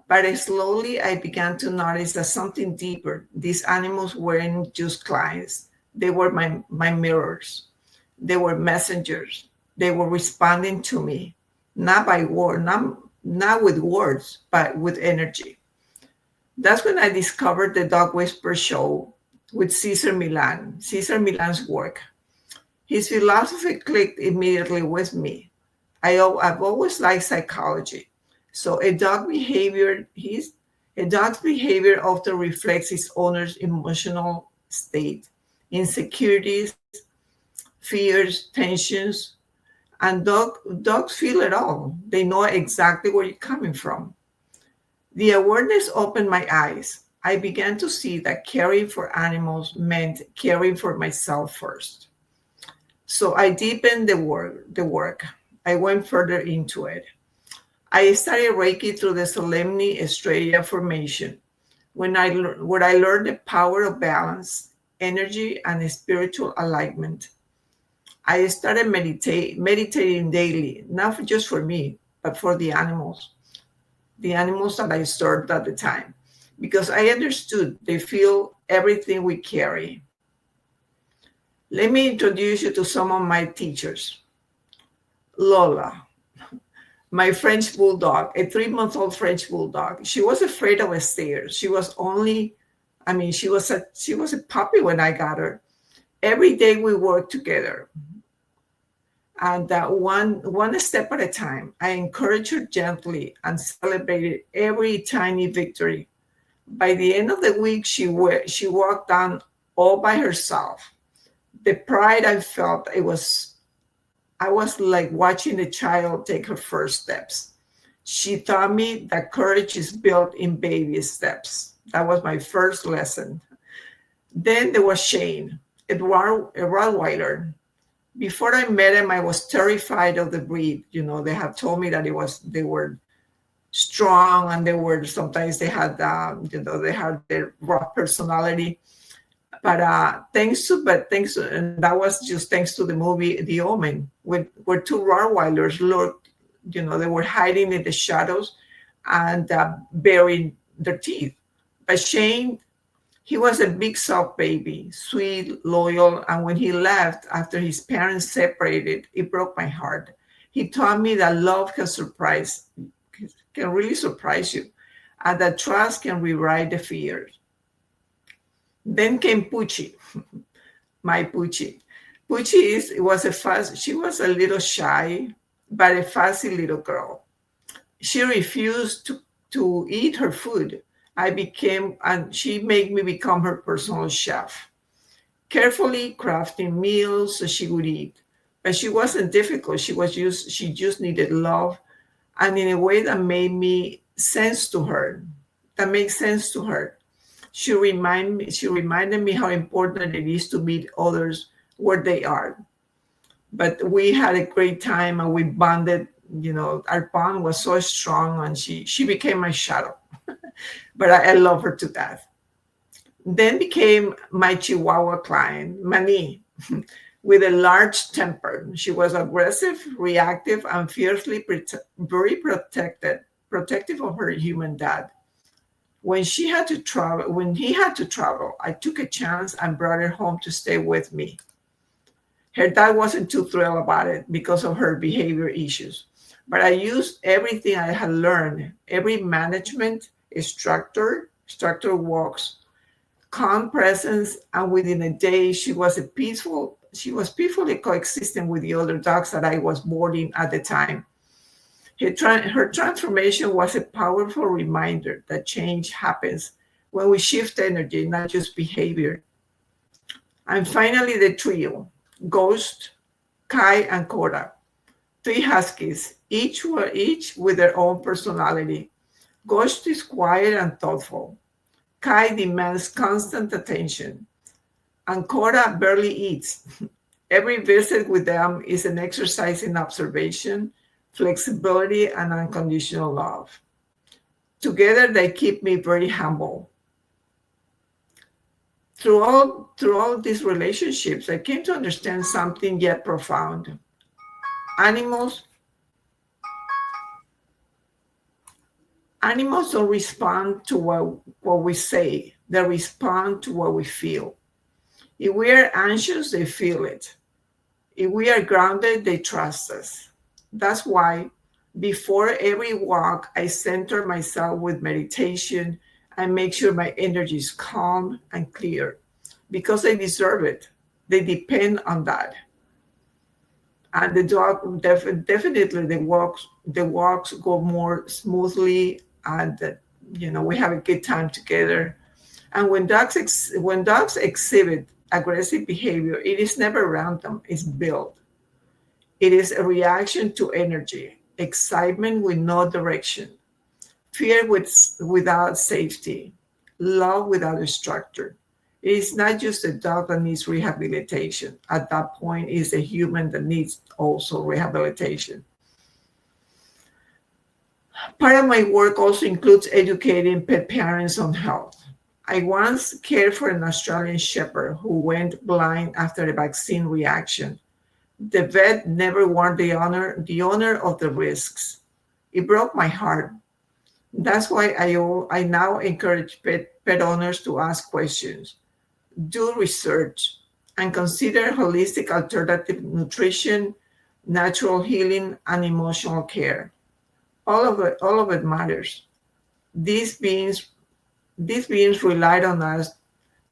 But slowly, I began to notice that something deeper. These animals weren't just clients. They were my mirrors. They were messengers. They were responding to me, not by word, not with words, but with energy. That's when I discovered the Dog Whisper show with Cesar Millan, Cesar Millan's work. His philosophy clicked immediately with me. I've always liked psychology. So a dog's behavior often reflects its owner's emotional state, insecurities, fears, tensions, and dogs feel it all. They know exactly where you're coming from. The awareness opened my eyes. I began to see that caring for animals meant caring for myself first. So I deepened the work. I went further into it. I studied Reiki through the ZOLEMGEH Estrella formation, where I learned the power of balance, energy, and spiritual alignment. I started meditating daily, not just for me, but for the animals that I served at the time, because I understood they feel everything we carry. Let me introduce you to some of my teachers. Lola, my French bulldog, a 3-month-old French bulldog. She was afraid of stairs. She was a puppy when I got her. Every day we worked together. And one step at a time, I encouraged her gently and celebrated every tiny victory. By the end of the week, she walked down all by herself. The pride I felt, I was like watching a child take her first steps. She taught me that courage is built in baby steps. That was my first lesson. Then there was Shane, a Rottweiler. Before I met him, I was terrified of the breed. They have told me that they were strong, and sometimes they had their rough personality. But and that was just thanks to the movie The Omen, where 2 Rottweilers looked, they were hiding in the shadows and burying their teeth. But Shane, he was a big soft baby, sweet, loyal, and when he left after his parents separated, it broke my heart. He taught me that love can really surprise you, and that trust can rewrite the fears. Then came Pucci, my Pucci. Pucci she was a little shy, but a fussy little girl. She refused to eat her food. And she made me become her personal chef, carefully crafting meals so she would eat. But she wasn't difficult. She just needed love, and in a way that made sense to her. She reminded me how important it is to meet others where they are. But we had a great time and we bonded. Our bond was so strong, and she became my shadow. But I love her to death. Then became my Chihuahua client, Mani, with a large temper. She was aggressive, reactive, and fiercely very protective of her human dad. When he had to travel, I took a chance and brought her home to stay with me. Her dad wasn't too thrilled about it because of her behavior issues. But I used everything I had learned, every management, structure walks, calm presence, and within a day, she was peacefully coexisting with the other dogs that I was boarding at the time. Her transformation was a powerful reminder that change happens when we shift energy, not just behavior. And finally, the trio, Ghost, Kai, and Koda. 3 huskies, each with their own personality. Ghost is quiet and thoughtful. Kai demands constant attention. And Koda barely eats. Every visit with them is an exercise in observation, flexibility, and unconditional love. Together, they keep me very humble. Through all these relationships, I came to understand something yet profound. Animals don't respond to what we say. They respond to what we feel. If we are anxious, they feel it. If we are grounded, they trust us. That's why before every walk, I center myself with meditation and make sure my energy is calm and clear, because they deserve it. They depend on that. And the dog definitely the walks go more smoothly, and we have a good time together. And when dogs exhibit aggressive behavior, it is never random, it's built. It is a reaction to energy, excitement with no direction, fear without safety, love without a structure. It is not just a dog that needs rehabilitation. At that point, it's a human that needs also rehabilitation. Part of my work also includes educating pet parents on health. I once cared for an Australian shepherd who went blind after a vaccine reaction. The vet never warned the owner of the risks. It broke my heart. That's why I now encourage pet owners to ask questions, do research, and consider holistic alternative nutrition, natural healing, and emotional care. All of it matters. These beings relied on us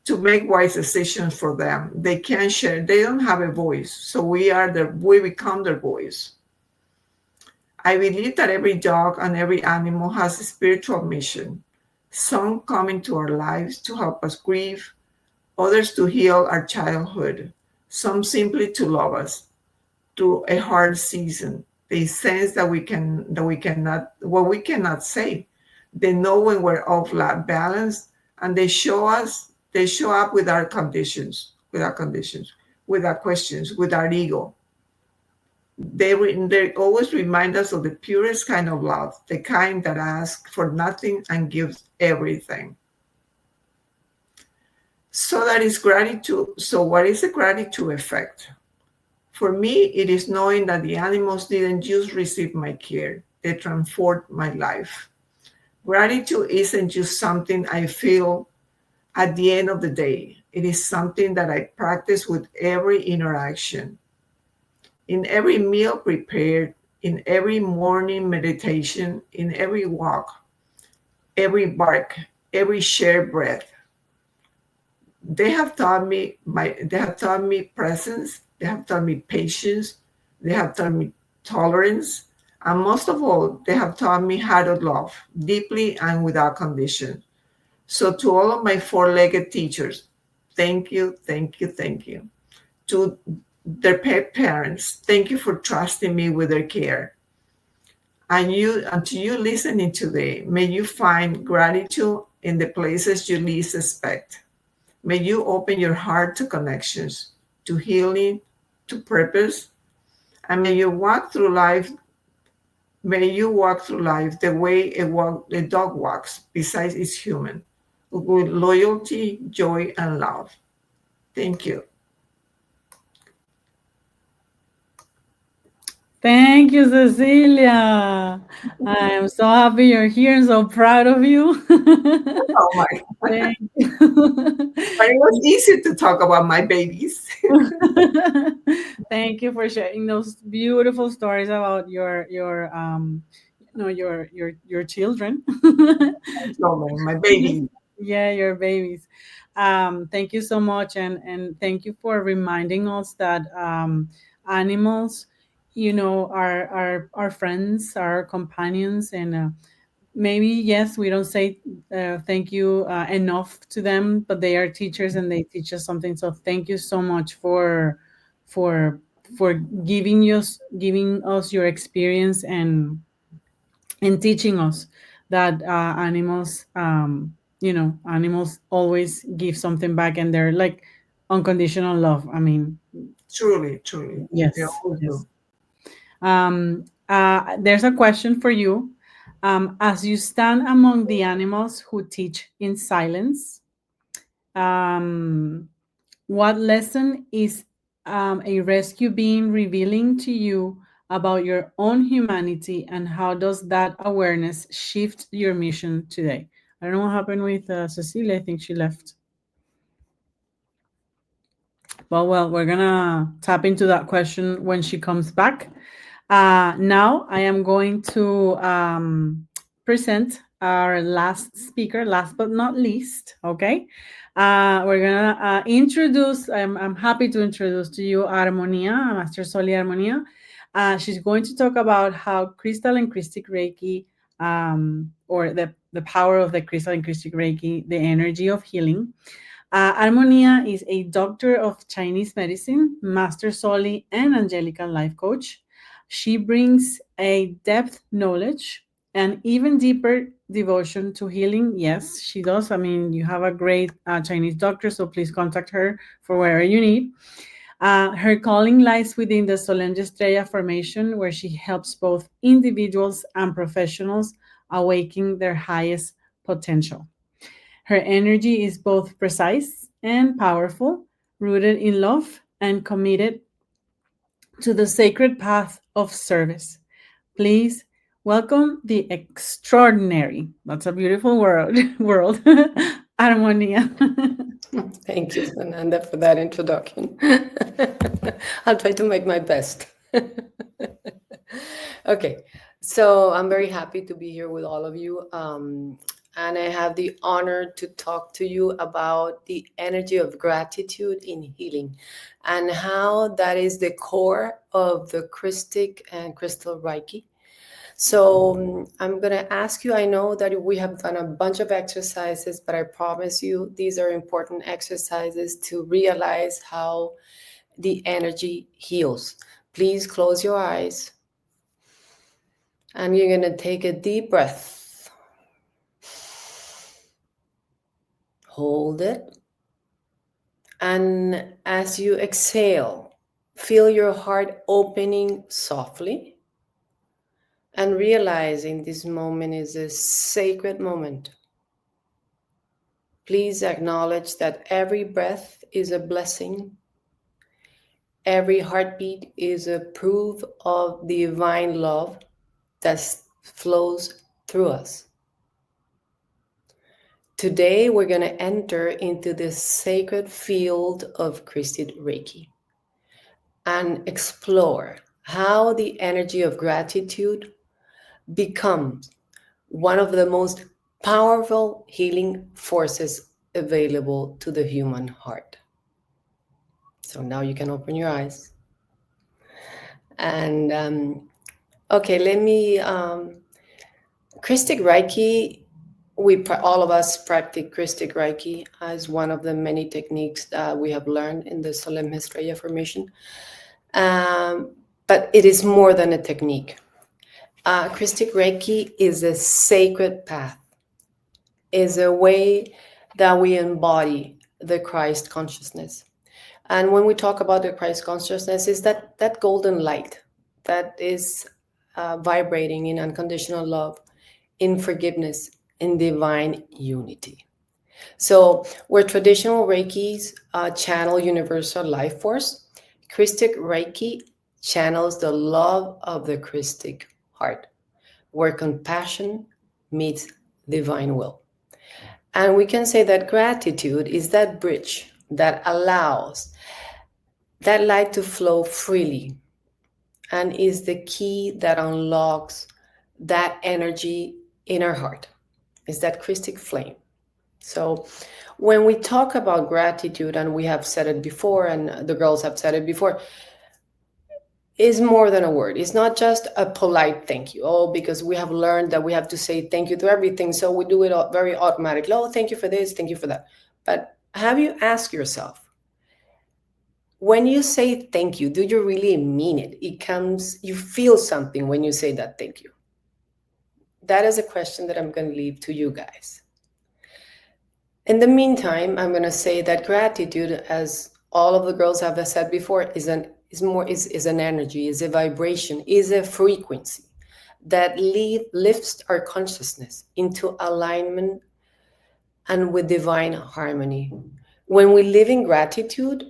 to make wise decisions for them. They can't share. They don't have a voice, so we become their voice. I believe that every dog and every animal has a spiritual mission. Some come into our lives to help us grieve, others to heal our childhood, some simply to love us through a hard season. They sense that we cannot say. They know when we're off balance, and they show up with our conditions, with our questions, with our ego. They always remind us of the purest kind of love, the kind that asks for nothing and gives everything. So that is gratitude. So what is the gratitude effect? For me, it is knowing that the animals didn't just receive my care, they transformed my life. Gratitude isn't just something I feel at the end of the day. It is something that I practice with every interaction. In every meal prepared, in every morning meditation, in every walk, every bark, every shared breath. They have taught me presence, they have taught me patience, they have taught me tolerance, and most of all, they have taught me how to love deeply and without condition. So to all of my four-legged teachers, thank you, thank you, thank you. To their pet parents, thank you for trusting me with their care. And to you listening today, may you find gratitude in the places you least expect. May you open your heart to connections, to healing, to purpose, and may you walk through life the way a dog walks, besides it's human, with loyalty, joy, and love. Thank you. Thank you, Cecilia. I am so happy you're here and so proud of you. Oh my. Thank you. But it was easy to talk about my babies. Thank you for sharing those beautiful stories about your children. My baby. Yeah, your babies. Thank you so much, and thank you for reminding us that animals, are friends, are companions, and maybe yes, we don't say thank you enough to them, but they are teachers and they teach us something. So thank you so much for for giving us your experience and teaching us that animals always give something back, and they're like unconditional love. I mean, Truly. yes, They always yes. do. There's a question for you. As you stand among the animals who teach in silence, um, what lesson is a rescue being revealing to you about your own humanity, and how does that awareness shift your mission today? I don't know what happened with Cecilia. I think she left. Well, we're gonna tap into that question when she comes back. Now I am going to present our last speaker, last but not least. Okay, we're gonna introduce. I'm happy to introduce to you Armonya, Master Zoly Armonya. She's going to talk about how crystal and CRISTIC Reiki, or the power of the crystal and CRISTIC Reiki, the energy of healing. Armonya is a doctor of Chinese medicine, Master Zoly, and Angelical life coach. She brings a depth knowledge and even deeper devotion to healing. Yes, she does. I mean, you have a great Chinese doctor, so please contact her for whatever you need. Her calling lies within the ZOLEMGEH Estrella formation, where she helps both individuals and professionals awaken their highest potential. Her energy is both precise and powerful, rooted in love and committed to the sacred path of service. Please welcome the extraordinary, that's a beautiful word, world, Armonya. Thank you, Sananda, for that introduction. I'll try to make my best. Okay, so I'm very happy to be here with all of you. And I have the honor to talk to you about the energy of gratitude in healing and how that is the core of the CRISTIC and crystal Reiki. So I'm going to ask you, I know that we have done a bunch of exercises, but I promise you these are important exercises to realize how the energy heals. Please close your eyes. And you're going to take a deep breath. Hold it. And as you exhale, feel your heart opening softly. And realizing this moment is a sacred moment. Please acknowledge that every breath is a blessing. Every heartbeat is a proof of divine love that flows through us. Today, we're going to enter into the sacred field of CRISTIC Reiki and explore how the energy of gratitude becomes one of the most powerful healing forces available to the human heart. So now you can open your eyes. And okay, let me, CRISTIC Reiki, all of us practice CRISTIC Reiki as one of the many techniques that we have learned in the ZOLEMGEH Estrella formation. But it is more than a technique. CRISTIC Reiki is a sacred path, is a way that we embody the Christ consciousness. And when we talk about the Christ consciousness, is that golden light that is vibrating in unconditional love, in forgiveness, in divine unity. So where traditional Reikis channel universal life force, CRISTIC Reiki channels the love of the CRISTIC heart, where compassion meets divine will. And we can say that gratitude is that bridge that allows that light to flow freely and is the key that unlocks that energy in our heart. Is that CRISTIC flame. So when we talk about gratitude, and we have said it before, and the girls have said it before, is more than a word. It's not just a polite thank you. Oh, because we have learned that we have to say thank you to everything. So we do it very automatically. Oh, thank you for this, thank you for that. But have you asked yourself, when you say thank you, do you really mean it? You feel something when you say that thank you. That is a question that I'm going to leave to you guys. In the meantime, I'm going to say that gratitude, as all of the girls have said before, is an energy, is a vibration, is a frequency that lifts our consciousness into alignment and with divine harmony. When we live in gratitude,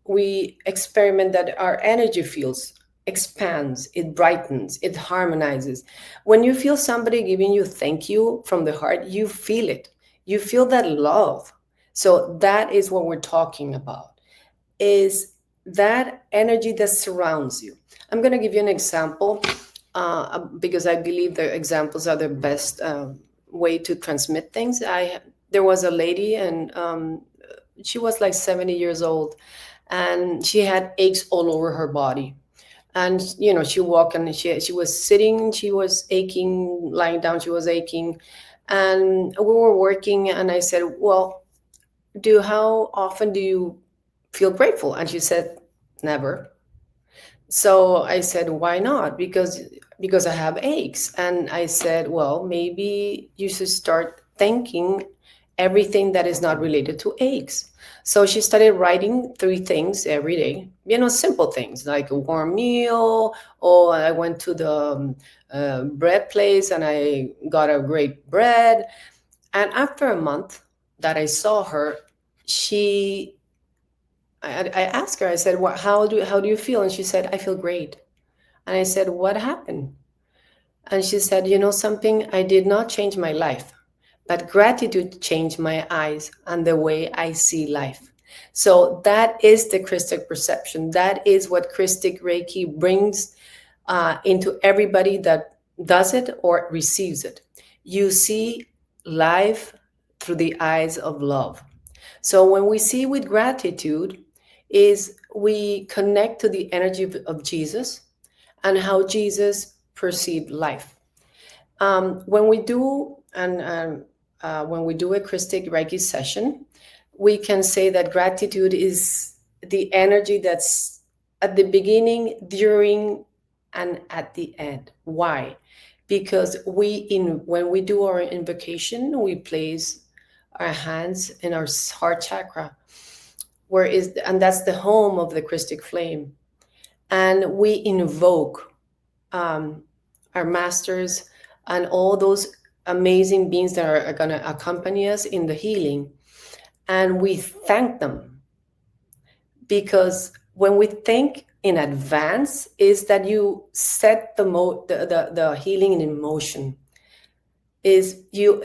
we experiment that our energy fields expands, it brightens, it harmonizes. When you feel somebody giving you thank you from the heart, you feel it. You feel that love. So that is what we're talking about, is that energy that surrounds you. I'm going to give you an example because I believe the examples are the best way to transmit things. There was a lady, and she was like 70 years old, and she had aches all over her body. And, she walked, and she was sitting, she was aching, lying down, she was aching. And we were working, and I said, well, how often do you feel grateful? And she said, never. So I said, why not? Because I have aches. And I said, well, maybe you should start thanking everything that is not related to aches. So she started writing 3 things every day, simple things like a warm meal, or I went to the bread place and I got a great bread. And after a month that I saw her, I asked her, I said, how do you feel? And she said, I feel great. And I said, what happened? And she said, something, I did not change my life, but gratitude changed my eyes and the way I see life. So that is the CRISTIC perception. That is what CRISTIC Reiki brings into everybody that does it or receives it. You see life through the eyes of love. So when we see with gratitude, is we connect to the energy of Jesus and how Jesus perceived life. When we do a CRISTIC Reiki session, we can say that gratitude is the energy that's at the beginning, during, and at the end. Why? Because when we do our invocation, we place our hands in our heart chakra, and that's the home of the CRISTIC flame. And we invoke our masters and all those amazing beings that are going to accompany us in the healing. And we thank them, because when we think in advance, is that you set the healing in motion. Is you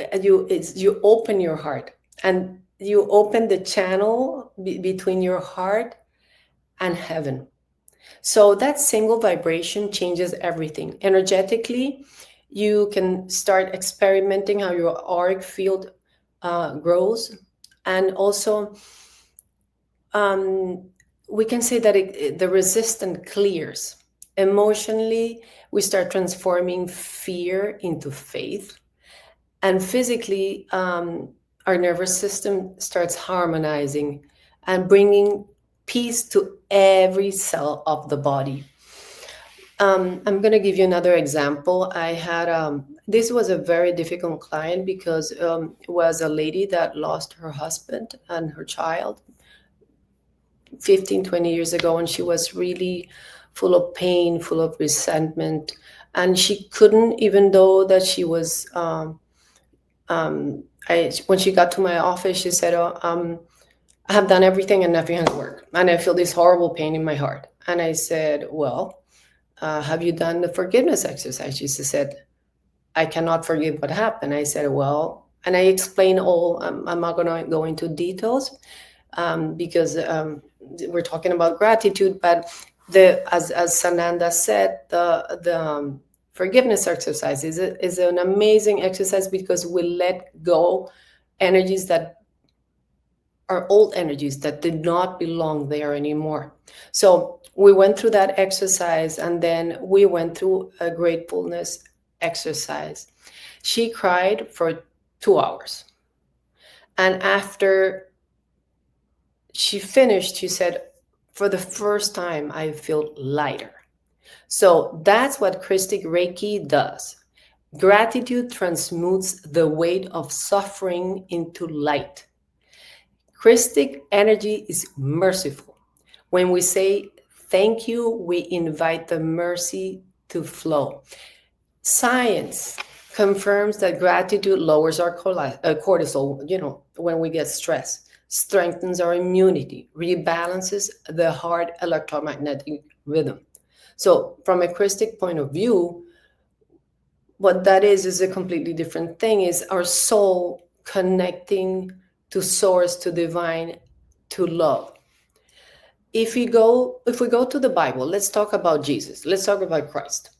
open your heart and you open the channel between your heart and heaven. So that single vibration changes everything. Energetically, you can start experimenting how your auric field grows. And also, we can say that the resistance clears. Emotionally, we start transforming fear into faith. And physically, our nervous system starts harmonizing and bringing peace to every cell of the body. I'm going to give you another example. I had this was a very difficult client because it was a lady that lost her husband and her child 15-20 years ago, and she was really full of pain, full of resentment, and she couldn't, even though that she was when she got to my office, she said, I have done everything and nothing has worked. And I feel this horrible pain in my heart. And I said, well, have you done the forgiveness exercise? She said, I cannot forgive what happened. I said, well, and I explained all, I'm not going to go into details because we're talking about gratitude, but as Sananda said, the forgiveness exercise is an amazing exercise because we let go energies that are old energies that did not belong there anymore. So we went through that exercise, and then we went through a gratefulness exercise. She cried for 2 hours. And after she finished, she said, for the first time, I feel lighter. So that's what CRISTIC Reiki does. Gratitude transmutes the weight of suffering into light. CRISTIC energy is merciful. When we say thank you, we invite the mercy to flow. Science confirms that gratitude lowers our cortisol, when we get stressed, strengthens our immunity, rebalances the heart electromagnetic rhythm. So from a CRISTIC point of view, what that is a completely different thing, is our soul connecting to source, to divine, to love. If we go to the Bible, let's talk about Jesus. Let's talk about Christ.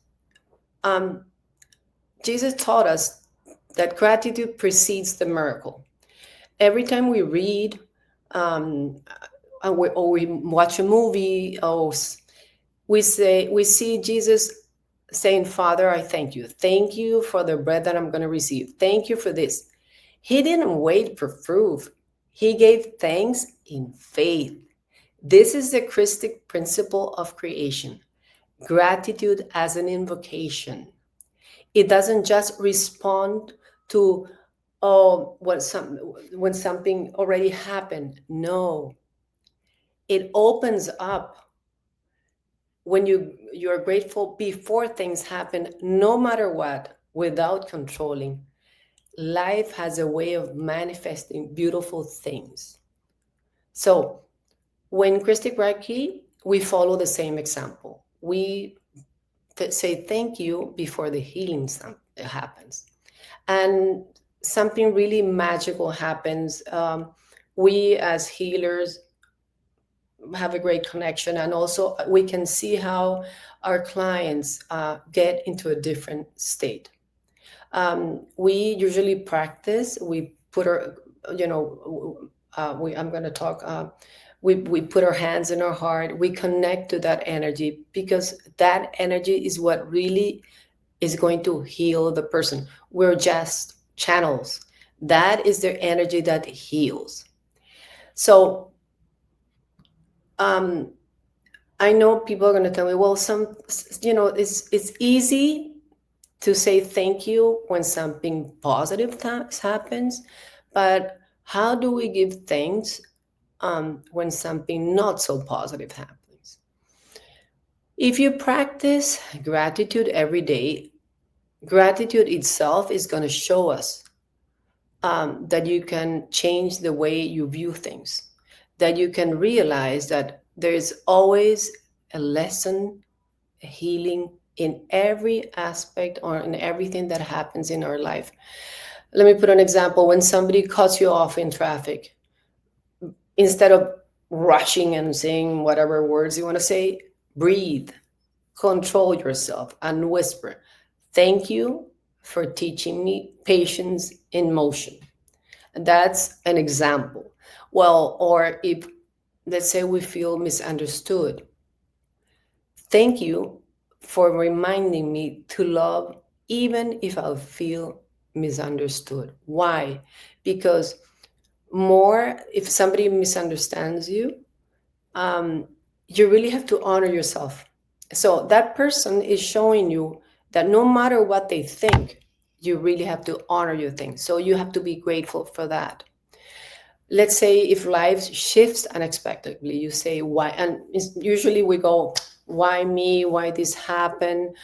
Jesus taught us that gratitude precedes the miracle. Every time we read, or we watch a movie, or we see Jesus saying, Father, I thank you. Thank you for the bread that I'm going to receive. Thank you for this. He didn't wait for proof. He gave thanks in faith. This is the CRISTIC principle of creation. gratitude as an invocation. It doesn't just respond to, oh, when something already happened. No, it opens up when you're grateful before things happen, no matter what, without controlling. Life has a way of manifesting beautiful things. So when CRISTIC Reiki, we follow the same example. We say thank you before the healing happens. And something really magical happens. We as healers have a great connection, and also we can see how our clients get into a different state. We usually practice. We put our, I'm going to talk. We put our hands in our heart. We connect to that energy, because that energy is what really is going to heal the person. We're just channels. That is their energy that heals. So I know people are going to tell me, well, it's easy to say thank you when something positive happens, but how do we give thanks when something not so positive happens? If you practice gratitude every day, gratitude itself is going to show us that you can change the way you view things, that you can realize that there is always a lesson, a healing in every aspect or in everything that happens in our life. Let me put an example. When somebody cuts you off in traffic, instead of rushing and saying whatever words you want to say, breathe, control yourself, and whisper, "Thank you for teaching me patience in motion." That's an example. Well, or if, let's say, we feel misunderstood, "Thank you for reminding me to love even if I feel misunderstood." Why? Because if somebody misunderstands you, you really have to honor yourself. So that person is showing you that no matter what they think, you really have to honor your things. So you have to be grateful for that. Let's say if life shifts unexpectedly, you say, why? And usually we go, why me? Why this happened?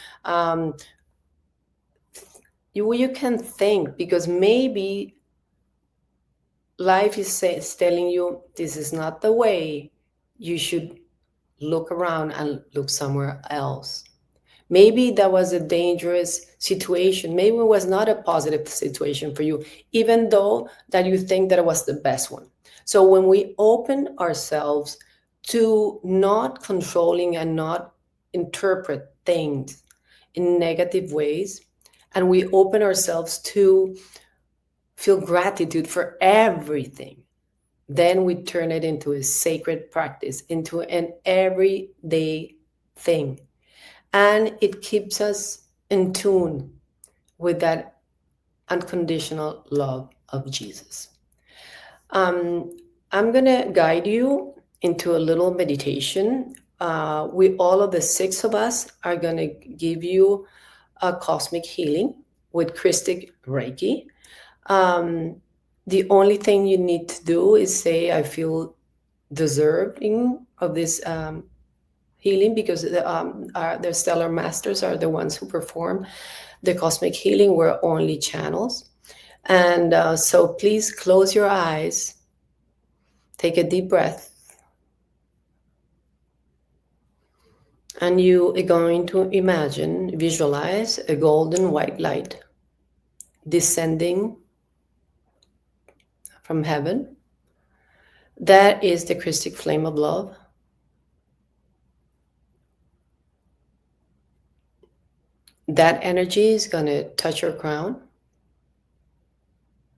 You can think, because maybe life is telling you this is not the way. You should look around and look somewhere else. Maybe that was a dangerous situation. Maybe it was not a positive situation for you, even though that you think that it was the best one. So when we open ourselves to not controlling and not interpret things in negative ways, and we open ourselves to feel gratitude for everything, then we turn it into a sacred practice, into an everyday thing. And it keeps us in tune with that unconditional love of Jesus. I'm going to guide you into a little meditation. All of the 6 of us are going to give you a cosmic healing with CRISTIC Reiki. The only thing you need to do is say, I feel deserving of this healing, because the stellar masters are the ones who perform the cosmic healing. We're only channels. And so please close your eyes, take a deep breath, and you are going to visualize a golden white light descending from heaven. That is the CRISTIC flame of love. That energy is going to touch your crown.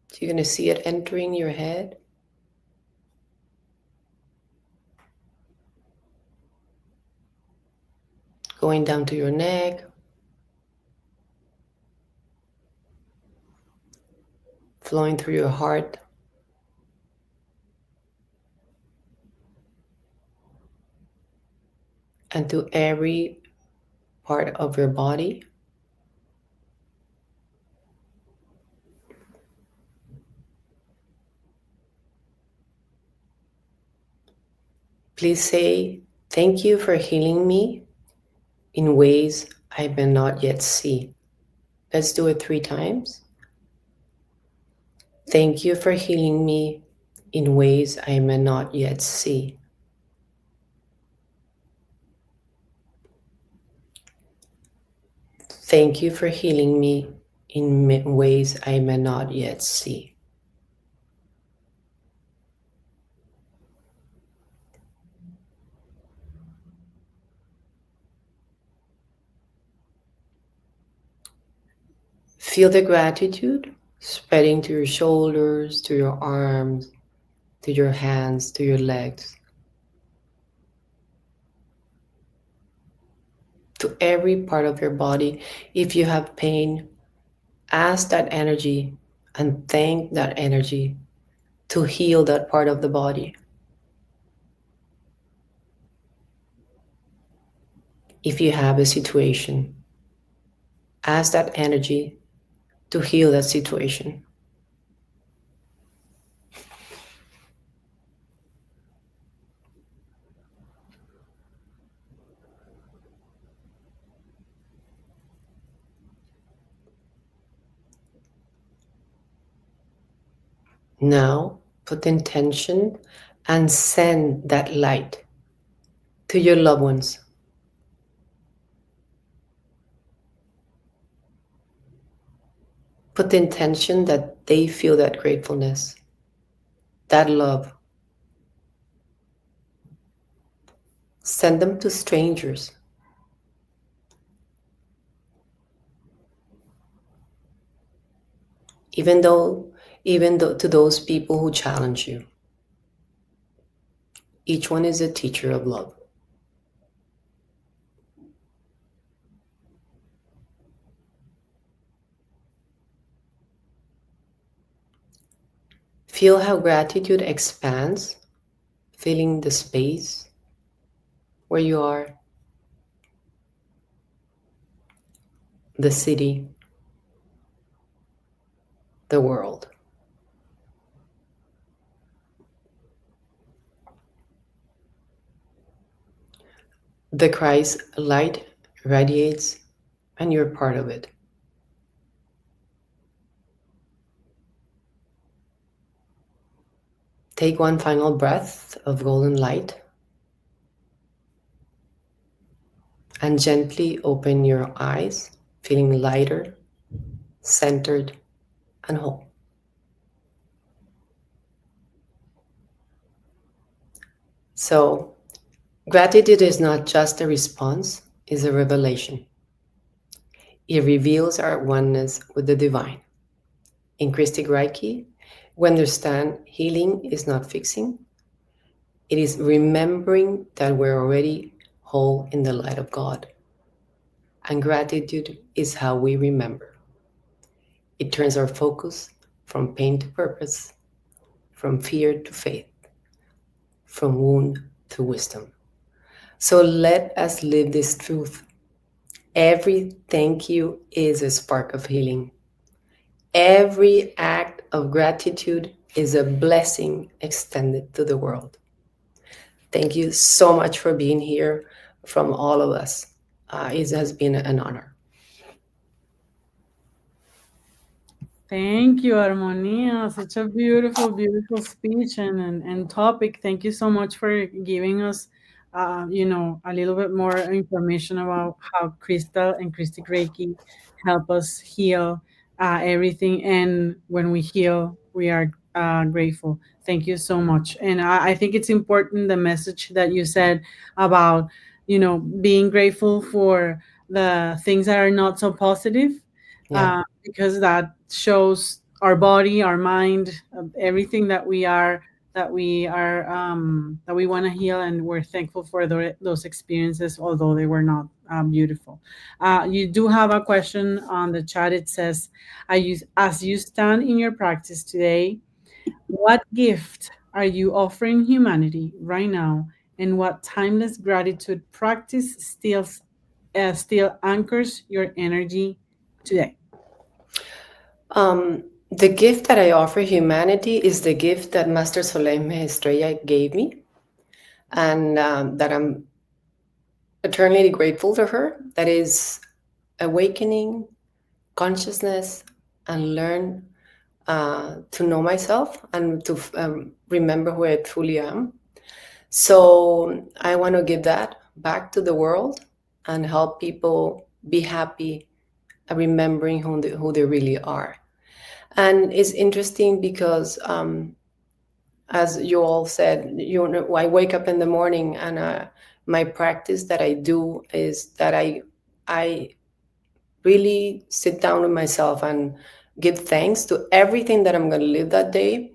So you're going to see it entering your head. Going down to your neck. Flowing through your heart. And to every part of your body. Please say, "Thank you for healing me in ways I may not yet see." Let's do it 3 times. Thank you for healing me in ways I may not yet see. Thank you for healing me in ways I may not yet see. Feel the gratitude spreading to your shoulders, to your arms, to your hands, to your legs, to every part of your body. If you have pain, ask that energy and thank that energy to heal that part of the body. If you have a situation, ask that energy to heal that situation. Now, put intention and send that light to your loved ones. Put the intention that they feel that gratefulness, that love. Send them to strangers. Even though to those people who challenge you. Each one is a teacher of love. Feel how gratitude expands, filling the space where you are, the city, the world. The Christ light radiates, and you're part of it. Take one final breath of golden light and gently open your eyes, feeling lighter, centered, and whole. So, gratitude is not just a response, it's a revelation. It reveals our oneness with the divine. In CRISTIC Reiki, we understand healing is not fixing, it is remembering that we're already whole in the light of God. And gratitude is how we remember. It turns our focus from pain to purpose, from fear to faith, from wound to wisdom. So let us live this truth. Every thank you is a spark of healing. Every act of gratitude is a blessing extended to the world. Thank you so much for being here from all of us. It has been an honor. Thank you, Armonia. Such a beautiful, beautiful speech and topic. Thank you so much for giving us, a little bit more information about how Crystal and Christic Reiki help us heal everything. And when we heal, we are grateful. Thank you so much. And I think it's important the message that you said about, being grateful for the things that are not so positive. Yeah. Because that shows our body, our mind, everything that we want to heal, and we're thankful for those experiences, although they were not beautiful. You do have a question on the chat. It says, as you stand in your practice today, what gift are you offering humanity right now, and what timeless gratitude practice still anchors your energy today? The gift that I offer humanity is the gift that Master Zolemgeh Estrella gave me, and that I'm eternally grateful to her. That is awakening consciousness and learn to know myself and to remember who I truly am. So I want to give that back to the world and help people be happy remembering who they really are. And it's interesting because, as you all said, I wake up in the morning and my practice that I do is that I really sit down with myself and give thanks to everything that I'm going to live that day.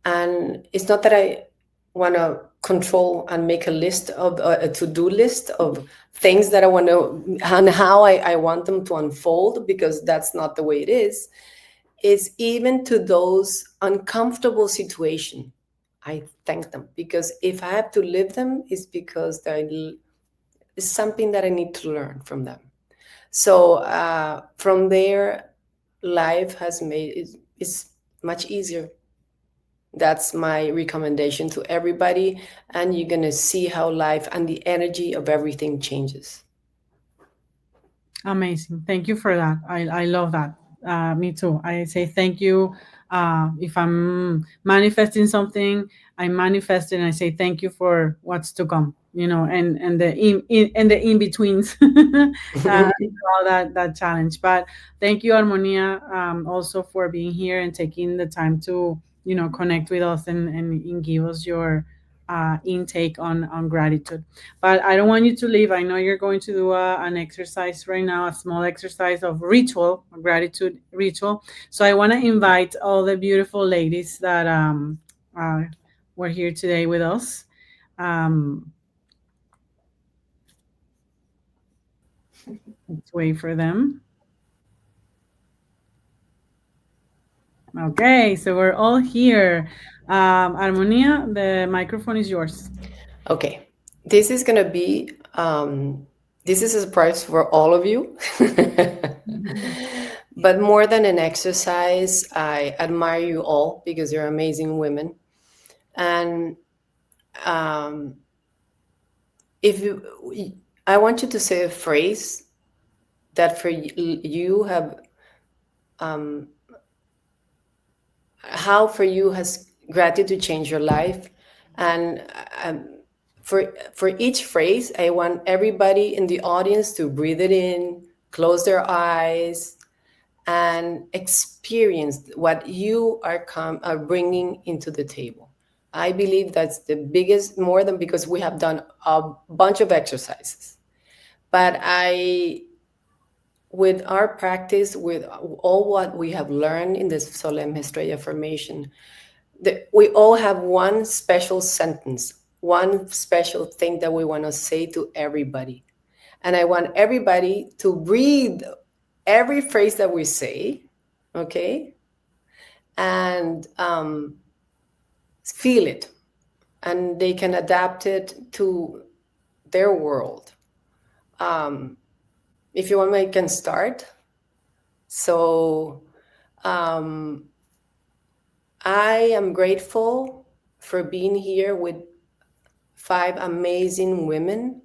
And it's not that I want to control and make a list of a to-do list of things that I want to and how I want them to unfold, because that's not the way it is. It's even to those uncomfortable situations, I thank them, because if I have to live them, it's because it's something that I need to learn from them. So from there, life has made it's much easier. That's my recommendation to everybody, and you're gonna see how life and the energy of everything changes. Amazing. Thank you for that. I love that. Me too. I say thank you. If I'm manifesting something, I manifest it and I say thank you for what's to come, and the in betweens, all that challenge. But thank you, Armonia, also for being here and taking the time to, connect with us and give us your intake on gratitude. But I don't want you to leave. I know you're going to do an exercise right now, a small exercise of ritual, a gratitude ritual. So I want to invite all the beautiful ladies that were here today with us. Let's wait for them. Okay, so we're all here. Armonia, the microphone is yours. Okay, this is gonna be this is a surprise for all of you. But more than an exercise, I admire you all because you're amazing women. And I want you to say a phrase that for you have, how for you has gratitude changed your life. And for each phrase, I want everybody in the audience to breathe it in, close their eyes, and experience what you are bringing into the table. I believe that's the biggest, more than, because we have done a bunch of exercises. But with our practice, with all what we have learned in this Zolemgeh Estrella formation, we all have one special sentence, one special thing that we want to say to everybody. And I want everybody to breathe every phrase that we say, okay? And feel it. And they can adapt it to their world. If you want, I can start. So I am grateful for being here with 5 amazing women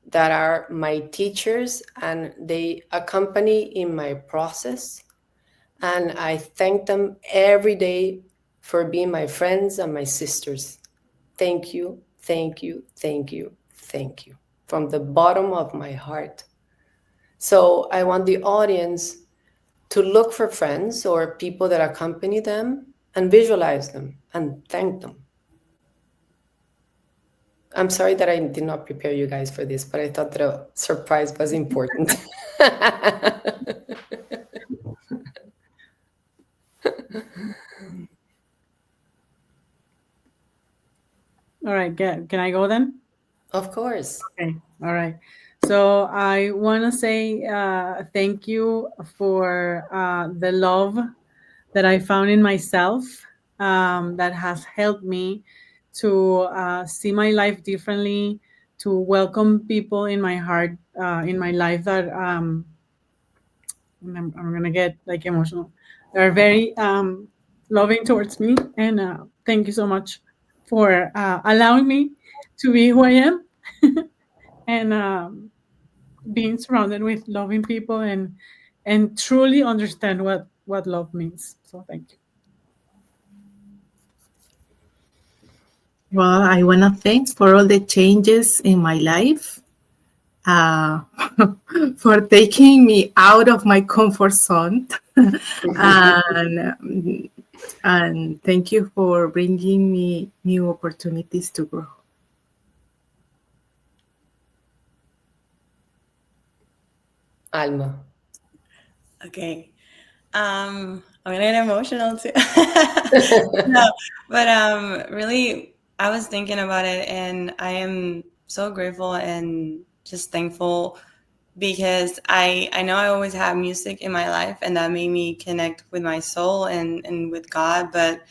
that are my teachers, and they accompany in my process. And I thank them every day for being my friends and my sisters. Thank you, thank you, thank you, thank you, from the bottom of my heart. So I want the audience to look for friends or people that accompany them and visualize them and thank them. I'm sorry that I did not prepare you guys for this, but I thought that a surprise was important. All right, can I go then? Of course. Okay, all right. So I want to say thank you for the love that I found in myself, that has helped me to see my life differently, to welcome people in my heart in my life that I'm gonna get like emotional. They're very loving towards me, and thank you so much for allowing me to be who I am, and being surrounded with loving people, and truly understand what love means. So thank you. Well, I want to thank for all the changes in my life, uh, for taking me out of my comfort zone, and thank you for bringing me new opportunities to grow. Alma. Okay. I'm gonna get emotional too. No, but really, I was thinking about it, and I am so grateful and just thankful because I know I always have music in my life, and that made me connect with my soul and with God. But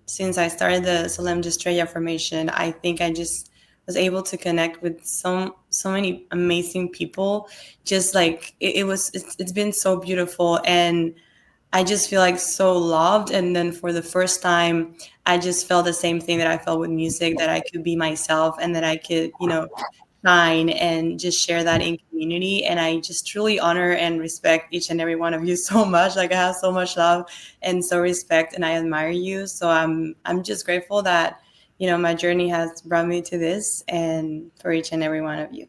since I started the ZOLEMGeh Estrella formation, I think I just was able to connect with so many amazing people. Just like it's been so beautiful, and I just feel like so loved. And then for the first time, I just felt the same thing that I felt with music, that I could be myself and that I could, shine and just share that in community. And I just truly honor and respect each and every one of you so much. Like, I have so much love and so respect, and I admire you. So I'm just grateful that, my journey has brought me to this, and for each and every one of you.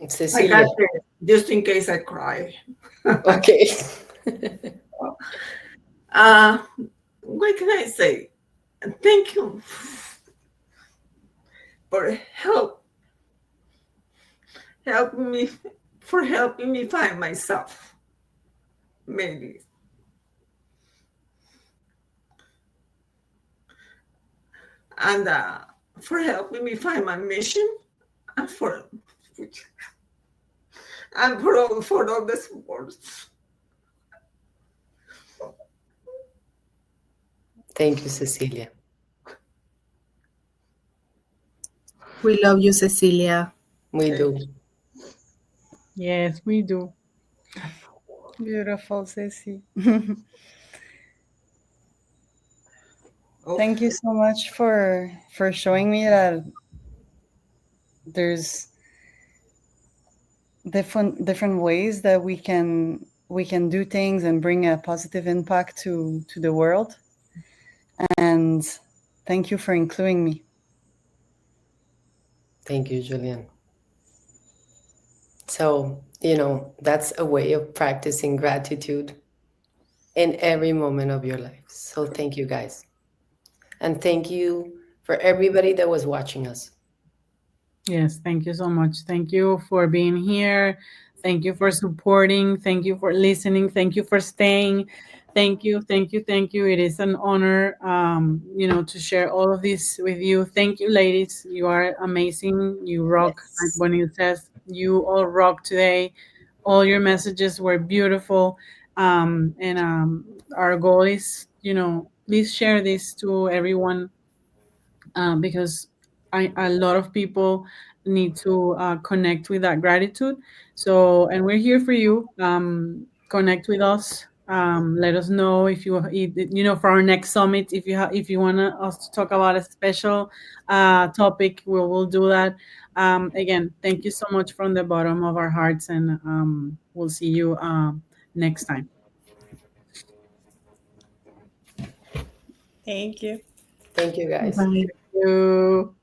I Cecilia. got this, just in case I cry. Okay. What can I say? Thank you for helping me find myself, maybe. And for helping me find my mission, and for all the support. Thank you, Cecilia. We love you, Cecilia. We do. Yes, we do. Beautiful, Ceci. Oh, Thank you so much for showing me that there's different ways that we can do things and bring a positive impact to the world. And thank you for including me. Thank you, Julianne. So, that's a way of practicing gratitude in every moment of your life. So thank you, guys. And thank you for everybody that was watching us. Yes, thank you so much. Thank you for being here. Thank you for supporting. Thank you for listening. Thank you for staying. Thank you, thank you, thank you. It is an honor, to share all of this with you. Thank you, ladies. You are amazing. You rock. Like Yes. Bonnie says, you all rock today. All your messages were beautiful. And our goal is, please share this to everyone, because a lot of people need to connect with that gratitude. So, and we're here for you. Connect with us. Let us know if for our next summit, if you want us to talk about a special topic, we will do that. Again, thank you so much from the bottom of our hearts, and we'll see you next time. Thank you. Thank you, guys. Bye. Thank you.